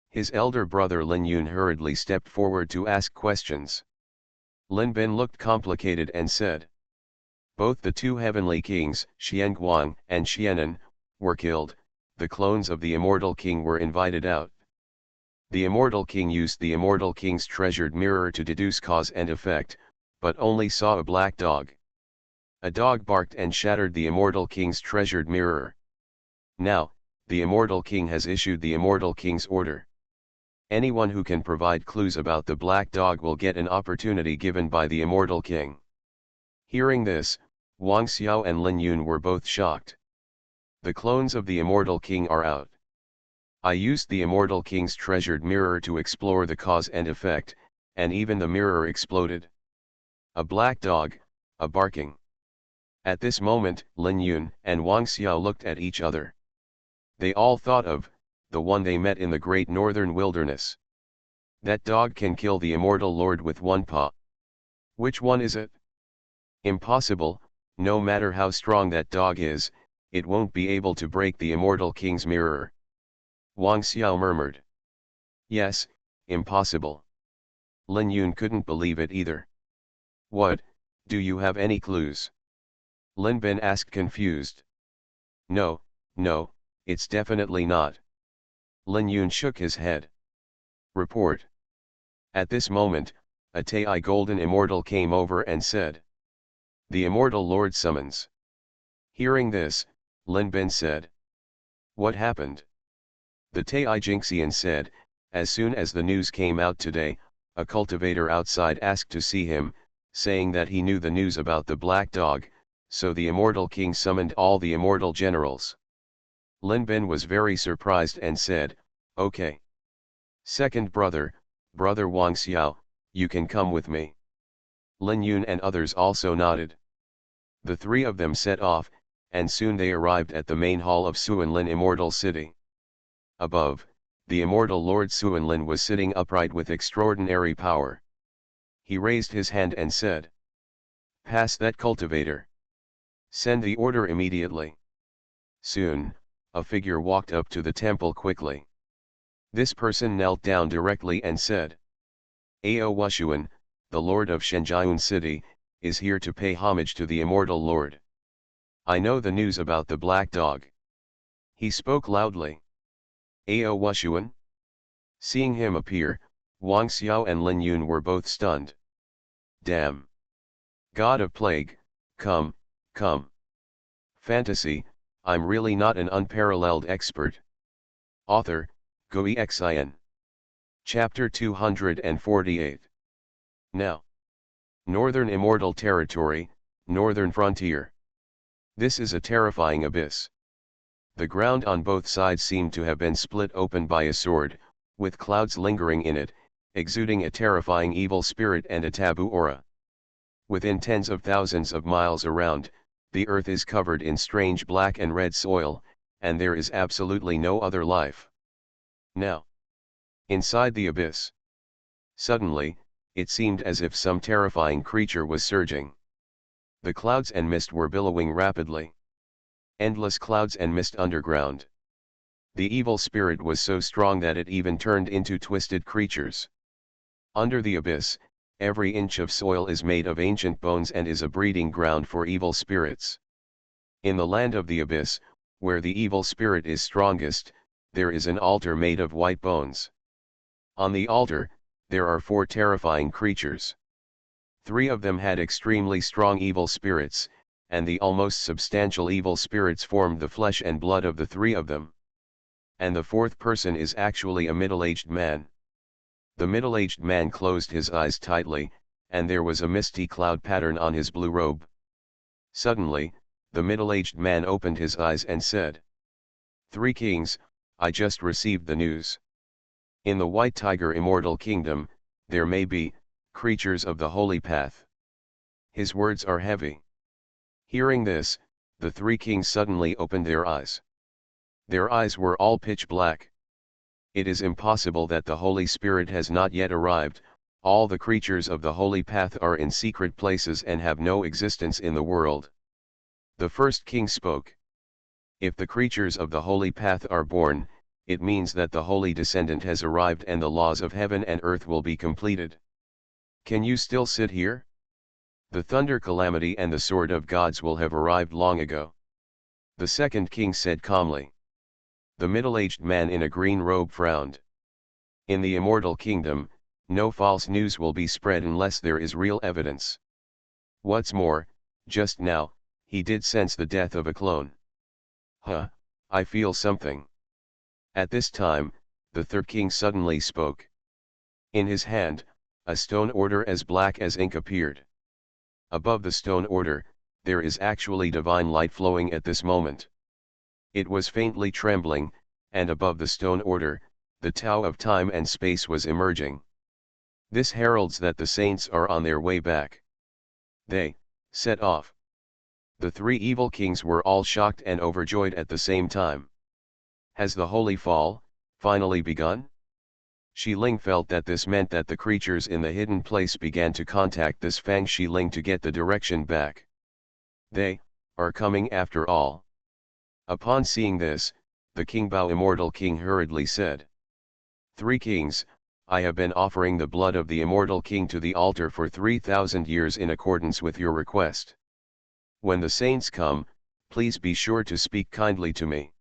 S1: His elder brother Lin Yun hurriedly stepped forward to ask questions. Lin Bin looked complicated and said. Both the two heavenly kings, Xuanhuan and Xianan, were killed. The clones of the Immortal King were invited out. The Immortal King used the Immortal King's treasured mirror to deduce cause and effect, but only saw a black dog. A dog barked and shattered the Immortal King's treasured mirror. Now, the Immortal King has issued the Immortal King's order. Anyone who can provide clues about the black dog will get an opportunity given by the Immortal King. Hearing this, Wang Xiao and Lin Yun were both shocked. The clones of the Immortal King are out. I used the Immortal King's treasured mirror to explore the cause and effect, and even the mirror exploded. A black dog, a barking. At this moment, Lin Yun and Wang Xiao looked at each other. They all thought of the one they met in the great northern wilderness. That dog can kill the Immortal Lord with one paw. Which one is it? Impossible, no matter how strong that dog is, it won't be able to break the Immortal King's mirror. Wang Xiao murmured. Yes, impossible. Lin Yun couldn't believe it either. What, do you have any clues? Lin Bin asked confused. No, no, it's definitely not. Lin Yun shook his head. Report. At this moment, a Tai Golden Immortal came over and said. The Immortal Lord summons. Hearing this, Lin Bin said. What happened? The Tai Jinxian said, as soon as the news came out today, a cultivator outside asked to see him, saying that he knew the news about the black dog, so the Immortal King summoned all the Immortal Generals. Lin Bin was very surprised and said, okay. Second brother, brother Wang Xiao, you can come with me. Lin Yun and others also nodded. The three of them set off, and soon they arrived at the main hall of Xuanhuan Immortal City. Above, the Immortal Lord Xuanhuan was sitting upright with extraordinary power. He raised his hand and said, Pass that cultivator. Send the order immediately. Soon, a figure walked up to the temple quickly. This person knelt down directly and said, Xuanhuan, the lord of Xuanhuan city, is here to pay homage to the immortal lord. I know the news about the black dog. He spoke loudly. Xuanhuan? Seeing him appear, Wang Xiao and Lin Yun were both stunned. Damn! God of plague, come, come. Fantasy, I'm really not an unparalleled expert. Author, Xuanhuan. Chapter 248. Now. Northern Immortal Territory, Northern Frontier. This is a terrifying abyss. The ground on both sides seemed to have been split open by a sword, with clouds lingering in it, exuding a terrifying evil spirit and a taboo aura. Within tens of thousands of miles around, the earth is covered in strange black and red soil, and there is absolutely no other life. Now, inside the abyss. Suddenly, it seemed as if some terrifying creature was surging. The clouds and mist were billowing rapidly. Endless clouds and mist underground. The evil spirit was so strong that it even turned into twisted creatures. Under the abyss, every inch of soil is made of ancient bones and is a breeding ground for evil spirits. In the land of the abyss, where the evil spirit is strongest, there is an altar made of white bones. On the altar, there are 4 terrifying creatures. 3 of them had extremely strong evil spirits, and the almost substantial evil spirits formed the flesh and blood of the 3 of them. And the 4th person is actually a middle-aged man. The middle-aged man closed his eyes tightly, and there was a misty cloud pattern on his blue robe. Suddenly, the middle-aged man opened his eyes and said, 3 kings, I just received the news. In the White Tiger Immortal Kingdom, there may be creatures of the holy path. His words are heavy. Hearing this, the 3 kings suddenly opened their eyes. Their eyes were all pitch black. It is impossible that the Holy Spirit has not yet arrived. All the creatures of the holy path are in secret places and have no existence in the world. The first king spoke. If the creatures of the holy path are born, it means that the holy descendant has arrived and the laws of heaven and earth will be completed. Can you still sit here? The thunder calamity and the sword of gods will have arrived long ago. The second king said calmly. The middle-aged man in a green robe frowned. In the immortal kingdom, no false news will be spread unless there is real evidence. What's more, just now, he did sense the death of a clone. Huh, I feel something. At this time, the third king suddenly spoke. In his hand, a stone order as black as ink appeared. Above the stone order, there is actually divine light flowing at this moment. It was faintly trembling, and above the stone order, the Tao of time and space was emerging. This heralds that the saints are on their way back. They set off. The 3 evil kings were all shocked and overjoyed at the same time. Has the holy fall finally begun? Shi Ling felt that this meant that the creatures in the hidden place began to contact this Fang Shi Ling to get the direction back. They are coming after all. Upon seeing this, the King Bao Immortal King hurriedly said, 3 kings, I have been offering the blood of the Immortal King to the altar for 3,000 years in accordance with your request. When the saints come, please be sure to speak kindly to me.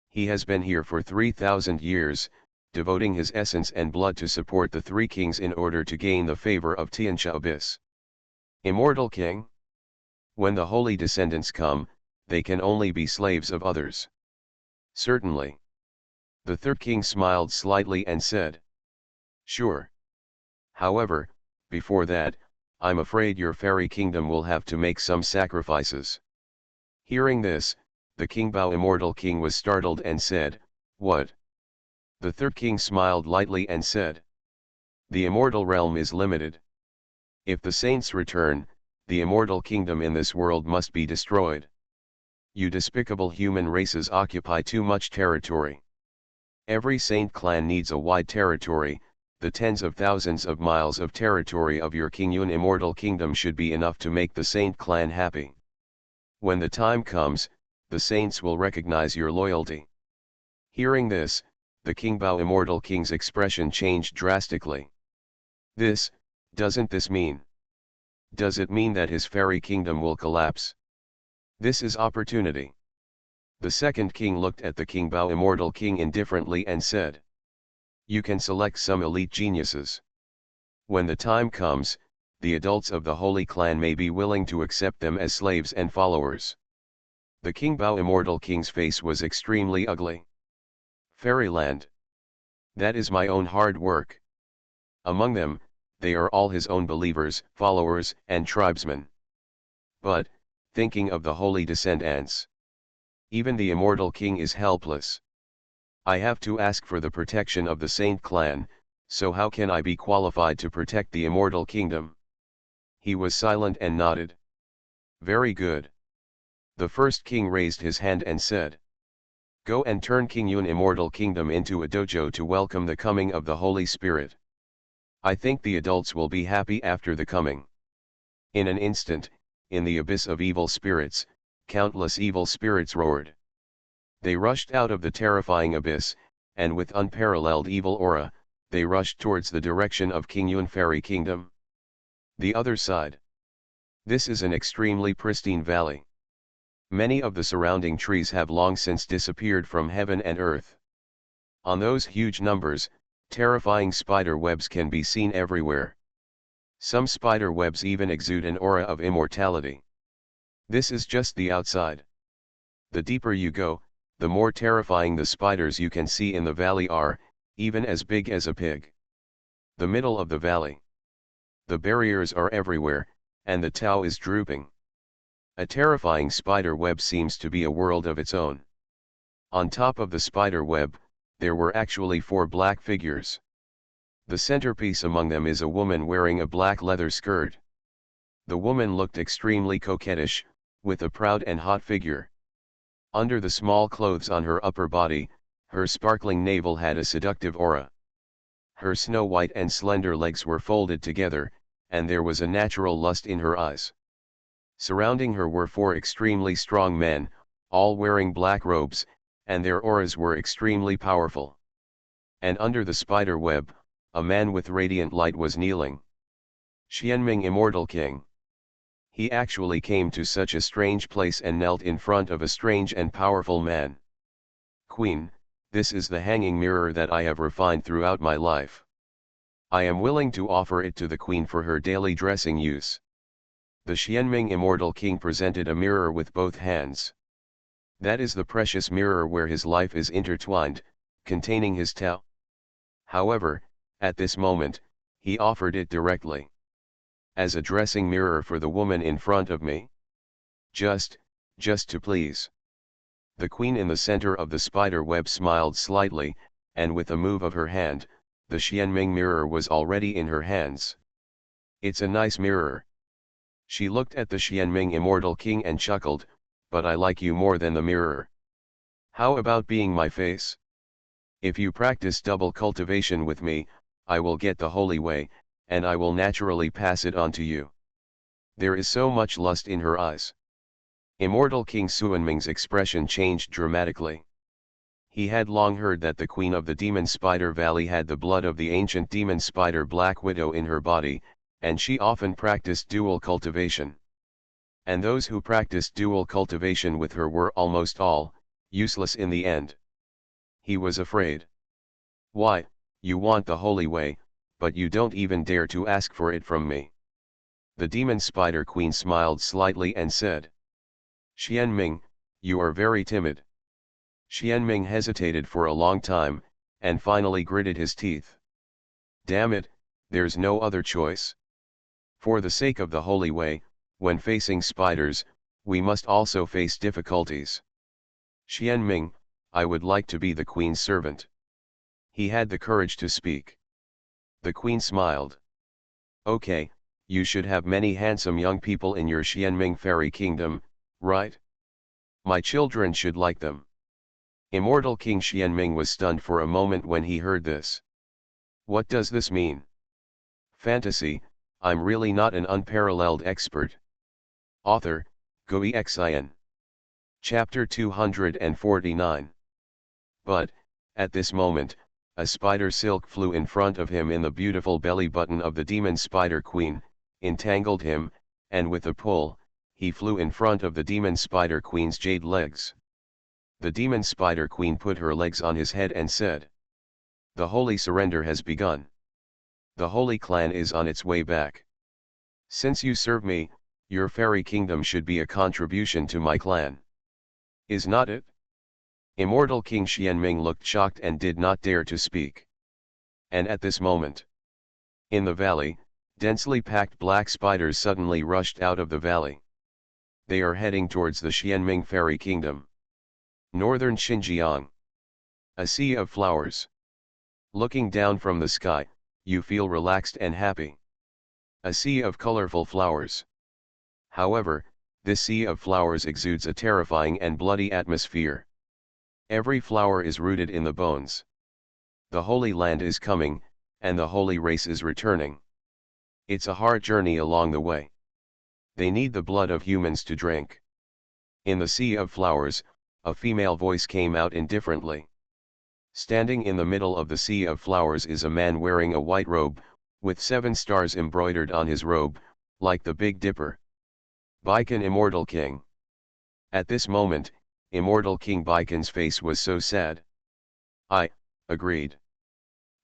S1: He has been here for 3,000 years, devoting his essence and blood to support the 3 kings in order to gain the favor of Tianxia Abyss. Immortal King? When the holy descendants come, they can only be slaves of others. Certainly. The third king smiled slightly and said, Sure. However, before that, I'm afraid your fairy kingdom will have to make some sacrifices. Hearing this, the King Bao Immortal King was startled and said, What? The third king smiled lightly and said, The immortal realm is limited. If the saints return, the immortal kingdom in this world must be destroyed. You despicable human races occupy too much territory. Every saint clan needs a wide territory, the tens of thousands of miles of territory of your Qingyun immortal kingdom should be enough to make the Saint clan happy. When the time comes, the saints will recognize your loyalty." Hearing this, the Qingbao immortal king's expression changed drastically. Doesn't this mean? Does it mean that his fairy kingdom will collapse? This is opportunity. The second king looked at the Qingbao immortal king indifferently and said, "You can select some elite geniuses. When the time comes, the adults of the Holy Clan may be willing to accept them as slaves and followers." The Qingbao immortal king's face was extremely ugly. "Fairyland. That is my own hard work. Among them, they are all his own believers, followers, and tribesmen. But, thinking of the holy descendants, even the immortal king is helpless. I have to ask for the protection of the Saint clan, so how can I be qualified to protect the immortal kingdom?" He was silent and nodded. "Very good." The first king raised his hand and said, "Go and turn Qingyun immortal kingdom into a dojo to welcome the coming of the Holy Spirit. I think the adults will be happy after the coming." In an instant, in the abyss of evil spirits, countless evil spirits roared. They rushed out of the terrifying abyss, and with unparalleled evil aura, they rushed towards the direction of Qingyun Fairy Kingdom. The other side. This is an extremely pristine valley. Many of the surrounding trees have long since disappeared from heaven and earth. On those huge numbers, terrifying spider webs can be seen everywhere. Some spider webs even exude an aura of immortality. This is just the outside. The deeper you go, the more terrifying the spiders you can see in the valley are, even as big as a pig. The middle of the valley. The barriers are everywhere, and the Tao is drooping. A terrifying spider web seems to be a world of its own. On top of the spider web, there were actually 4 black figures. The centerpiece among them is a woman wearing a black leather skirt. The woman looked extremely coquettish, with a proud and hot figure. Under the small clothes on her upper body, her sparkling navel had a seductive aura. Her snow-white and slender legs were folded together, and there was a natural lust in her eyes. Surrounding her were 4 extremely strong men, all wearing black robes, and their auras were extremely powerful. And under the spider web, a man with radiant light was kneeling. Xianming Immortal King. He actually came to such a strange place and knelt in front of a strange and powerful man. "Queen, this is the hanging mirror that I have refined throughout my life. I am willing to offer it to the queen for her daily dressing use." The Xianming Immortal King presented a mirror with both hands. That is the precious mirror where his life is intertwined, containing his Tao. However, at this moment, he offered it directly. "As a dressing mirror for the woman in front of me? Just to please." The queen in the center of the spider web smiled slightly, and with a move of her hand, the Xianming mirror was already in her hands. "It's a nice mirror." She looked at the Xianming Immortal King and chuckled, "But I like you more than the mirror. How about being my face? If you practice double cultivation with me, I will get the holy way, and I will naturally pass it on to you." There is so much lust in her eyes. Immortal King Xuanming's expression changed dramatically. He had long heard that the queen of the Demon Spider Valley had the blood of the ancient demon spider Black Widow in her body, and she often practiced dual cultivation. And those who practiced dual cultivation with her were almost all useless in the end. He was afraid. "Why, you want the holy way, but you don't even dare to ask for it from me." The demon spider queen smiled slightly and said, "Xianming, you are very timid." Xianming hesitated for a long time, and finally gritted his teeth. "Damn it, there's no other choice. For the sake of the holy way, when facing spiders, we must also face difficulties. Xianming, I would like to be the queen's servant." He had the courage to speak. The queen smiled. "Okay, you should have many handsome young people in your Xianming fairy kingdom, right? My children should like them." Immortal King Xianming was stunned for a moment when he heard this. What does this mean? Fantasy, I'm really not an unparalleled expert. Author, Xuanhuan. Chapter 249. But, at this moment, a spider silk flew in front of him in the beautiful belly button of the demon spider queen, entangled him, and with a pull, he flew in front of the demon spider queen's jade legs. The demon spider queen put her legs on his head and said, "The holy surrender has begun. The holy clan is on its way back. Since you serve me, your fairy kingdom should be a contribution to my clan. Is not it?" Immortal King Xianming looked shocked and did not dare to speak. And at this moment, in the valley, densely packed black spiders suddenly rushed out of the valley. They are heading towards the Xianming fairy kingdom. Northern Xinjiang. A sea of flowers. Looking down from the sky, you feel relaxed and happy. A sea of colorful flowers. However, this sea of flowers exudes a terrifying and bloody atmosphere. Every flower is rooted in the bones. The Holy Land is coming, and the holy race is returning. It's a hard journey along the way. They need the blood of humans to drink. In the sea of flowers, a female voice came out indifferently. Standing in the middle of the sea of flowers is a man wearing a white robe, with 7 stars embroidered on his robe, like the Big Dipper. Baikan, Immortal King. At this moment, Immortal King Baikan's face was so sad. "I agreed,"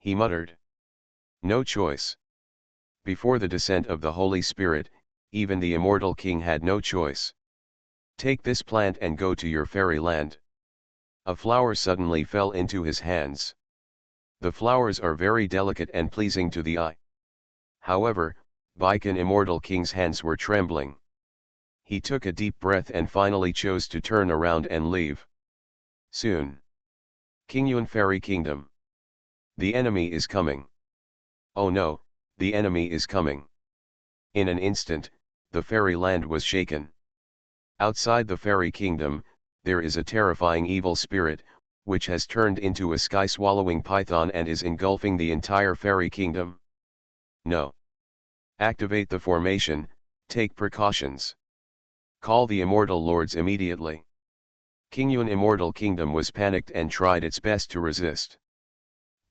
S1: he muttered. "No choice." Before the descent of the Holy Spirit, even the Immortal King had no choice. "Take this plant and go to your fairy land." A flower suddenly fell into his hands. The flowers are very delicate and pleasing to the eye. However, Baikan Immortal King's hands were trembling. He took a deep breath and finally chose to turn around and leave. Soon. Qingyun Fairy Kingdom. The enemy is coming. Oh no, the enemy is coming. In an instant, the fairy land was shaken. Outside the fairy kingdom, there is a terrifying evil spirit, which has turned into a sky-swallowing python and is engulfing the entire fairy kingdom. No. Activate the formation, take precautions. Call the immortal lords immediately. Qingyun Immortal Kingdom was panicked and tried its best to resist.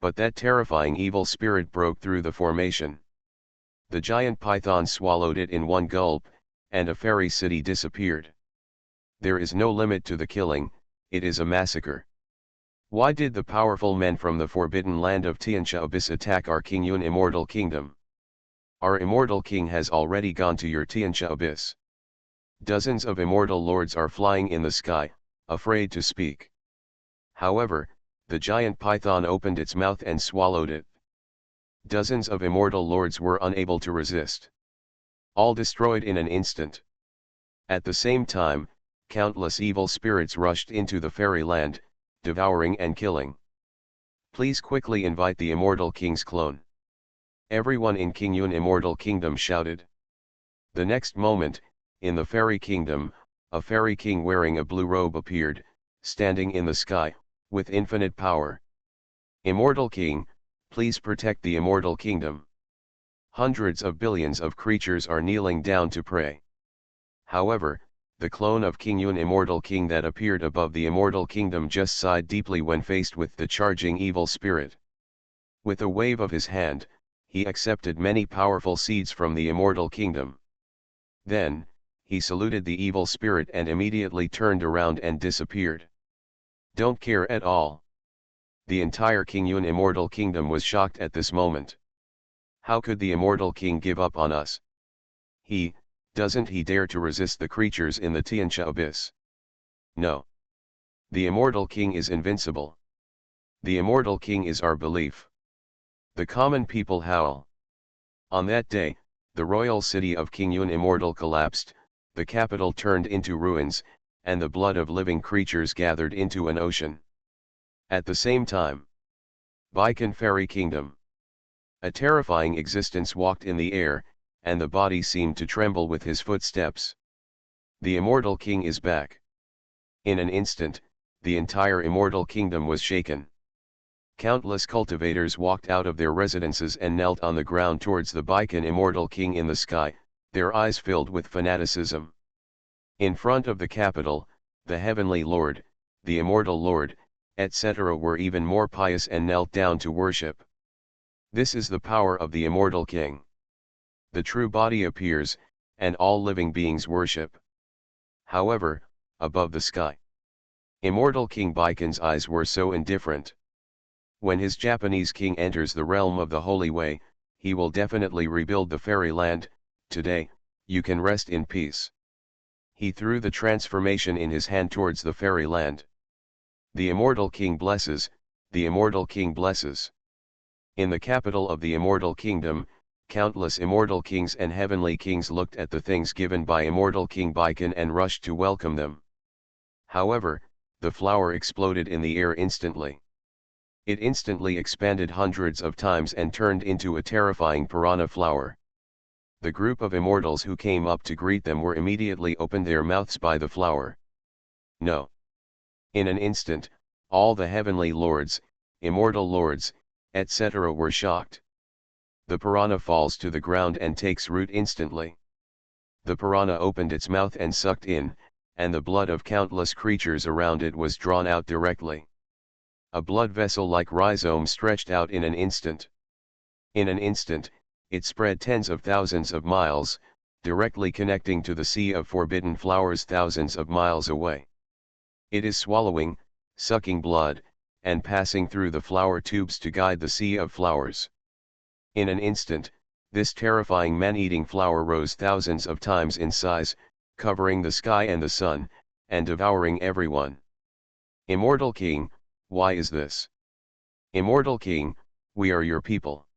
S1: But that terrifying evil spirit broke through the formation. The giant python swallowed it in one gulp, and a fairy city disappeared. There is no limit to the killing, it is a massacre. Why did the powerful men from the forbidden land of Tianxia Abyss attack our Qingyun Immortal Kingdom? Our immortal king has already gone to your Tianxia Abyss. Dozens of immortal lords are flying in the sky, afraid to speak. However, the giant python opened its mouth and swallowed it. Dozens of immortal lords were unable to resist. All destroyed in an instant. At the same time, countless evil spirits rushed into the fairy land, devouring and killing. Please quickly invite the immortal king's clone. Everyone in Qingyun Immortal Kingdom shouted. The next moment, in the fairy kingdom, a fairy king wearing a blue robe appeared, standing in the sky, with infinite power. Immortal King, please protect the immortal kingdom. Hundreds of billions of creatures are kneeling down to pray. However, the clone of Qingyun Immortal King that appeared above the immortal kingdom just sighed deeply when faced with the charging evil spirit. With a wave of his hand, he accepted many powerful seeds from the immortal kingdom. Then, he saluted the evil spirit and immediately turned around and disappeared. Don't care at all. The entire Qingyun Immortal Kingdom was shocked at this moment. How could the immortal king give up on us? Doesn't he dare to resist the creatures in the Tianxia Abyss? No. The immortal king is invincible. The immortal king is our belief. The common people howl. On that day, the royal city of Qingyun Immortal collapsed, the capital turned into ruins, and the blood of living creatures gathered into an ocean. At the same time, Baikan Fairy Kingdom. A terrifying existence walked in the air, and the body seemed to tremble with his footsteps. The immortal king is back. In an instant, the entire immortal kingdom was shaken. Countless cultivators walked out of their residences and knelt on the ground towards the Baikan immortal king in the sky, their eyes filled with fanaticism. In front of the capital, the heavenly Lord, the immortal Lord, etc. were even more pious and knelt down to worship. This is the power of the immortal king. The true body appears, and all living beings worship. However, above the sky, immortal King Baikan's eyes were so indifferent. When his Japanese king enters the realm of the Holy Way, he will definitely rebuild the fairyland. Today, you can rest in peace. He threw the transformation in his hand towards the fairyland. The immortal king blesses, the immortal king blesses. In the capital of the immortal kingdom, countless immortal kings and heavenly kings looked at the things given by immortal King Baikan and rushed to welcome them. However, the flower exploded in the air instantly. It instantly expanded hundreds of times and turned into a terrifying piranha flower. The group of immortals who came up to greet them were immediately opened their mouths by the flower. No. In an instant, all the heavenly lords, immortal lords, etc. were shocked. The piranha falls to the ground and takes root instantly. The piranha opened its mouth and sucked in, and the blood of countless creatures around it was drawn out directly. A blood vessel-like rhizome stretched out in an instant. In an instant, it spread tens of thousands of miles, directly connecting to the sea of forbidden flowers thousands of miles away. It is swallowing, sucking blood, and passing through the flower tubes to guide the sea of flowers. In an instant, this terrifying man-eating flower rose thousands of times in size, covering the sky and the sun, and devouring everyone. Immortal King, why is this? Immortal King, we are your people.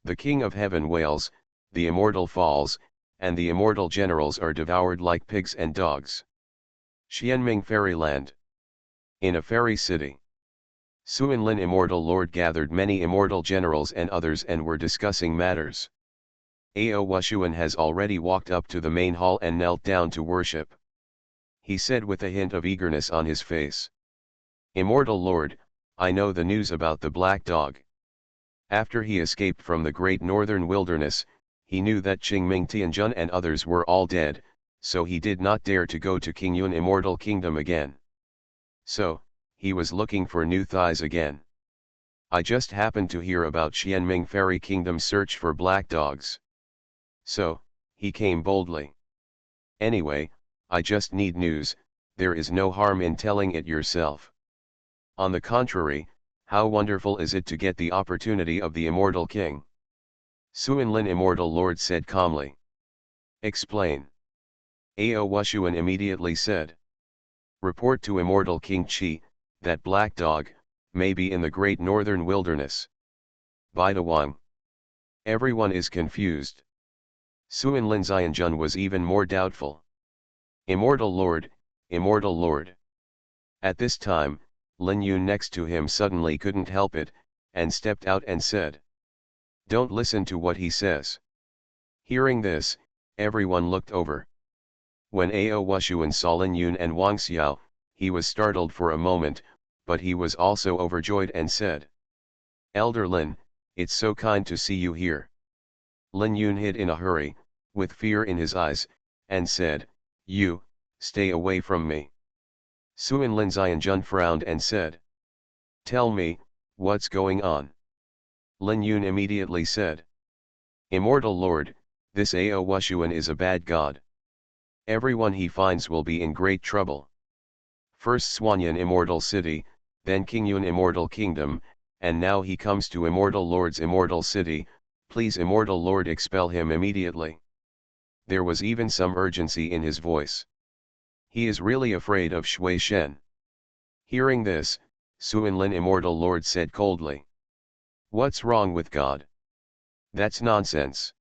S1: The King of Heaven wails, the immortal falls, and the immortal generals are devoured like pigs and dogs. Xianming Fairyland. In a fairy city, Xuanhuan immortal lord gathered many immortal generals and others and were discussing matters. Xuanhuan has already walked up to the main hall and knelt down to worship. He said with a hint of eagerness on his face, "Immortal Lord, I know the news about the black dog." After he escaped from the great northern wilderness, he knew that Qingming Tianjun and others were all dead, so he did not dare to go to Qingyun Immortal Kingdom again. So, he was looking for new thighs again. I just happened to hear about Xianming Fairy Kingdom's search for black dogs. So, he came boldly. Anyway, I just need news, there is no harm in telling it yourself. On the contrary, how wonderful is it to get the opportunity of the immortal king? Xuanhuan immortal lord said calmly. Explain. Xuanhuan immediately said. Report to immortal King Qi, that black dog, may be in the great northern wilderness. Bidawang. Everyone is confused. Xuanhuan Xianjun was even more doubtful. Immortal Lord, immortal Lord. At this time, Lin Yun next to him suddenly couldn't help it, and stepped out and said, "Don't listen to what he says." Hearing this, everyone looked over. When Xuanhuan saw Lin Yun and Wang Xiao, he was startled for a moment, but he was also overjoyed and said, "Elder Lin, it's so kind to see you here." Lin Yun hid in a hurry, with fear in his eyes, and said, "You, stay away from me." Xuanhuan Xianjun frowned and said, "Tell me, what's going on?" Lin Yun immediately said, "Immortal Lord, this Xuanhuan is a bad god. Everyone he finds will be in great trouble. First Xuanyan Immortal City, then Qingyun Immortal Kingdom, and now he comes to Immortal Lord's Immortal City. Please Immortal Lord expel him immediately." There was even some urgency in his voice. He is really afraid of Shui Shen. Hearing this, Xuanhuan Immortal Lord said coldly, "What's wrong with God? That's nonsense.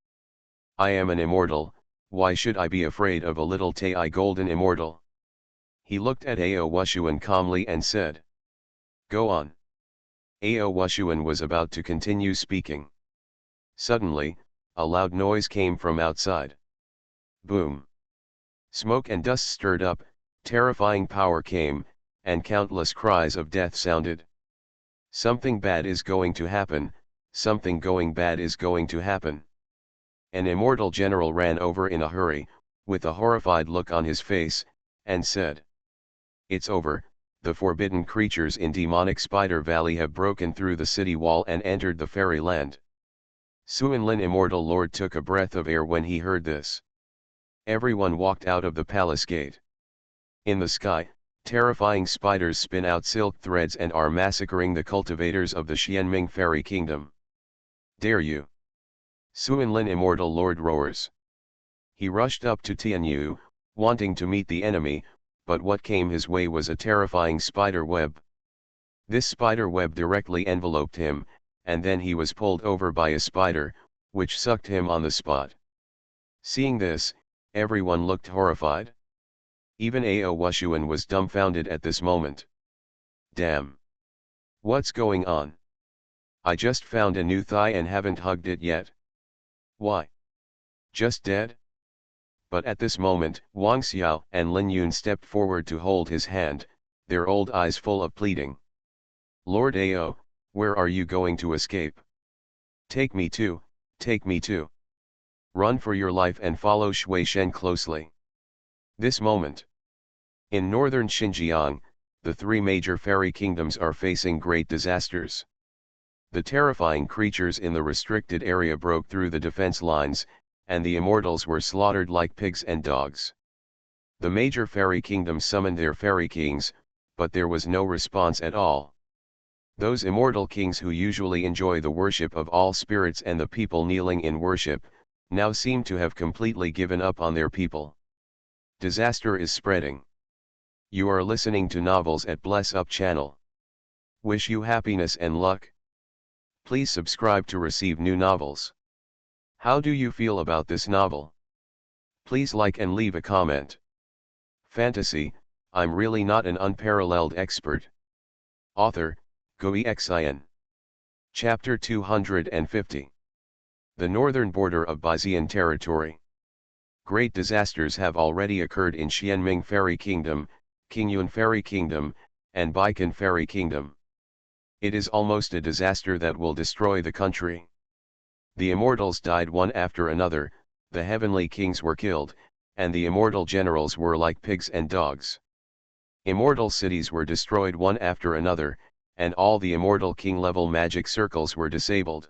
S1: I am an immortal, why should I be afraid of a little Tai Golden Immortal?" He looked at Xuanhuan calmly and said, "Go on." Xuanhuan was about to continue speaking. Suddenly, a loud noise came from outside. Boom! Smoke and dust stirred up, terrifying power came, and countless cries of death sounded. Something bad is going to happen, something going bad is going to happen. An immortal general ran over in a hurry, with a horrified look on his face, and said, "It's over, the forbidden creatures in demonic Spider Valley have broken through the city wall and entered the fairyland." Xuanhuan immortal lord took a breath of air when he heard this. Everyone walked out of the palace gate. In the sky, terrifying spiders spin out silk threads and are massacring the cultivators of the Xianming fairy kingdom. "Dare you!" Xuanhuan immortal lord roars. He rushed up to Tianyu, wanting to meet the enemy, but what came his way was a terrifying spider web. This spider web directly enveloped him, and then he was pulled over by a spider, which sucked him on the spot. Seeing this, everyone looked horrified. Even Xuanhuan was dumbfounded at this moment. Damn! What's going on? I just found a new thigh and haven't hugged it yet. Why? Just dead? But at this moment, Wang Xiao and Lin Yun stepped forward to hold his hand, their old eyes full of pleading. "Lord Ao, where are you going to escape? Take me too, take me too. Run for your life and follow Shui Shen closely." This moment. In northern Xinjiang, the three major fairy kingdoms are facing great disasters. The terrifying creatures in the restricted area broke through the defense lines, and the immortals were slaughtered like pigs and dogs. The major fairy kingdoms summoned their fairy kings, but there was no response at all. Those immortal kings who usually enjoy the worship of all spirits and the people kneeling in worship, now seem to have completely given up on their people. Disaster is spreading. You are listening to Novels at Bless Up channel. Wish you happiness and luck. Please subscribe to receive new novels. How do you feel about this novel? Please like and leave a comment. Fantasy, I'm really not an unparalleled expert. Author, Xuanhuan. Chapter 250. The northern border of Byzantine territory. Great disasters have already occurred in Xianming Fairy Kingdom, Qingyun Fairy Kingdom, and Baikan Fairy Kingdom. It is almost a disaster that will destroy the country. The immortals died one after another, the heavenly kings were killed, and the immortal generals were like pigs and dogs. Immortal cities were destroyed one after another, and all the immortal king-level magic circles were disabled.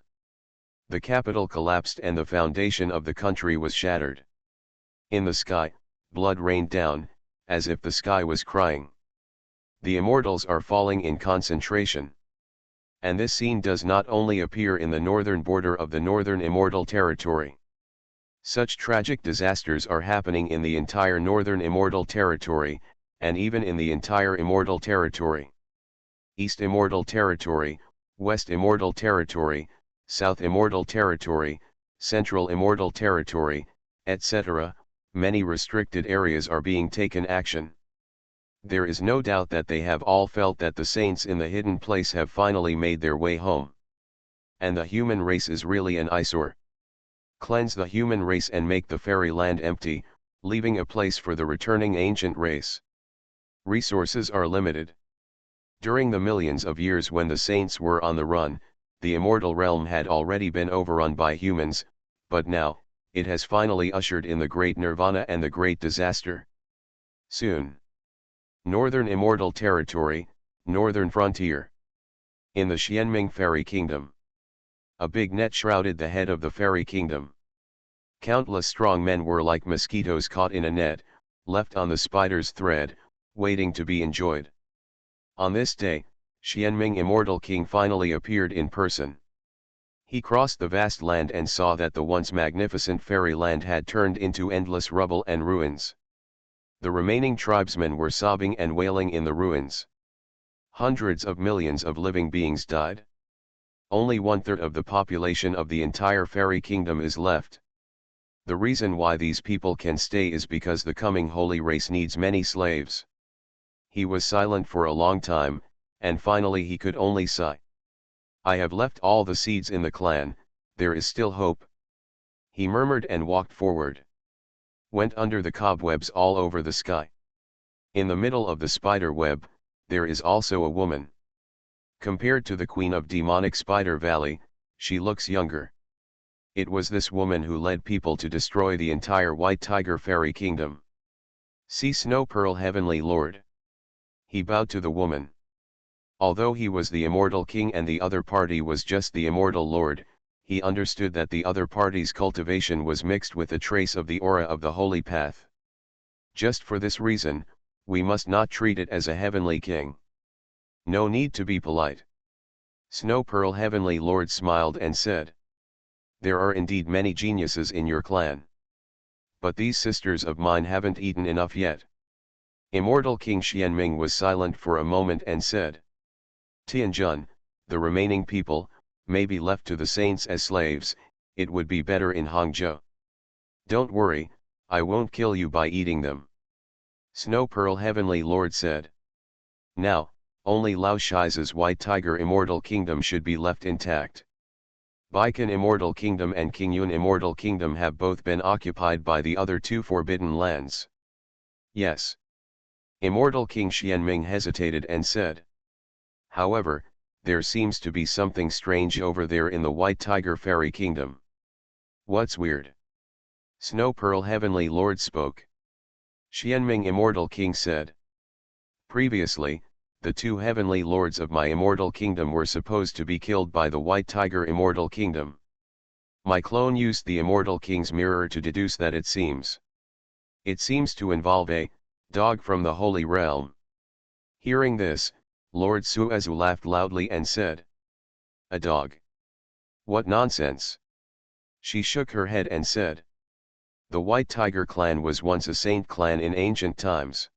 S1: The capital collapsed and the foundation of the country was shattered. In the sky, blood rained down, as if the sky was crying. The immortals are falling in concentration. And this scene does not only appear in the northern border of the northern immortal territory. Such tragic disasters are happening in the entire northern immortal territory, and even in the entire immortal territory. East Immortal Territory, West Immortal Territory, South Immortal Territory, Central Immortal Territory, etc., many restricted areas are being taken action. There is no doubt that they have all felt that the saints in the hidden place have finally made their way home. And the human race is really an eyesore. Cleanse the human race and make the fairy land empty, leaving a place for the returning ancient race. Resources are limited. During the millions of years when the saints were on the run, the immortal realm had already been overrun by humans, but now, it has finally ushered in the great nirvana and the great disaster. Soon. Northern Immortal Territory, Northern Frontier. In the Xianming Fairy Kingdom. A big net shrouded the head of the Fairy Kingdom. Countless strong men were like mosquitoes caught in a net, left on the spider's thread, waiting to be enjoyed. On this day, Xianming Immortal King finally appeared in person. He crossed the vast land and saw that the once magnificent fairy land had turned into endless rubble and ruins. The remaining tribesmen were sobbing and wailing in the ruins. Hundreds of millions of living beings died. Only 1/3 of the population of the entire fairy kingdom is left. The reason why these people can stay is because the coming holy race needs many slaves. He was silent for a long time, and finally he could only sigh. "I have left all the seeds in the clan, there is still hope," he murmured and walked forward. Went under the cobwebs all over the sky. In the middle of the spider web, there is also a woman. Compared to the queen of demonic Spider Valley, she looks younger. It was this woman who led people to destroy the entire White Tiger Fairy Kingdom. See Snow Pearl Heavenly Lord. He bowed to the woman. Although he was the immortal king and the other party was just the immortal lord, he understood that the other party's cultivation was mixed with a trace of the aura of the holy path. Just for this reason, we must not treat it as a heavenly king. No need to be polite. Snow Pearl Heavenly Lord smiled and said, "There are indeed many geniuses in your clan. But these sisters of mine haven't eaten enough yet." Immortal King Xianming was silent for a moment and said, "Tianjun, the remaining people, may be left to the saints as slaves, it would be better in Hangzhou. Don't worry, I won't kill you by eating them." Snow Pearl Heavenly Lord said, "Now, only Lao Shi's White Tiger Immortal Kingdom should be left intact. Baikan Immortal Kingdom and Qingyun Immortal Kingdom have both been occupied by the other two forbidden lands." "Yes." Immortal King Xianming hesitated and said, "However, there seems to be something strange over there in the White Tiger Fairy Kingdom." "What's weird?" Snow Pearl Heavenly Lord spoke. Xianming Immortal King said, "Previously, the two heavenly lords of my immortal kingdom were supposed to be killed by the White Tiger Immortal Kingdom. My clone used the Immortal King's mirror to deduce that it seems to involve a dog from the Holy Realm." Hearing this, Lord Suezu laughed loudly and said, "A dog? What nonsense!" She shook her head and said, "The White Tiger clan was once a saint clan in ancient times.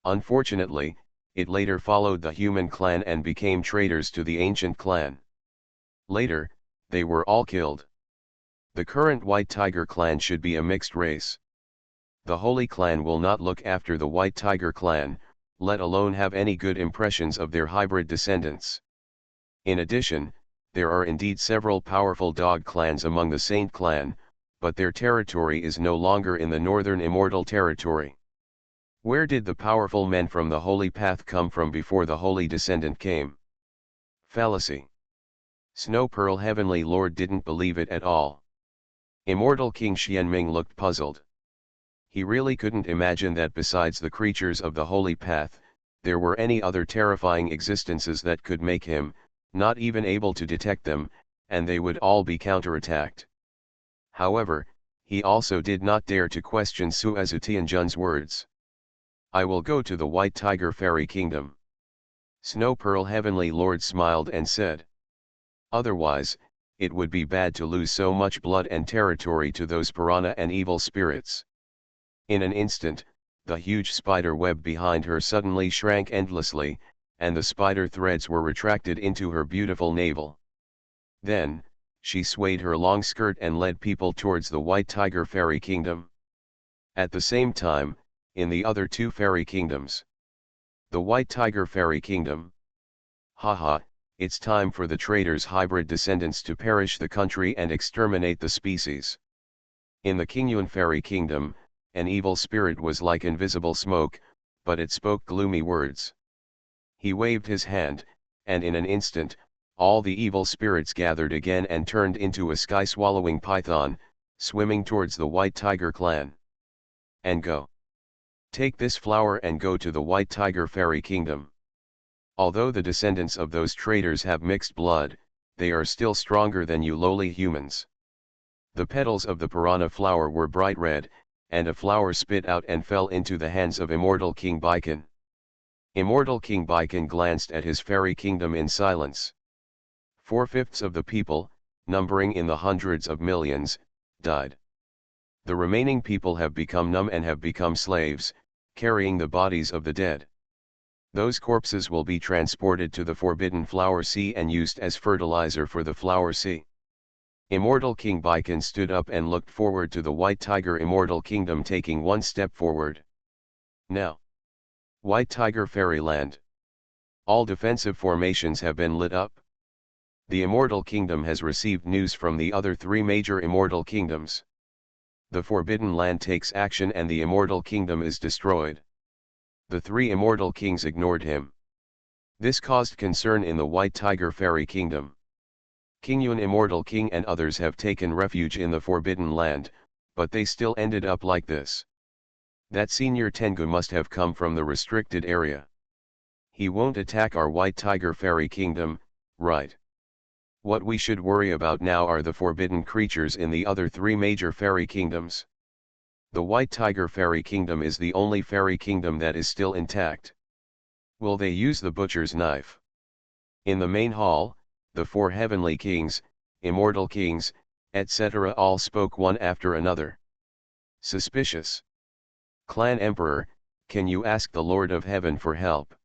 S1: Unfortunately, it later followed the human clan and became traitors to the ancient clan. Later, they were all killed. The current White Tiger clan should be a mixed race. The Holy Clan will not look after the White Tiger clan, let alone have any good impressions of their hybrid descendants. In addition, there are indeed several powerful dog clans among the Saint clan, but their territory is no longer in the northern immortal territory. Where did the powerful men from the Holy Path come from before the Holy Descendant came?" Fallacy. Snow Pearl Heavenly Lord didn't believe it at all. Immortal King Xianming looked puzzled. He really couldn't imagine that besides the creatures of the Holy Path, there were any other terrifying existences that could make him, not even able to detect them, and they would all be counterattacked. However, he also did not dare to question Suezu Tianjun's words. "I will go to the White Tiger Fairy Kingdom." Snow Pearl Heavenly Lord smiled and said, "Otherwise, it would be bad to lose so much blood and territory to those piranha and evil spirits." In an instant, the huge spider web behind her suddenly shrank endlessly, and the spider threads were retracted into her beautiful navel. Then, she swayed her long skirt and led people towards the White Tiger Fairy Kingdom. At the same time, in the other two fairy kingdoms. The White Tiger Fairy Kingdom. Haha, it's time for the traitors' hybrid descendants to perish the country and exterminate the species. In the Qingyun Fairy Kingdom, an evil spirit was like invisible smoke, but it spoke gloomy words. He waved his hand, and in an instant, all the evil spirits gathered again and turned into a sky-swallowing python, swimming towards the White Tiger clan. "And go. Take this flower and go to the White Tiger Fairy Kingdom. Although the descendants of those traitors have mixed blood, they are still stronger than you lowly humans." The petals of the piranha flower were bright red, and a flower spit out and fell into the hands of Immortal King Baikan. Immortal King Baikan glanced at his fairy kingdom in silence. 4/5 of the people, numbering in the hundreds of millions, died. The remaining people have become numb and have become slaves, carrying the bodies of the dead. Those corpses will be transported to the Forbidden Flower Sea and used as fertilizer for the Flower Sea. Immortal King Baikan stood up and looked forward to the White Tiger Immortal Kingdom, taking one step forward. "Now, White Tiger Fairyland. All defensive formations have been lit up. The Immortal Kingdom has received news from the other three major Immortal Kingdoms. The Forbidden Land takes action and the Immortal Kingdom is destroyed." The three Immortal Kings ignored him. This caused concern in the White Tiger Fairy Kingdom. King Yun, Immortal King, and others have taken refuge in the Forbidden Land, but they still ended up like this. That Senior Tengu must have come from the restricted area. He won't attack our White Tiger Fairy Kingdom, right? What we should worry about now are the forbidden creatures in the other three major fairy kingdoms. The White Tiger Fairy Kingdom is the only fairy kingdom that is still intact. Will they use the butcher's knife? In the main hall, the four heavenly kings, immortal kings, etc. all spoke one after another. Suspicious. Clan Emperor, can you ask the Lord of Heaven for help?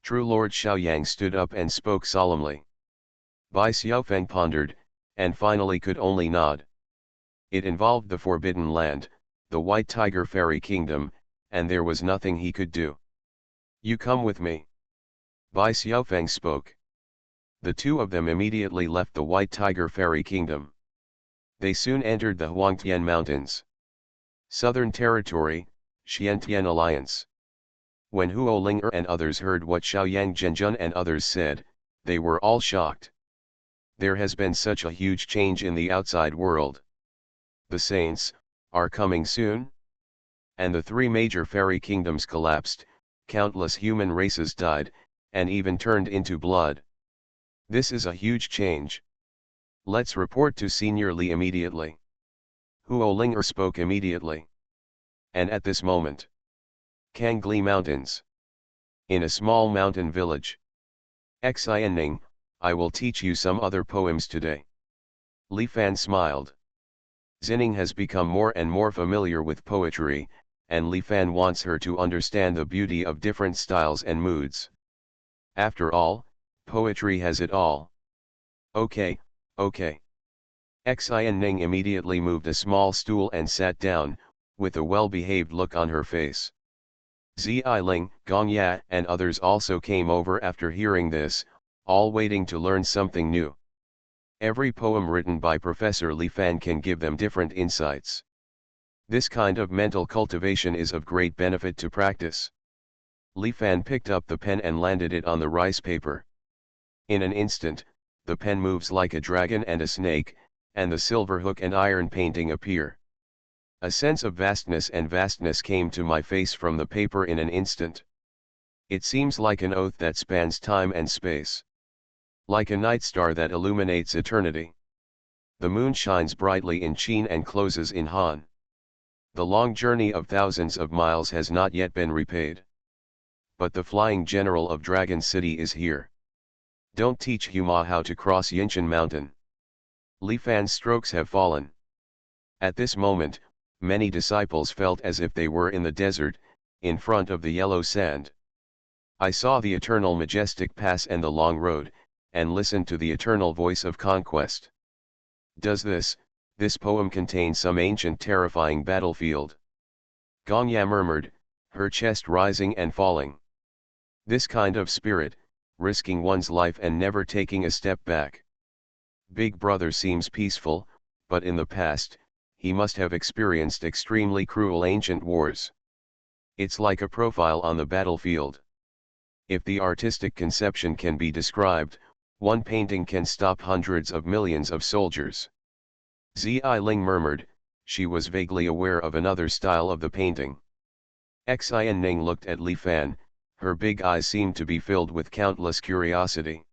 S1: True Lord Xiaoyang stood up and spoke solemnly. Bai Xiaofeng pondered, and finally could only nod. It involved the Forbidden Land, the White Tiger Fairy Kingdom, and there was nothing he could do. You come with me. Bai Xiaofeng spoke. The two of them immediately left the White Tiger Fairy Kingdom. They soon entered the Huangtian Mountains. Southern Territory, Xiantian Alliance. When Huo Ling'er and others heard what Xiaoyang Zhenjun and others said, they were all shocked. There has been such a huge change in the outside world. The saints are coming soon? And the three major fairy kingdoms collapsed, countless human races died, and even turned into blood. This is a huge change. Let's report to Senior Li immediately. Huo Ling'er spoke immediately. And at this moment, Kangli Mountains. In a small mountain village. Xianning, I will teach you some other poems today. Li Fan smiled. Xining has become more and more familiar with poetry, and Li Fan wants her to understand the beauty of different styles and moods. After all, poetry has it all. Okay, okay. Xianning immediately moved a small stool and sat down, with a well-behaved look on her face. Ziling, Gongya, and others also came over after hearing this, all waiting to learn something new. Every poem written by Professor Li Fan can give them different insights. This kind of mental cultivation is of great benefit to practice. Li Fan picked up the pen and landed it on the rice paper. In an instant, the pen moves like a dragon and a snake, and the silver hook and iron painting appear. A sense of vastness came to my face from the paper in an instant. It seems like an oath that spans time and space. Like a night star that illuminates eternity. The moon shines brightly in Qin and closes in Han. The long journey of thousands of miles has not yet been repaid. But the flying general of Dragon City is here. Don't teach Huma how to cross Yinshan Mountain. Li Fan's strokes have fallen. At this moment, many disciples felt as if they were in the desert, in front of the yellow sand. I saw the eternal majestic pass and the long road, and listened to the eternal voice of conquest. Does this poem contain some ancient terrifying battlefield? Gongya murmured, her chest rising and falling. This kind of spirit, risking one's life and never taking a step back. Big Brother seems peaceful, but in the past, he must have experienced extremely cruel ancient wars. It's like a profile on the battlefield. If the artistic conception can be described, one painting can stop hundreds of millions of soldiers. Ziling murmured, she was vaguely aware of another style of the painting. Xianning looked at Li Fan, her big eyes seemed to be filled with countless curiosity.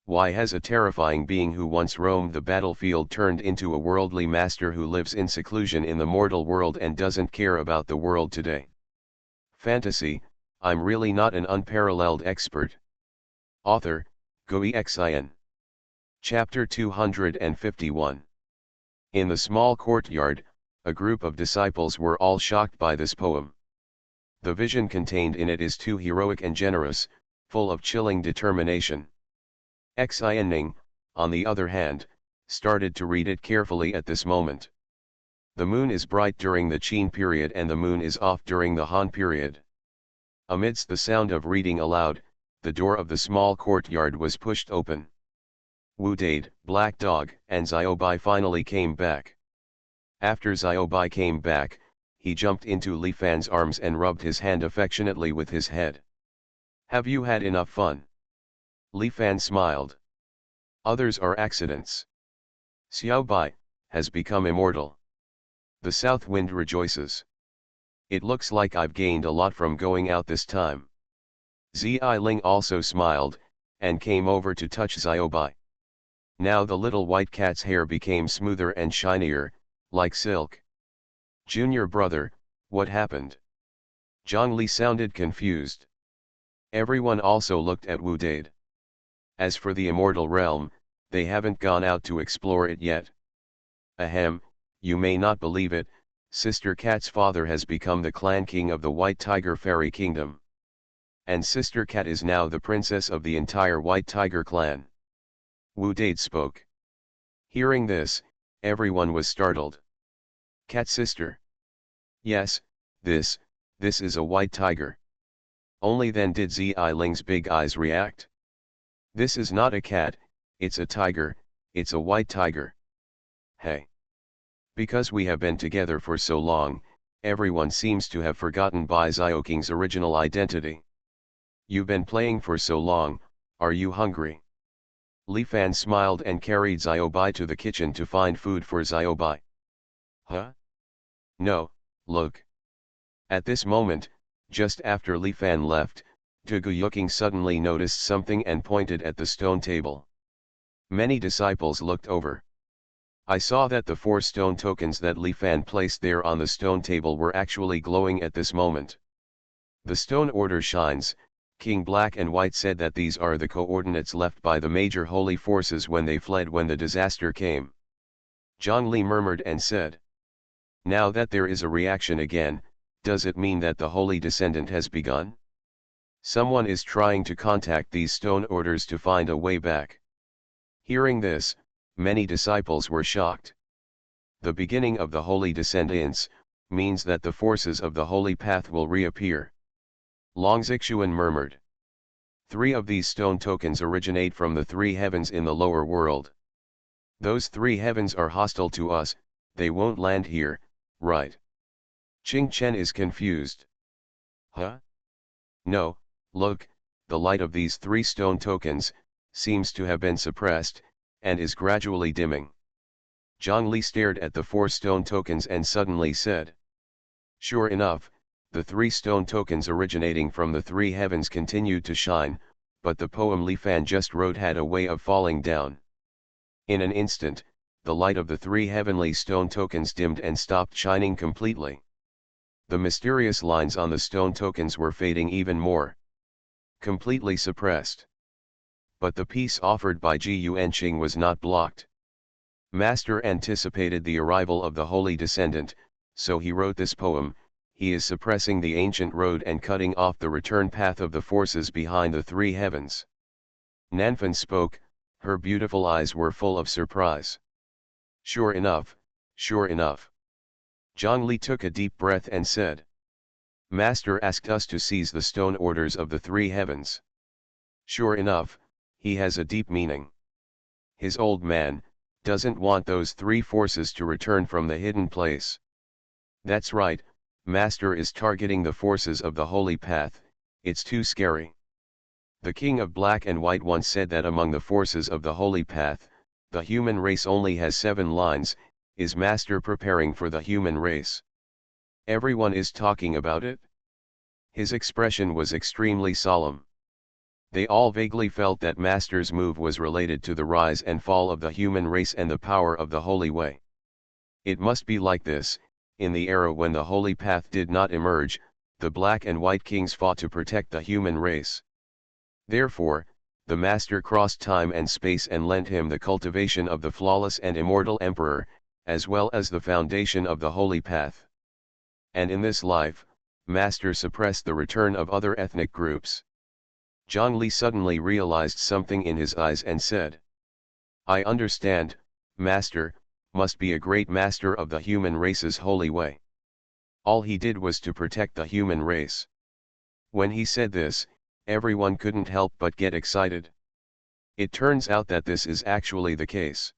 S1: Why has a terrifying being who once roamed the battlefield turned into a worldly master who lives in seclusion in the mortal world and doesn't care about the world today? Fantasy, I'm really not an unparalleled expert. Author, Gui Xian. Chapter 251. In the small courtyard, a group of disciples were all shocked by this poem. The vision contained in it is too heroic and generous, full of chilling determination. Xianning, on the other hand, started to read it carefully at this moment. The moon is bright during the Qin period and the moon is off during the Han period. Amidst the sound of reading aloud, the door of the small courtyard was pushed open. Wu Dade, Black Dog, and Xiaobai finally came back. After Xiaobai came back, he jumped into Li Fan's arms and rubbed his hand affectionately with his head. Have you had enough fun? Li Fan smiled. Others are accidents. Xiao Bai has become immortal. The south wind rejoices. It looks like I've gained a lot from going out this time. Zi Ling also smiled, and came over to touch Xiao Bai. Now the little white cat's hair became smoother and shinier, like silk. Junior brother, what happened? Zhang Li sounded confused. Everyone also looked at Wu Dade. As for the immortal realm, they haven't gone out to explore it yet. Ahem, you may not believe it, Sister Cat's father has become the clan king of the White Tiger Fairy Kingdom. And Sister Cat is now the princess of the entire White Tiger clan. Wu Dade spoke. Hearing this, everyone was startled. Cat sister? Yes, this is a white tiger. Only then did Zi Ling's big eyes react. This is not a cat, it's a tiger, it's a white tiger. Hey. Because we have been together for so long, everyone seems to have forgotten Bai Xiaoking's original identity. You've been playing for so long, are you hungry? Li Fan smiled and carried Xiao Bai to the kitchen to find food for Xiao Bai. Huh? No, look. At this moment, just after Li Fan left, Du Guyuking suddenly noticed something and pointed at the stone table. Many disciples looked over. I saw that the 4 stone tokens that Li Fan placed there on the stone table were actually glowing at this moment. The stone order shines. King Black and White said that these are the coordinates left by the major holy forces when they fled when the disaster came. Zhang Li murmured and said. Now that there is a reaction again, does it mean that the holy descendant has begun? Someone is trying to contact these stone orders to find a way back. Hearing this, many disciples were shocked. The beginning of the holy descendants means that the forces of the holy path will reappear. Long Xuanhuan murmured. 3 of these stone tokens originate from the 3 heavens in the lower world. Those 3 heavens are hostile to us, they won't land here, right? Qing Chen is confused. Huh? No, look, the light of these 3 stone tokens seems to have been suppressed, and is gradually dimming. Zhang Li stared at the 4 stone tokens and suddenly said. Sure enough, the 3 stone tokens originating from the 3 heavens continued to shine, but the poem Li Fan just wrote had a way of falling down. In an instant, the light of the 3 heavenly stone tokens dimmed and stopped shining completely. The mysterious lines on the stone tokens were fading even more. Completely suppressed. But the piece offered by Ji Yuanqing was not blocked. Master anticipated the arrival of the holy descendant, so he wrote this poem. He is suppressing the ancient road and cutting off the return path of the forces behind the 3 heavens. Nanfan spoke, her beautiful eyes were full of surprise. Sure enough, sure enough. Zhang Li took a deep breath and said. Master asked us to seize the stone orders of the 3 heavens. Sure enough, he has a deep meaning. His old man doesn't want those 3 forces to return from the hidden place. That's right. Master is targeting the forces of the holy path, it's too scary. The king of Black and White once said that among the forces of the holy path, the human race only has 7 lines. Is Master preparing for the human race? Everyone is talking about it. His expression was extremely solemn. They all vaguely felt that Master's move was related to the rise and fall of the human race and the power of the holy way. It must be like this. In the era when the holy path did not emerge, the Black and White kings fought to protect the human race. Therefore, the Master crossed time and space and lent him the cultivation of the flawless and immortal emperor, as well as the foundation of the holy path. And in this life, Master suppressed the return of other ethnic groups. Zhang Li suddenly realized something in his eyes and said. I understand, Master must be a great master of the human race's holy way. All he did was to protect the human race. When he said this, everyone couldn't help but get excited. It turns out that this is actually the case.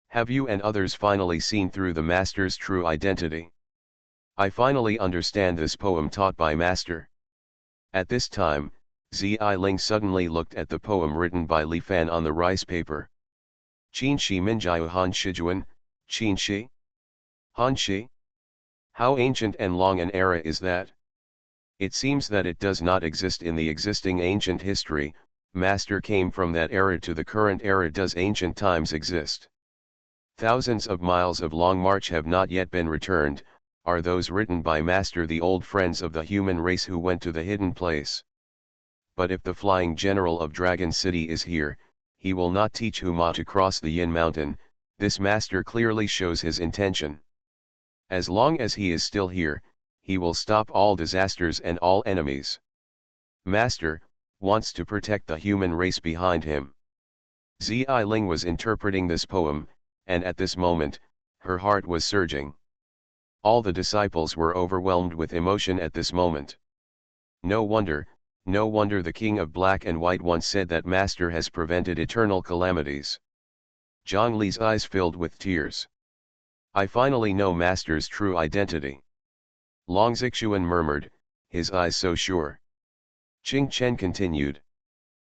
S1: Have you and others finally seen through the Master's true identity? I finally understand this poem taught by Master. At this time, Ling suddenly looked at the poem written by Li Fan on the rice paper. Qin Shi Minjiu Han Shijuan, Qin Shi? Han Shi? How ancient and long an era is that? It seems that it does not exist in the existing ancient history. Master came from that era to the current era. Does ancient times exist? Thousands of miles of long march have not yet been returned. Are those written by Master the old friends of the human race who went to the hidden place? But if the flying general of Dragon City is here, he will not teach Huma to cross the Yin Mountain. This Master clearly shows his intention. As long as he is still here, he will stop all disasters and all enemies. Master wants to protect the human race behind him. Ling was interpreting this poem, and at this moment, her heart was surging. All the disciples were overwhelmed with emotion at this moment. No wonder the King of Black and White once said that Master has prevented eternal calamities. Zhang Li's eyes filled with tears. I finally know Master's true identity. Long Xuanhuan murmured, his eyes so sure. Qing Chen continued.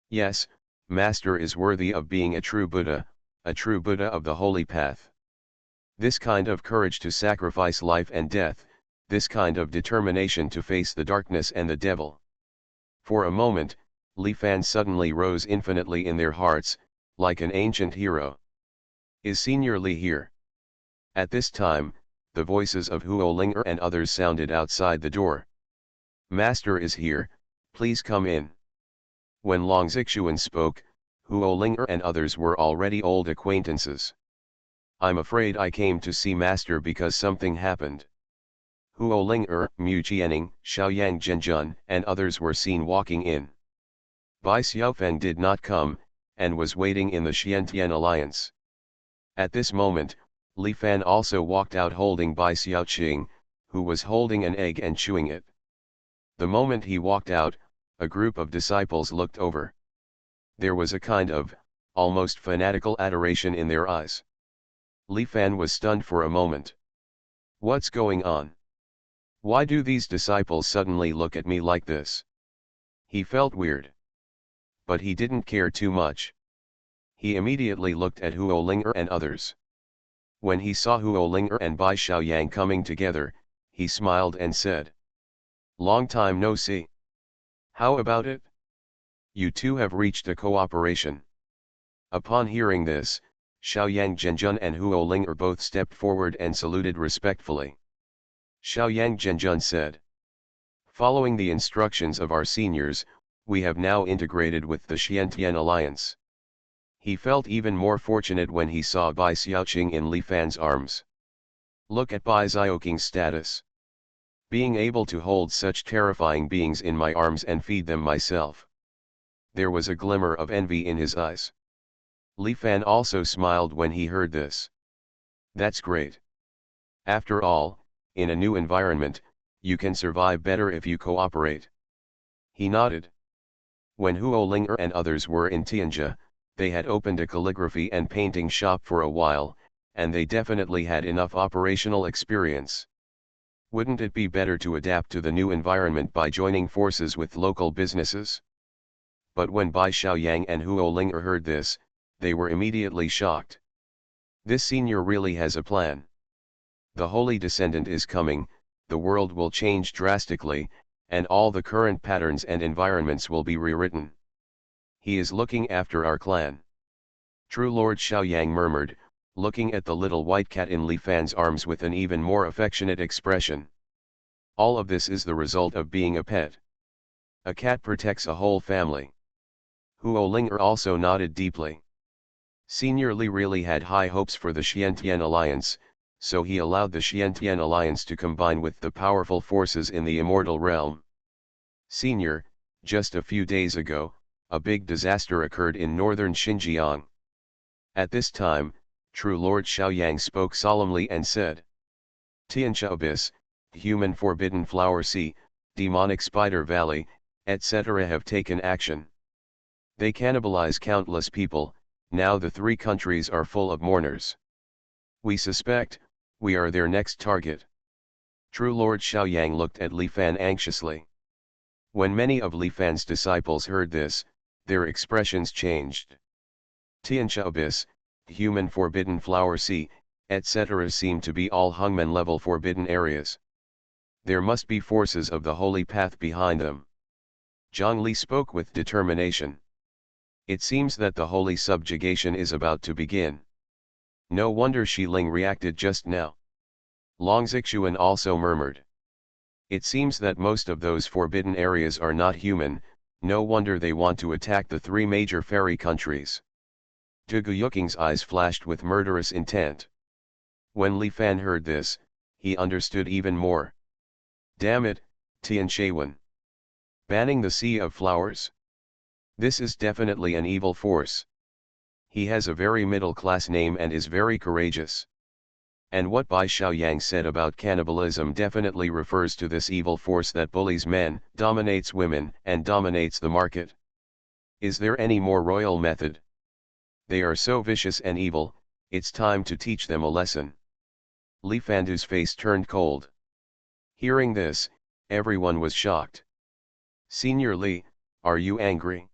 S1: Yes, Master is worthy of being a true Buddha of the holy path. This kind of courage to sacrifice life and death, this kind of determination to face the darkness and the devil. For a moment, Li Fan suddenly rose infinitely in their hearts, like an ancient hero. Is Senior Li here? At this time, the voices of Huo Linger and others sounded outside the door. Master is here, please come in. When Long Xuanhuan spoke, Huo Linger and others were already old acquaintances. I'm afraid I came to see Master because something happened. Huo Linger, Mu Jianing, Xiaoyang Zhenjun, and others were seen walking in. Bai Xiaofeng did not come, and was waiting in the Xiantian alliance. At this moment, Li Fan also walked out holding Bai Xiaoqing, who was holding an egg and chewing it. The moment he walked out, a group of disciples looked over. There was a kind of, almost fanatical adoration in their eyes. Li Fan was stunned for a moment. What's going on? Why do these disciples suddenly look at me like this? He felt weird. But he didn't care too much. He immediately looked at Huo Linger and others. When he saw Huo Linger and Bai Xiaoyang coming together, he smiled and said, Long time no see. How about it? You two have reached a cooperation. Upon hearing this, Xiaoyang Zhenjun and Huo Linger both stepped forward and saluted respectfully. Xiaoyang Zhenjun said, Following the instructions of our seniors, we have now integrated with the Xiantian alliance. He felt even more fortunate when he saw Bai Xiaoqing in Li Fan's arms. Look at Bai Xiaoqing's status. Being able to hold such terrifying beings in my arms and feed them myself. There was a glimmer of envy in his eyes. Li Fan also smiled when he heard this. That's great. After all, in a new environment, you can survive better if you cooperate. He nodded. When Huo Linger and others were in Tianjia, they had opened a calligraphy and painting shop for a while, and they definitely had enough operational experience. Wouldn't it be better to adapt to the new environment by joining forces with local businesses? But when Bai Xiaoyang and Huo Linger heard this, they were immediately shocked. This senior really has a plan. The holy descendant is coming, the world will change drastically, and all the current patterns and environments will be rewritten. He is looking after our clan. True Lord Xiaoyang murmured, looking at the little white cat in Li Fan's arms with an even more affectionate expression. All of this is the result of being a pet. A cat protects a whole family. Huo Linger also nodded deeply. Senior Li really had high hopes for the Xiantian alliance, so he allowed the Xiantian alliance to combine with the powerful forces in the immortal realm. Senior, just a few days ago, a big disaster occurred in northern Xinjiang. At this time, True Lord Xiaoyang spoke solemnly and said, Tianxia Abyss, Human Forbidden Flower Sea, Demonic Spider Valley, etc. have taken action. They cannibalize countless people, now the three countries are full of mourners. We suspect, we are their next target. True Lord Xiaoyang looked at Li Fan anxiously. When many of Li Fan's disciples heard this, their expressions changed. Tianxia abyss, human forbidden flower sea, etc. seem to be all Hungman level forbidden areas. There must be forces of the holy path behind them. Zhang Li spoke with determination. It seems that the holy subjugation is about to begin. No wonder Shi Ling reacted just now. Long Xuanhuan also murmured. It seems that most of those forbidden areas are not human, no wonder they want to attack the three major fairy countries. Tu Guyuking's eyes flashed with murderous intent. When Li Fan heard this, he understood even more. Damn it, Tian Shawan. Banning the Sea of Flowers? This is definitely an evil force. He has a very middle-class name and is very courageous. And what Bai Xiaoyang said about cannibalism definitely refers to this evil force that bullies men, dominates women, and dominates the market. Is there any more royal method? They are so vicious and evil, it's time to teach them a lesson. Li Fandu's face turned cold. Hearing this, everyone was shocked. Senior Li, are you angry?